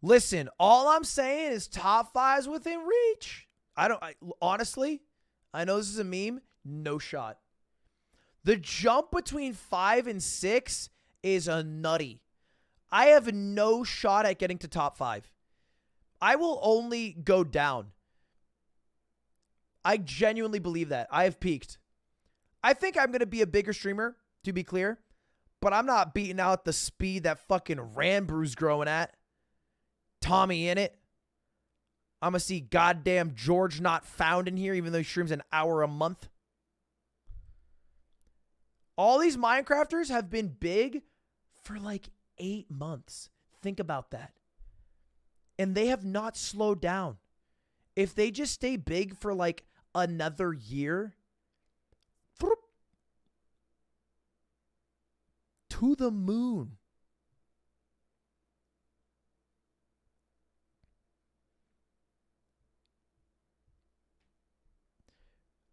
Listen, all I'm saying is top 5's within reach. Honestly, I know this is a meme. No shot. The jump between 5 and 6 is a nutty. I have no shot at getting to top 5. I will only go down. I genuinely believe that. I have peaked. I think I'm going to be a bigger streamer, to be clear. But I'm not beating out the speed that fucking Ranbrew's growing at. Tommy in it. I'm going to see goddamn George not found in here, even though he streams an hour a month. All these Minecrafters have been big for like 8 months. Think about that. And they have not slowed down. If they just stay big for like another year, to the moon.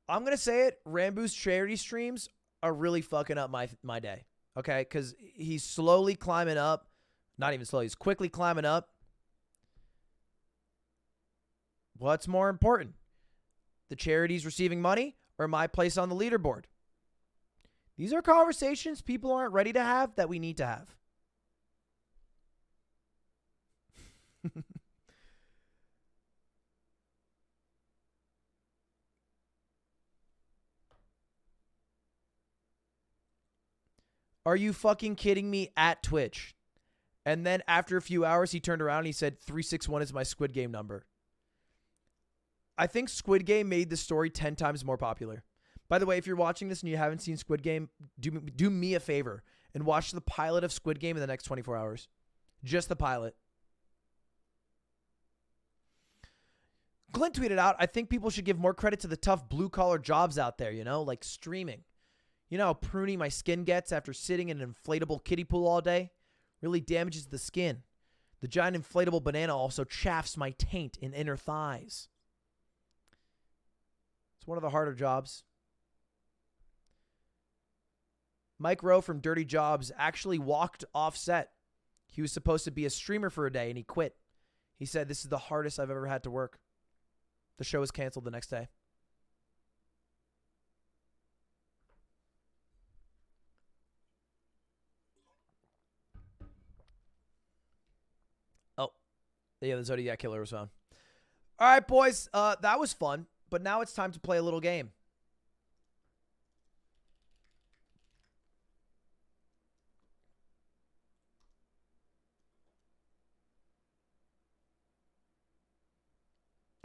I'm going to say it. Rambu's charity streams are really fucking up my day. Okay? Because he's slowly climbing up. Not even slowly. He's quickly climbing up. What's more important? The charity's receiving money or my place on the leaderboard? These are conversations people aren't ready to have that we need to have. Are you fucking kidding me? At Twitch. And then after a few hours, he turned around and he said 361 is my Squid Game number. I think Squid Game made the story 10 times more popular. By the way, if you're watching this and you haven't seen Squid Game, do me a favor and watch the pilot of Squid Game in the next 24 hours. Just the pilot. Clint tweeted out, I think people should give more credit to the tough blue-collar jobs out there, you know, like streaming. You know how pruny my skin gets after sitting in an inflatable kiddie pool all day? Really damages the skin. The giant inflatable banana also chaffs my taint and inner thighs. It's one of the harder jobs. Mike Rowe from Dirty Jobs actually walked off set. He was supposed to be a streamer for a day, and he quit. He said, this is the hardest I've ever had to work. The show was canceled the next day. Oh, yeah, the Zodiac killer was found. All right, boys, that was fun, but now it's time to play a little game.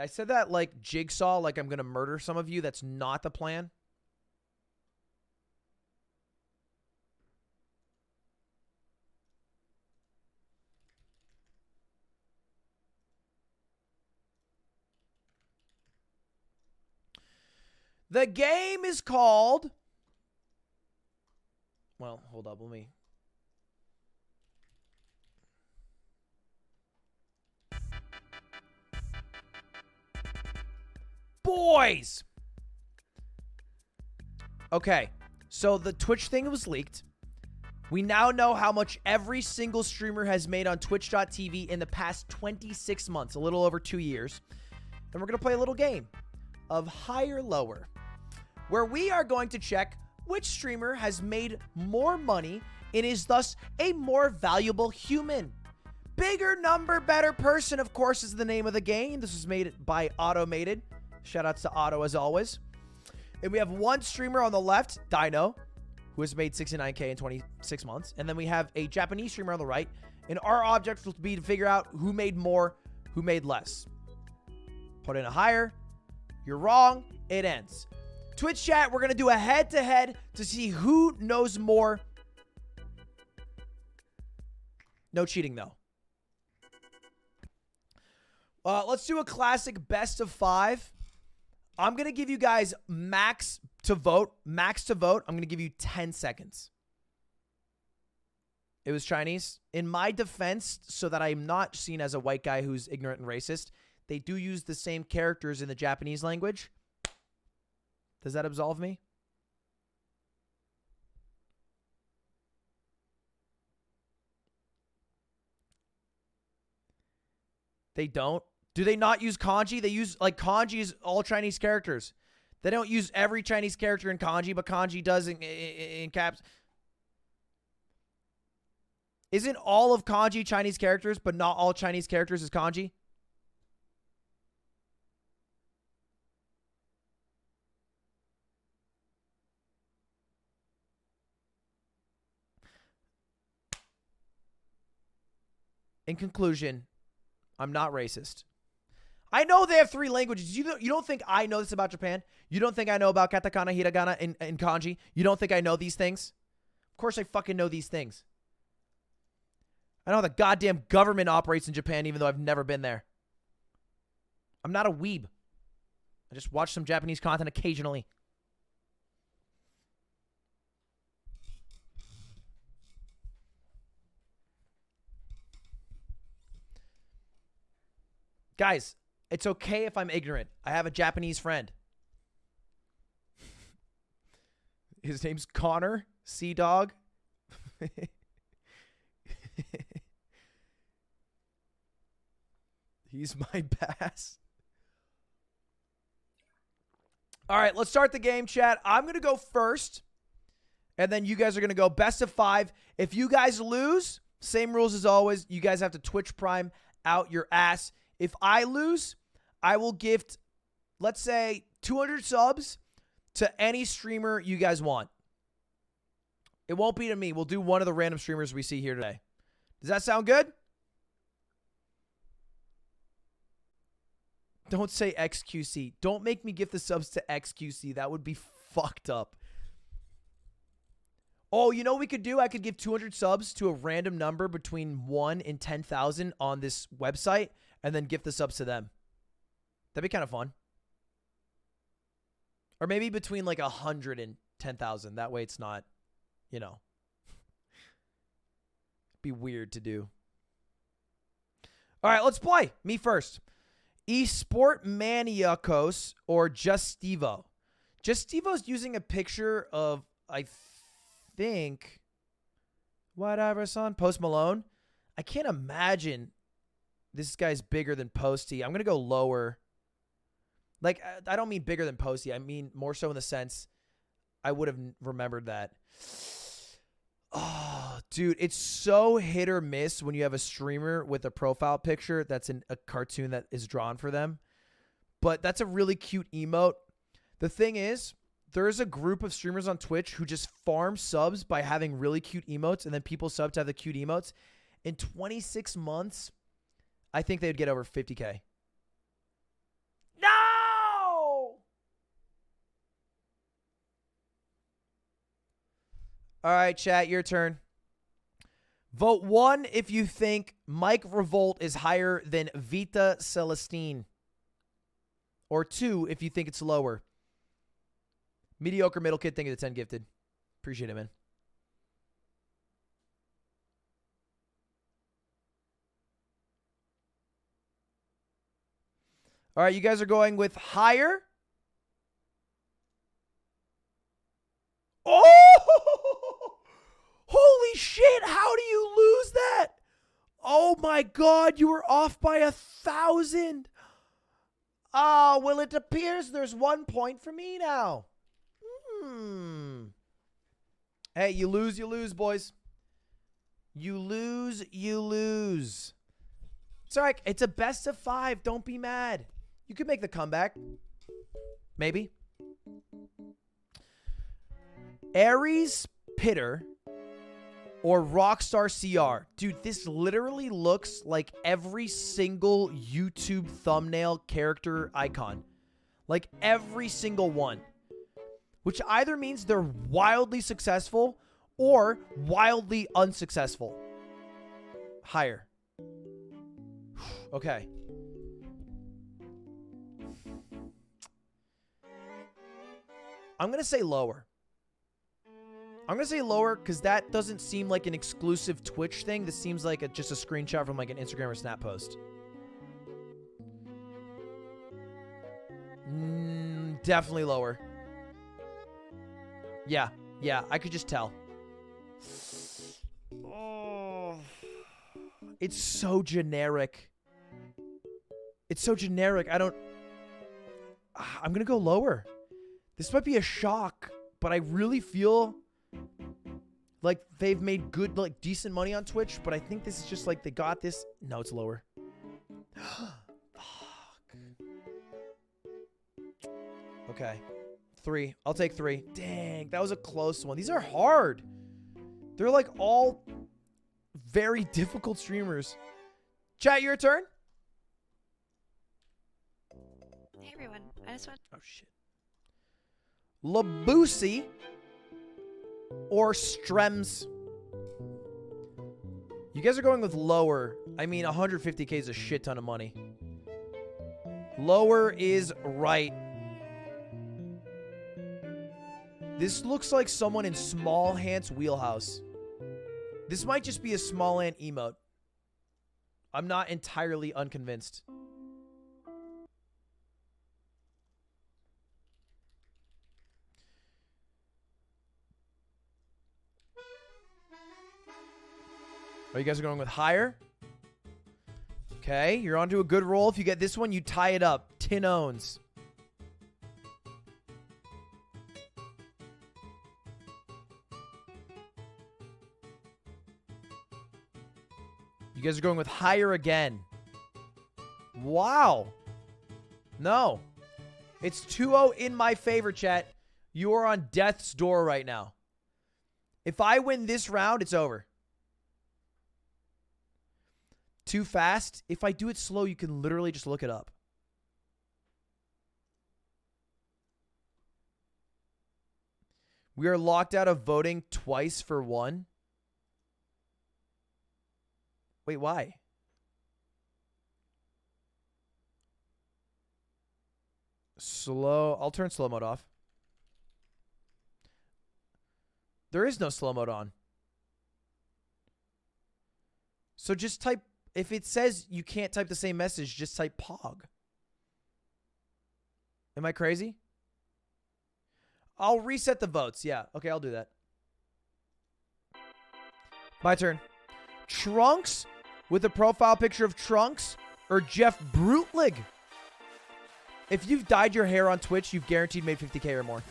I said that like Jigsaw, like I'm going to murder some of you. That's not the plan. The game is called... Well, hold up. Let me... Boys! Okay, so the Twitch thing was leaked. We now know how much every single streamer has made on Twitch.tv in the past 26 months, a little over 2 years. And we're going to play a little game of higher lower, where we are going to check which streamer has made more money and is thus a more valuable human. Bigger number, better person, of course, is the name of the game. This was made by Automated. Shoutouts to Otto, as always. And we have one streamer on the left, Dino, who has made 69K in 26 months. And then we have a Japanese streamer on the right. And our object will be to figure out who made more, who made less. Put in a higher. You're wrong. It ends. Twitch chat, we're going to do a head-to-head to see who knows more. No cheating, though. Let's do a classic best of 5. I'm going to give you guys max to vote. Max to vote. I'm going to give you 10 seconds. It was Chinese. In my defense, so that I'm not seen as a white guy who's ignorant and racist, they do use the same characters in the Japanese language. Does that absolve me? They don't. Do they not use kanji? They use, like, kanji is all Chinese characters. They don't use every Chinese character in kanji, but kanji does in caps. Isn't all of kanji Chinese characters, but not all Chinese characters is kanji? In conclusion, I'm not racist. I know they have 3 languages. You don't think I know this about Japan? You don't think I know about katakana, hiragana, and kanji? You don't think I know these things? Of course I fucking know these things. I know how the goddamn government operates in Japan, even though I've never been there. I'm not a weeb. I just watch some Japanese content occasionally. Guys, it's okay if I'm ignorant. I have a Japanese friend. His name's Connor, Sea Dog. He's my bass. All right, let's start the game, chat. I'm going to go first, and then you guys are going to go best of 5. If you guys lose, same rules as always. You guys have to Twitch Prime out your ass. If I lose, I will gift, let's say, 200 subs to any streamer you guys want. It won't be to me. We'll do one of the random streamers we see here today. Does that sound good? Don't say XQC. Don't make me gift the subs to XQC. That would be fucked up. Oh, you know what we could do? I could give 200 subs to a random number between 1 and 10,000 on this website and then gift the subs to them. That'd be kind of fun. Or maybe between like 100 and 10,000. That way it's not, you know, be weird to do. All right, let's play. Me first. Esport Maniacos or Just Stevo. Just Stevo's using a picture of, I think, whatever, son, Post Malone. I can't imagine this guy's bigger than Posty. I'm going to go lower. Like, I don't mean bigger than Posty. I mean more so in the sense I would have remembered that. Oh, dude, it's so hit or miss when you have a streamer with a profile picture that's in a cartoon that is drawn for them. But that's a really cute emote. The thing is, there's a group of streamers on Twitch who just farm subs by having really cute emotes, and then people sub to have the cute emotes. In 26 months, I think they'd get over 50K. No! All right, chat, your turn. Vote 1 if you think Mike Revolt is higher than Vita Celestine. Or 2 if you think it's lower. Mediocre middle kid, thank you to 10 gifted. Appreciate it, man. All right, you guys are going with higher. Oh! Holy shit, how do you lose that? Oh my god, you were off by 1,000. Oh, well, it appears there's 1 point for me now. Hey, you lose, boys. You lose. It's all right. It's a best of 5. Don't be mad. You could make the comeback. Maybe. Aries Pitter or Rockstar CR. Dude, this literally looks like every single YouTube thumbnail character icon. Like every single one. Which either means they're wildly successful or wildly unsuccessful. Higher. Okay. I'm going to say lower. I'm going to say lower because that doesn't seem like an exclusive Twitch thing. This seems like just a screenshot from like an Instagram or Snap post. Definitely lower. Yeah, I could just tell. Oh, it's so generic. It's so generic. I don't... I'm going to go lower. This might be a shock, but I really feel like they've made good, like, decent money on Twitch, but I think this is just like they got this. No, it's lower. Okay. 3. I'll take 3. Dang, that was a close one. These are hard. They're like all very difficult streamers. Chat, your turn. Hey everyone, I just want. Oh, shit. Labusi or Strems? You guys are going with lower. I mean, 150k is a shit ton of money. Lower is right. This looks like someone in Small Ant's wheelhouse. This might just be a Small Ant emote. I'm not entirely unconvinced. Oh, you guys are going with higher? Okay, you're onto a good roll. If you get this one, you tie it up. 10 owns. You guys are going with higher again. Wow. No. It's 2-0 in my favor, chat. You are on death's door right now. If I win this round, it's over. Too fast. If I do it slow, you can literally just look it up. We are locked out of voting twice for one. Wait, why? Slow. I'll turn slow mode off. There is no slow mode on. So just type, if it says you can't type the same message, just type POG. Am I crazy? I'll reset the votes. Yeah. Okay, I'll do that. My turn. Trunks with a profile picture of Trunks or Jeff Brutlig? If you've dyed your hair on Twitch, you've guaranteed made 50k or more.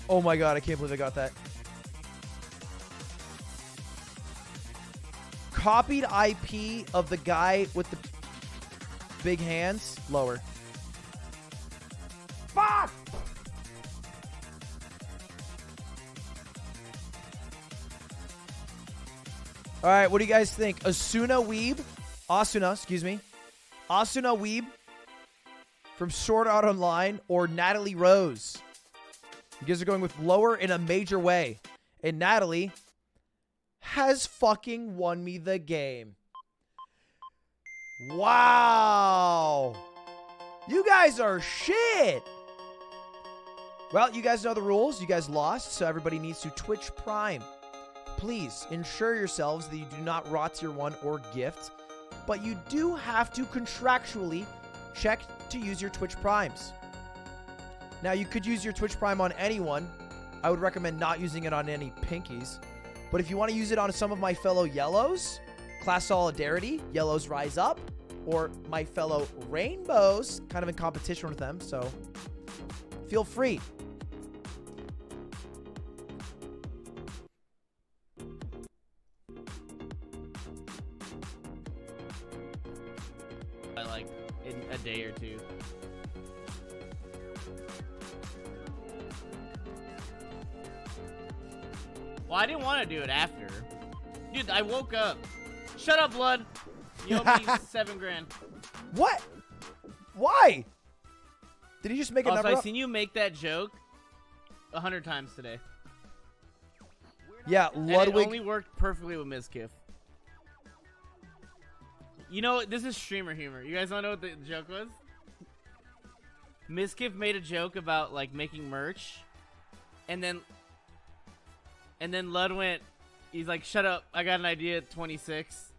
Oh my god, I can't believe I got that. Copied IP of the guy with the big hands. Lower. Fuck! Alright, what do you guys think? Asuna, excuse me. Asuna Weeb from Sword Art Online or Natalie Rose? You guys are going with lower in a major way. And Natalie has fucking won me the game. Wow. You guys are shit. Well, you guys know the rules. You guys lost, so everybody needs to Twitch Prime. Please ensure yourselves that you do not raw tier 1 or gift, but you do have to contractually check to use your Twitch Primes. Now, you could use your Twitch Prime on anyone. I would recommend not using it on any pinkies. But if you want to use it on some of my fellow yellows, Class Solidarity, Yellows Rise Up, or my fellow rainbows, kind of in competition with them, so feel free. By like in a day or two. Well, I didn't want to do it after. Dude, I woke up. Shut up, Blood. You owe me $7,000. What? Why? Did he just make a number I've up? seen you make that joke 100 times today. Yeah, And it Ludwig. only worked perfectly with Mizkif. You know, this is streamer humor. You guys want to know what the joke was? Mizkif made a joke about, like, making merch. And then Lud went, he's like, shut up, I got an idea at 26.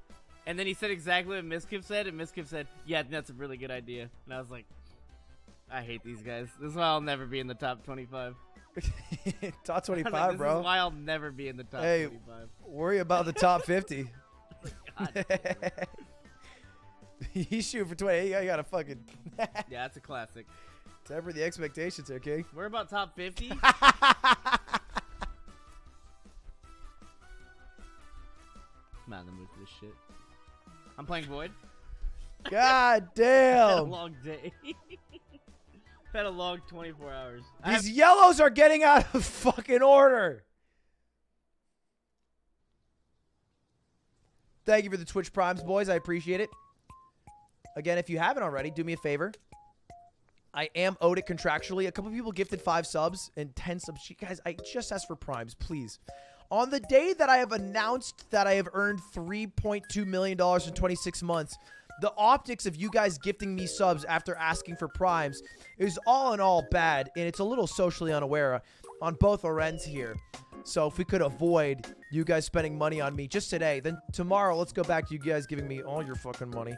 And then he said exactly what Mizkif said, and Mizkif said, yeah, that's a really good idea. And I was like, I hate these guys. This is why I'll never be in the top 25. Top 25, like, this bro. is why I'll never be in the top Hey, 25. worry about the top 50. God. He's shooting for 20. I got to fucking Yeah, that's a classic. temper the expectations, okay? We're about top 50. I'm not in the mood for this shit. I'm playing Void. God I've had a damn. long day. I've had a long 24 hours. These yellows are getting out of fucking order. Thank you for the Twitch Primes, boys. I appreciate it. Again, if you haven't already, do me a favor. I am owed it contractually. A couple people gifted 5 subs and 10 subs. Guys, I just asked for Primes, please. On the day that I have announced that I have earned $3.2 million in 26 months, the optics of you guys gifting me subs after asking for Primes is all in all bad, and it's a little socially unaware on both our ends here. So if we could avoid you guys spending money on me just today, then tomorrow let's go back to you guys giving me all your fucking money.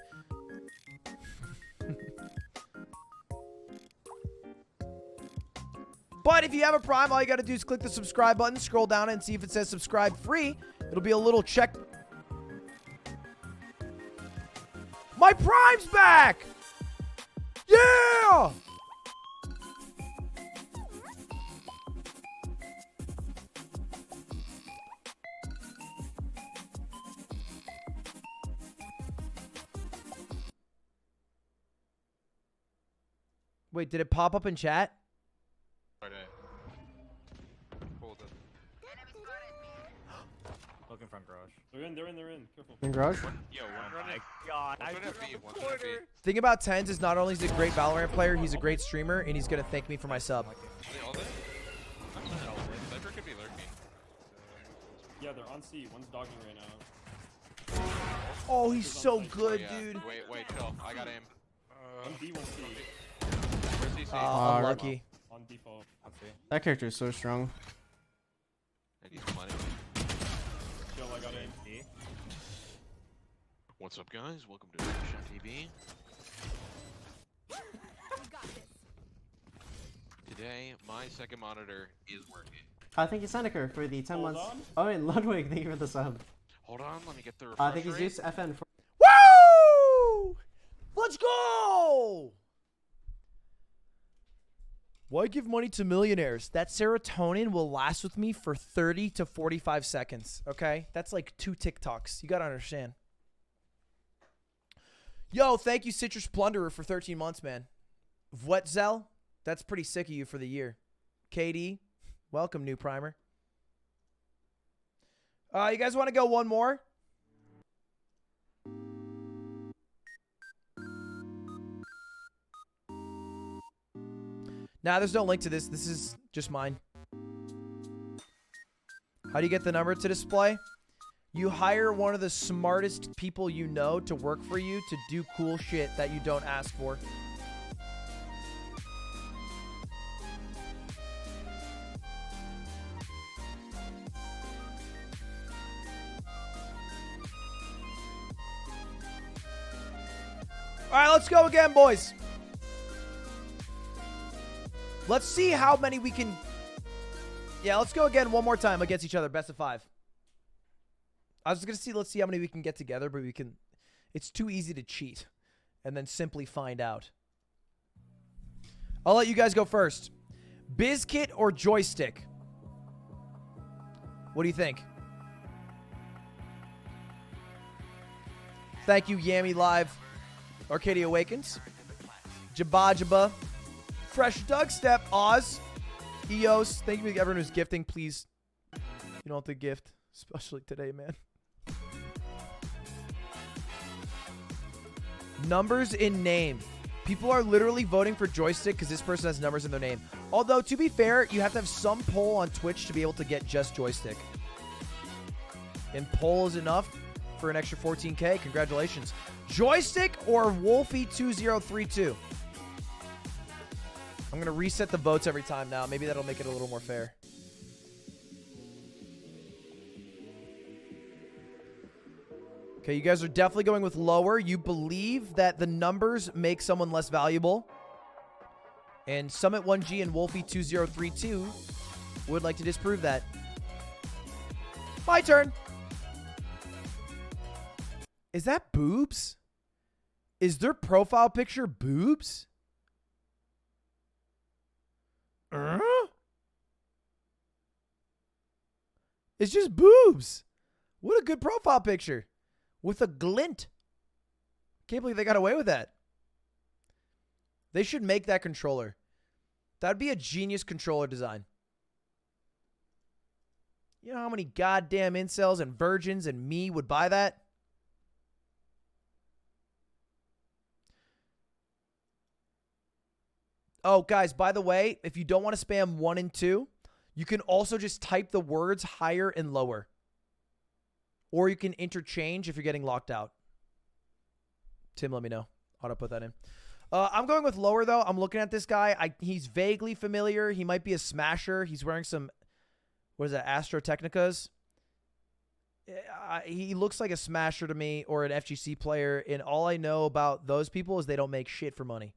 But if you have a Prime, all you got to do is click the subscribe button, scroll down and see if it says subscribe free. It'll be a little check. My Prime's back! Yeah! Wait, did it pop up in chat? Looking front garage. They're in. Careful. In garage? Yo, one running. God, One's gonna be, one's gonna be. Thing about Tens is not only is he a great Valorant player, he's a great streamer, and he's going to thank me for my sub. Are they all dead? I'm not all dead. Cypher could be lurking. Yeah, they're on C. One's dogging right now. Oh, he's so good, Yeah. dude. Wait, chill. I got aim. One B, one C. Where's DC? Oh, unlucky. On default. That character is so strong. And he's money. Chill, I got aim. What's up, guys? Welcome to Shot TV. Today, my second monitor is working. Thank you, Seneca, for the 10 Hold months. on. Oh, and Ludwig, thank you for the sub. Hold on, let me get the refresh Thank you, rate. Zeus FN. For Woo! Let's go! Why give money to millionaires? That serotonin will last with me for 30 to 45 seconds, okay? That's like 2 TikToks. You gotta understand. Yo, thank you, Citrus Plunderer, for 13 months, man. Vwetzel, that's pretty sick of you for the year. KD, welcome, new primer. You guys want to go one more? Nah, there's no link to this. This is just mine. How do you get the number to display? You hire one of the smartest people you know to work for you to do cool shit that you don't ask for. All right, let's go again, boys. Let's see how many we can... Yeah, let's go again one more time against each other. Best of 5. I was going to see, let's see how many we can get together, but we can... It's too easy to cheat and then simply find out. I'll let you guys go first. Bizkit or joystick? What do you think? Thank you, Yami Live. Arcadia Awakens. Jabba Jabba. Fresh Doug Step. Oz. Eos. Thank you to everyone who's gifting. Please, you don't have to gift. Especially today, man. Numbers in name. People are literally voting for joystick because this person has numbers in their name. Although, to be fair, you have to have some poll on Twitch to be able to get just joystick. And poll is enough for an extra 14K. Congratulations. Joystick or Wolfie2032? I'm going to reset the votes every time now. Maybe that'll make it a little more fair. Okay, you guys are definitely going with lower. You believe that the numbers make someone less valuable. And Summit1G and Wolfie2032 would like to disprove that. My turn. Is that boobs? Is their profile picture boobs? It's just boobs. What a good profile picture. With a glint. Can't believe they got away with that. They should make that controller. That'd be a genius controller design. You know how many goddamn incels and virgins and me would buy that? Oh, guys, by the way, if you don't want to spam 1 and 2, you can also just type the words higher and lower. Or you can interchange if you're getting locked out. Tim, let me know. I'll put that in. I'm going with lower, though. I'm looking at this guy. He's vaguely familiar. He might be a smasher. He's wearing some, what is that, Astro Technicas? He looks like a smasher to me or an FGC player. And all I know about those people is they don't make shit for money.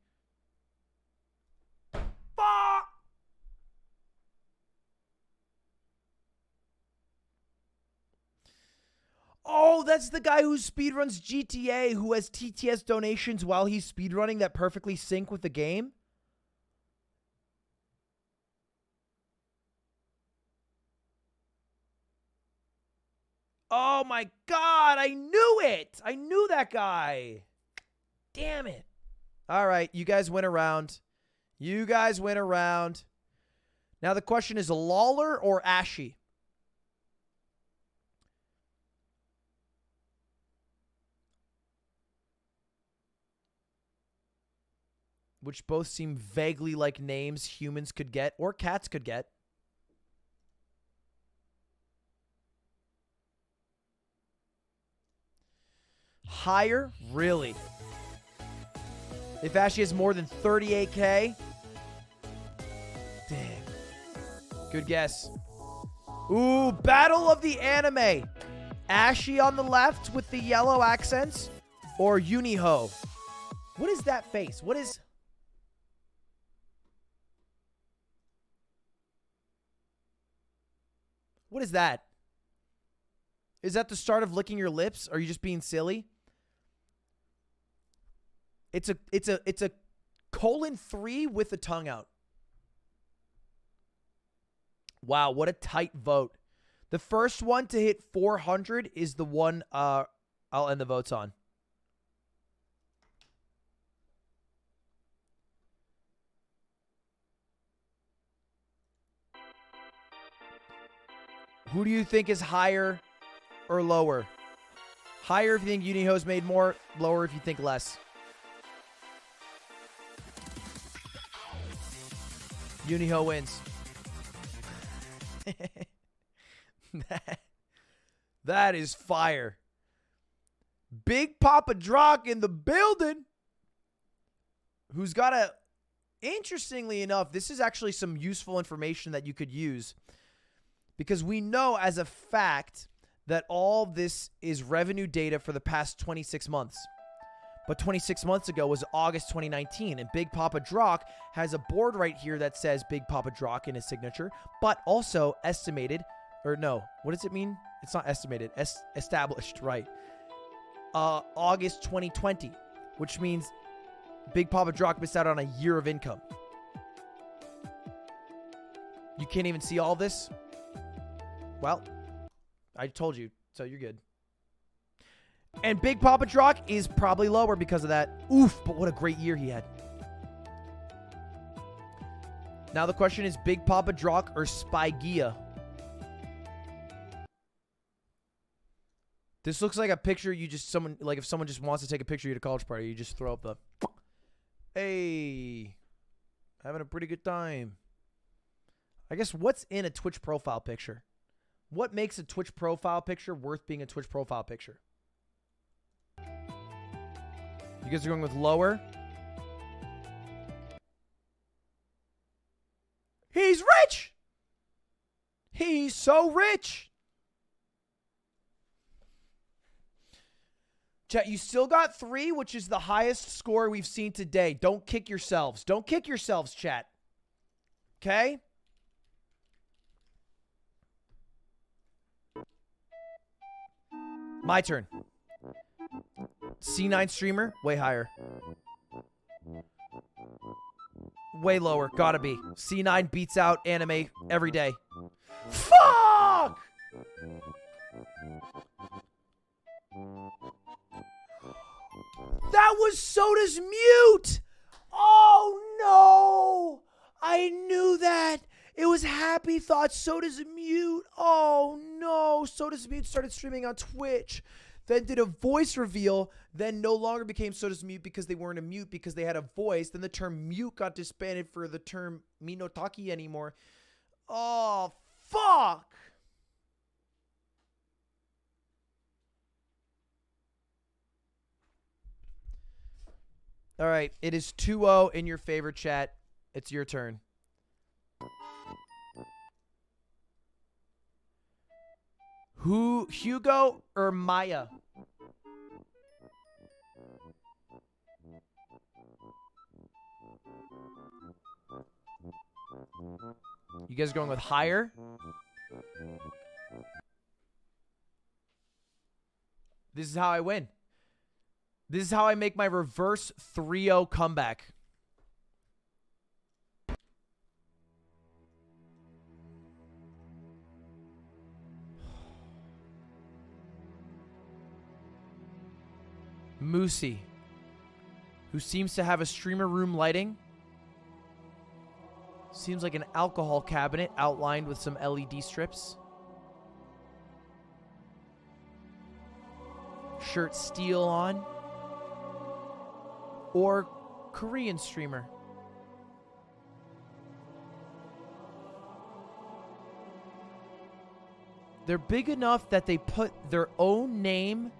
Oh, that's the guy who speedruns GTA, who has TTS donations while he's speedrunning that perfectly sync with the game? Oh my god, I knew it! I knew that guy! Damn it. All right, you guys went around. You guys went around. Now the question is Lawler or Ashy? Which both seem vaguely like names humans could get or cats could get. Higher? Really? If Ashley has more than 38K? Dang. Good guess. Ooh, Battle of the Anime. Ashy on the left with the yellow accents or Uniho? What is that face? What is... What is that? Is that the start of licking your lips? Are you just being silly? It's a 3 with the tongue out. Wow, what a tight vote. The first one to hit 400 is the one I'll end the votes on. Who do you think is higher or lower? Higher if you think Uniho's made more, lower if you think less. Uniho wins. That is fire. Big Papa Drock in the building. Who's got a... Interestingly enough, this is actually some useful information that you could use. Because we know as a fact that all this is revenue data for the past 26 months. But 26 months ago was August 2019, and Big Papa Drock has a board right here that says Big Papa Drock in his signature, but also estimated, or no, what does it mean? It's not estimated, established, right? August 2020, which means Big Papa Drock missed out on a year of income. You can't even see all this? Well, I told you, so you're good. And Big Papa Drock is probably lower because of that. Oof, but what a great year he had. Now the question is Big Papa Drock or Spygia? This looks like a picture you just, if someone just wants to take a picture of you at a college party, you just throw up the, hey, having a pretty good time. I guess what's in a Twitch profile picture? What makes a Twitch profile picture worth being a Twitch profile picture? You guys are going with lower? He's rich! He's so rich! Chat, you still got 3, which is the highest score we've seen today. Don't kick yourselves. Don't kick yourselves, chat. Okay? My turn. C9 streamer, way higher. Way lower, gotta be. C9 beats out anime every day. Fuck! That was Soda's mute! Oh no! I knew that! It was Happy Thoughts, Soda's mute. Oh no! Soda's mute started streaming on Twitch. Then did a voice reveal, then no longer became Soda's mute because they weren't a mute because they had a voice. Then the term mute got disbanded for the term Minotaki anymore. Oh, fuck! All right, it is 2-0 in your favorite chat. It's your turn. Who, Hugo or Maya? You guys going with higher? This is how I win. This is how I make my reverse 3-0 comeback. Moosey, who seems to have a streamer room lighting. Seems like an alcohol cabinet outlined with some LED strips. Shirt steel on. Or Korean streamer. They're big enough that they put their own name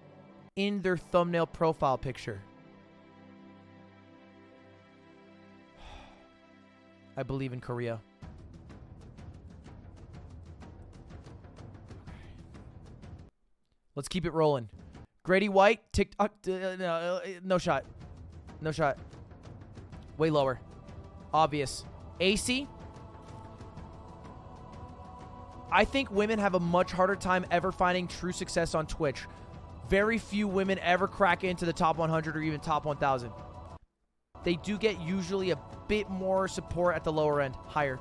in their thumbnail profile picture. I believe in Korea. Let's keep it rolling. Grady White, TikTok, no shot. No shot. Way lower. Obvious. AC. I think women have a much harder time ever finding true success on Twitch. Very few women ever crack into the top 100 or even top 1,000. They do get usually a bit more support at the lower end. Higher.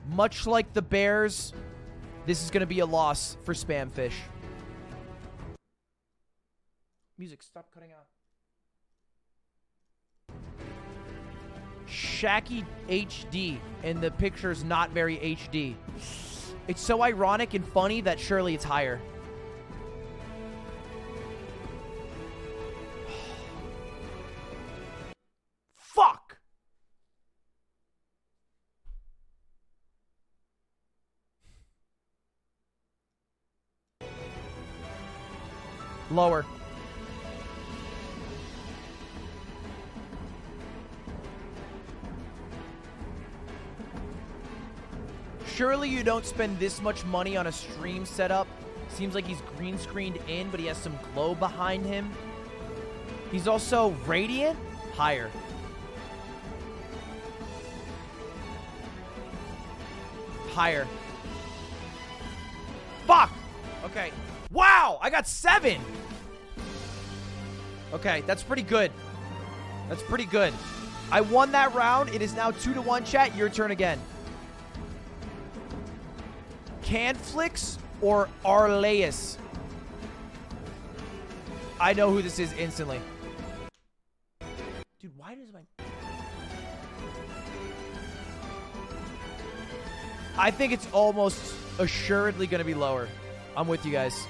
Much like the Bears, this is going to be a loss for Spamfish. Music, stop cutting out. Shaky HD, and the picture's not very HD. It's so ironic and funny that surely it's higher. Fuck! Lower. Surely you don't spend this much money on a stream setup. Seems like he's green screened in, but he has some glow behind him. He's also radiant. Higher. Higher. Fuck! Okay. Wow! I got 7! Okay, that's pretty good. That's pretty good. I won that round. It is now 2-1, chat. Your turn again. Canflix or Arleus? I know who this is instantly. Dude, why does my... I think it's almost assuredly going to be lower. I'm with you guys.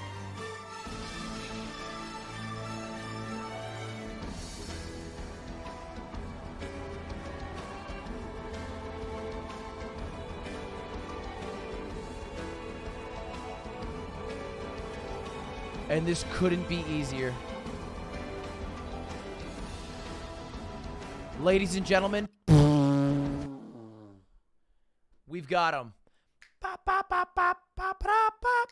And this couldn't be easier. Ladies and gentlemen, we've got him. Pop, pop, pop, pop, pop, pop, pop.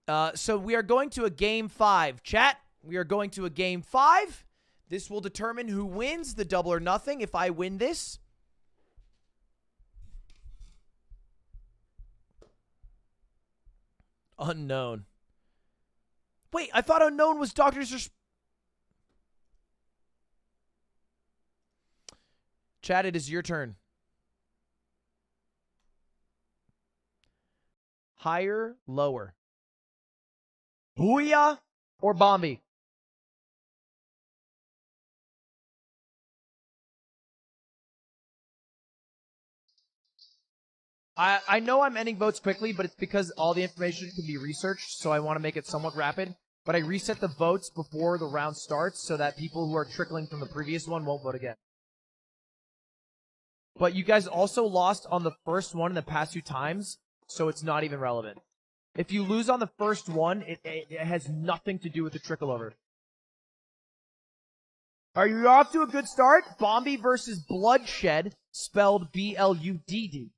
So we are going to a game 5. Chat, we are going to a game 5. This will determine who wins the double or nothing if I win this. Unknown. Wait, I thought unknown was Doctor's... Chat, it is your turn. Higher, lower. Booyah or Bombi? I know I'm ending votes quickly, but it's because all the information can be researched, so I want to make it somewhat rapid. But I reset the votes before the round starts so that people who are trickling from the previous one won't vote again. But you guys also lost on the first one in the past 2 times, so it's not even relevant. If you lose on the first one, it has nothing to do with the trickle over. Are you off to a good start? Bombi versus Bloodshed, spelled B-L-U-D-D.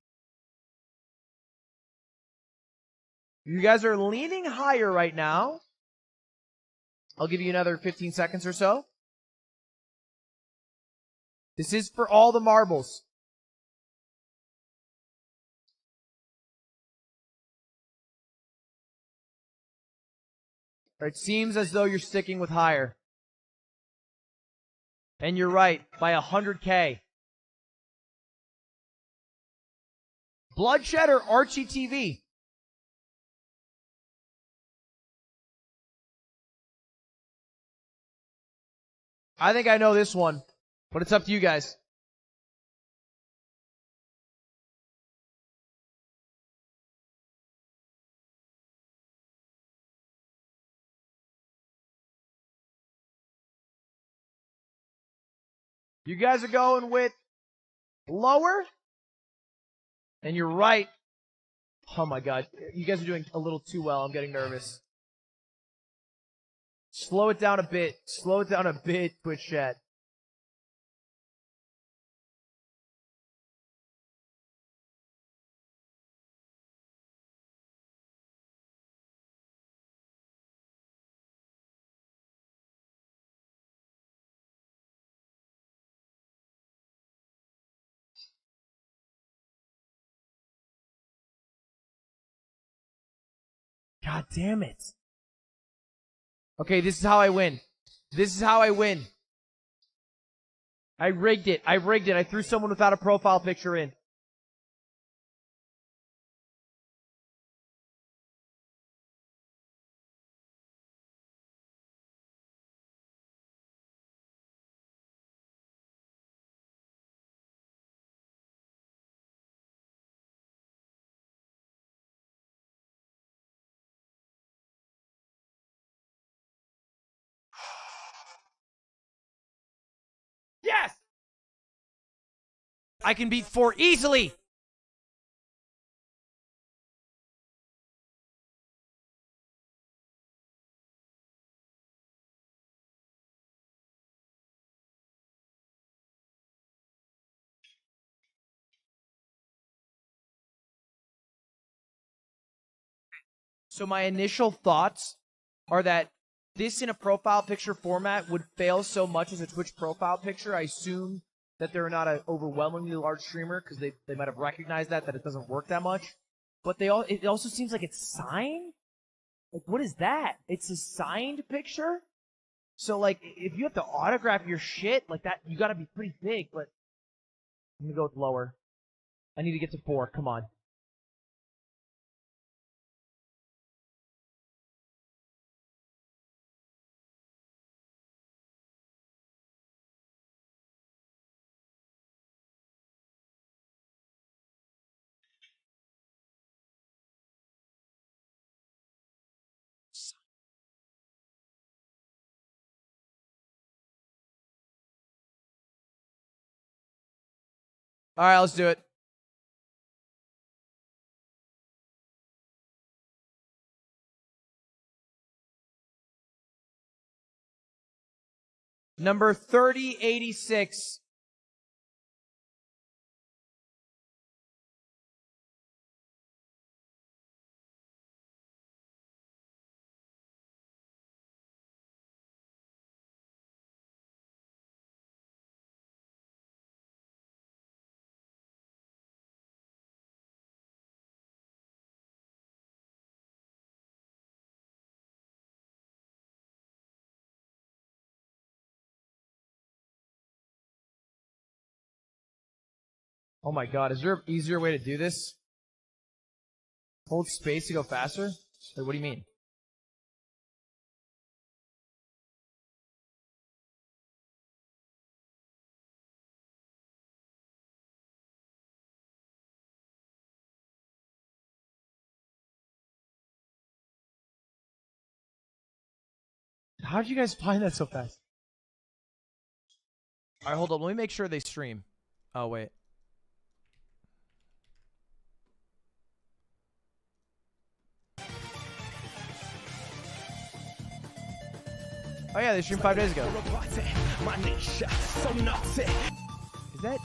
You guys are leaning higher right now. I'll give you another 15 seconds or so. This is for all the marbles. It seems as though you're sticking with higher. And you're right, by 100K. Bloodshed or Archie TV? I think I know this one, but it's up to you guys. You guys are going with lower? And you're right. Oh my god. You guys are doing a little too well. I'm getting nervous. Slow it down a bit. Slow it down a bit, Twitch chat. God damn it. Okay, this is how I win. This is how I win. I rigged it. I threw someone without a profile picture in. Yes! I can beat 4 easily! So my initial thoughts are that this in a profile picture format would fail so much as a Twitch profile picture. I assume that they're not an overwhelmingly large streamer because they might have recognized that it doesn't work that much. But it also seems like it's signed? Like, what is that? It's a signed picture? So, like, if you have to autograph your shit, like that, you gotta be pretty big, but I'm gonna go with lower. I need to get to 4, come on. Alright, let's do it. Number 3086. Oh my god, is there an easier way to do this? Hold space to go faster? Wait, what do you mean? How did you guys find that so fast? Alright, hold up. Let me make sure they stream. Oh, wait. Oh yeah, they streamed 5 days ago. Is that?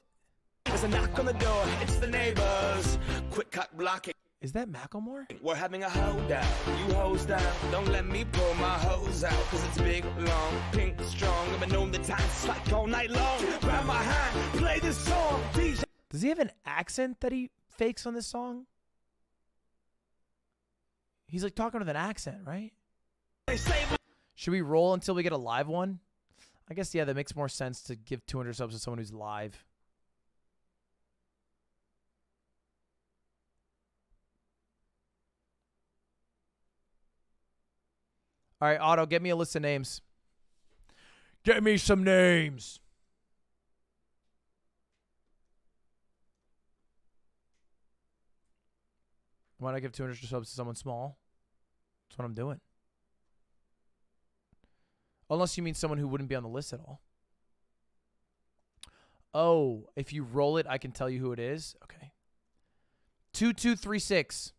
There's a knock on the door. It's the neighbors. Quick cock blocking. Is that Macklemore? We're having a holdout. You hose down. Don't let me pull my hose out. Cause it's big, long, pink, strong. I've been known the time like all night long. Grab my hand, play this song. DJ. Does he have an accent that he fakes on this song? He's like talking with an accent, right? Should we roll until we get a live one? I guess, yeah, that makes more sense to give 200 subs to someone who's live. All right, Otto, get me a list of names. Get me some names. Why not give 200 subs to someone small? That's what I'm doing. Unless you mean someone who wouldn't be on the list at all. Oh, if you roll it, I can tell you who it is? Okay. 2236.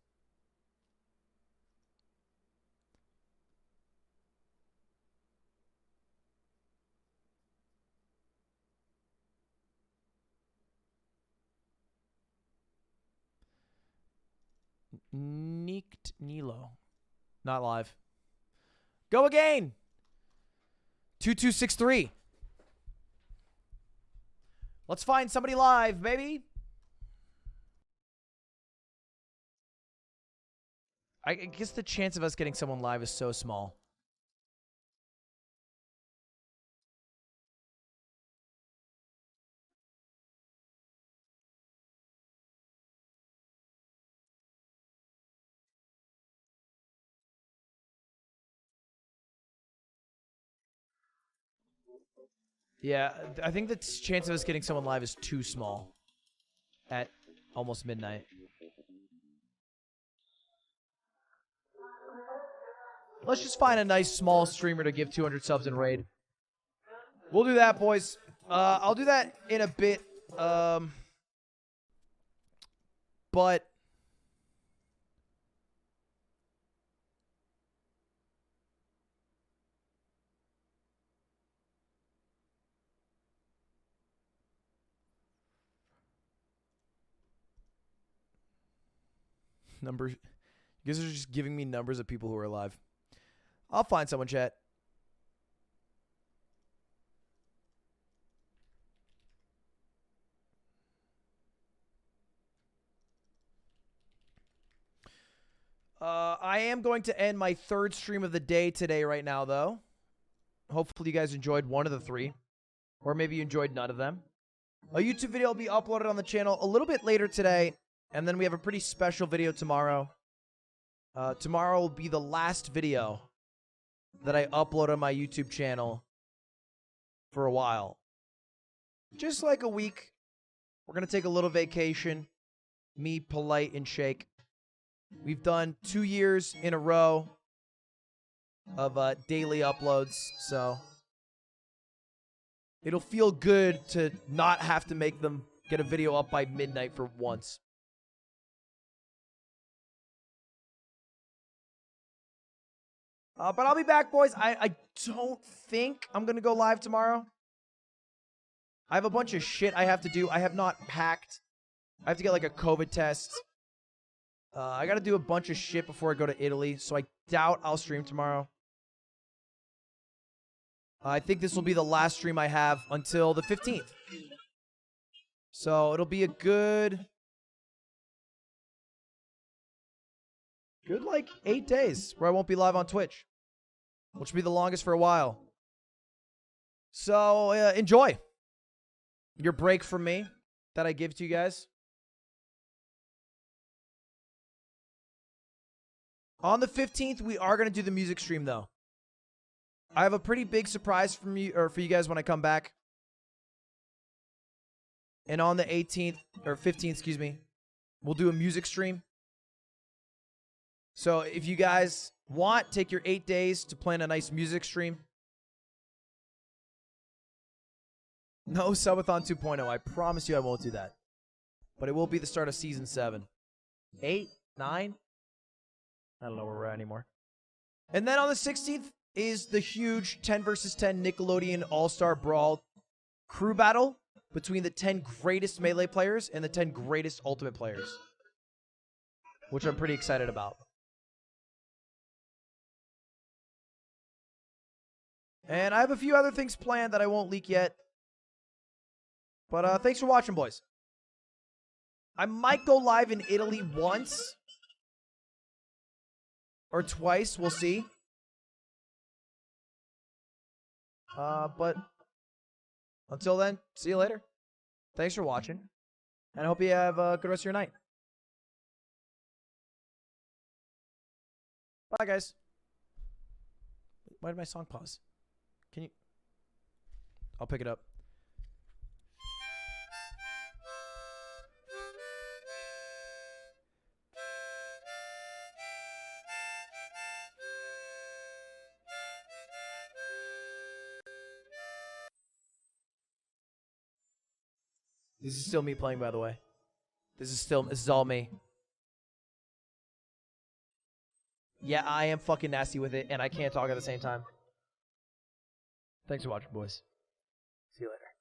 Neeked Nilo. Not live. Go again. 2263. Let's find somebody live, baby. I guess the chance of us getting someone live is so small. Yeah, I think the chance of us getting someone live is too small at almost midnight. Let's just find a nice small streamer to give 200 subs in raid. We'll do that, boys. I'll do that in a bit. But numbers. You guys are just giving me numbers of people who are alive. I'll find someone, chat. I am going to end my third stream of the day today right now, though. Hopefully you guys enjoyed one of the three. Or maybe you enjoyed none of them. A YouTube video will be uploaded on the channel a little bit later today. And then we have a pretty special video tomorrow. Tomorrow will be the last video that I upload on my YouTube channel for a while. Just like a week. We're going to take a little vacation. Me, Polite, and Shake. We've done 2 years in a row of daily uploads, so it'll feel good to not have to make them get a video up by midnight for once. But I'll be back, boys. I don't think I'm going to go live tomorrow. I have a bunch of shit I have to do. I have not packed. I have to get like a COVID test. I got to do a bunch of shit before I go to Italy, so I doubt I'll stream tomorrow. I think this will be the last stream I have until the 15th. So it'll be a good like 8 days where I won't be live on Twitch, which will be the longest for a while. So enjoy your break from me that I give to you guys. On the 15th, we are going to do the music stream, though. I have a pretty big surprise for you guys when I come back. And on the 18th, or 15th, excuse me, we'll do a music stream. So if you guys want, take your 8 days to plan a nice music stream. No subathon 2.0. I promise you I won't do that. But it will be the start of season 7. 8? 9? I don't know where we're at anymore. And then on the 16th is the huge 10 versus 10 Nickelodeon All-Star Brawl crew battle between the 10 greatest Melee players and the 10 greatest Ultimate players, which I'm pretty excited about. And I have a few other things planned that I won't leak yet. But thanks for watching, boys. I might go live in Italy once or twice. We'll see. But until then, see you later. Thanks for watching. And I hope you have a good rest of your night. Bye, guys. Why did my song pause? Can you... I'll pick it up. This is still me playing, by the way. This is all me. Yeah, I am fucking nasty with it, and I can't talk at the same time. Thanks for watching, boys. See you later.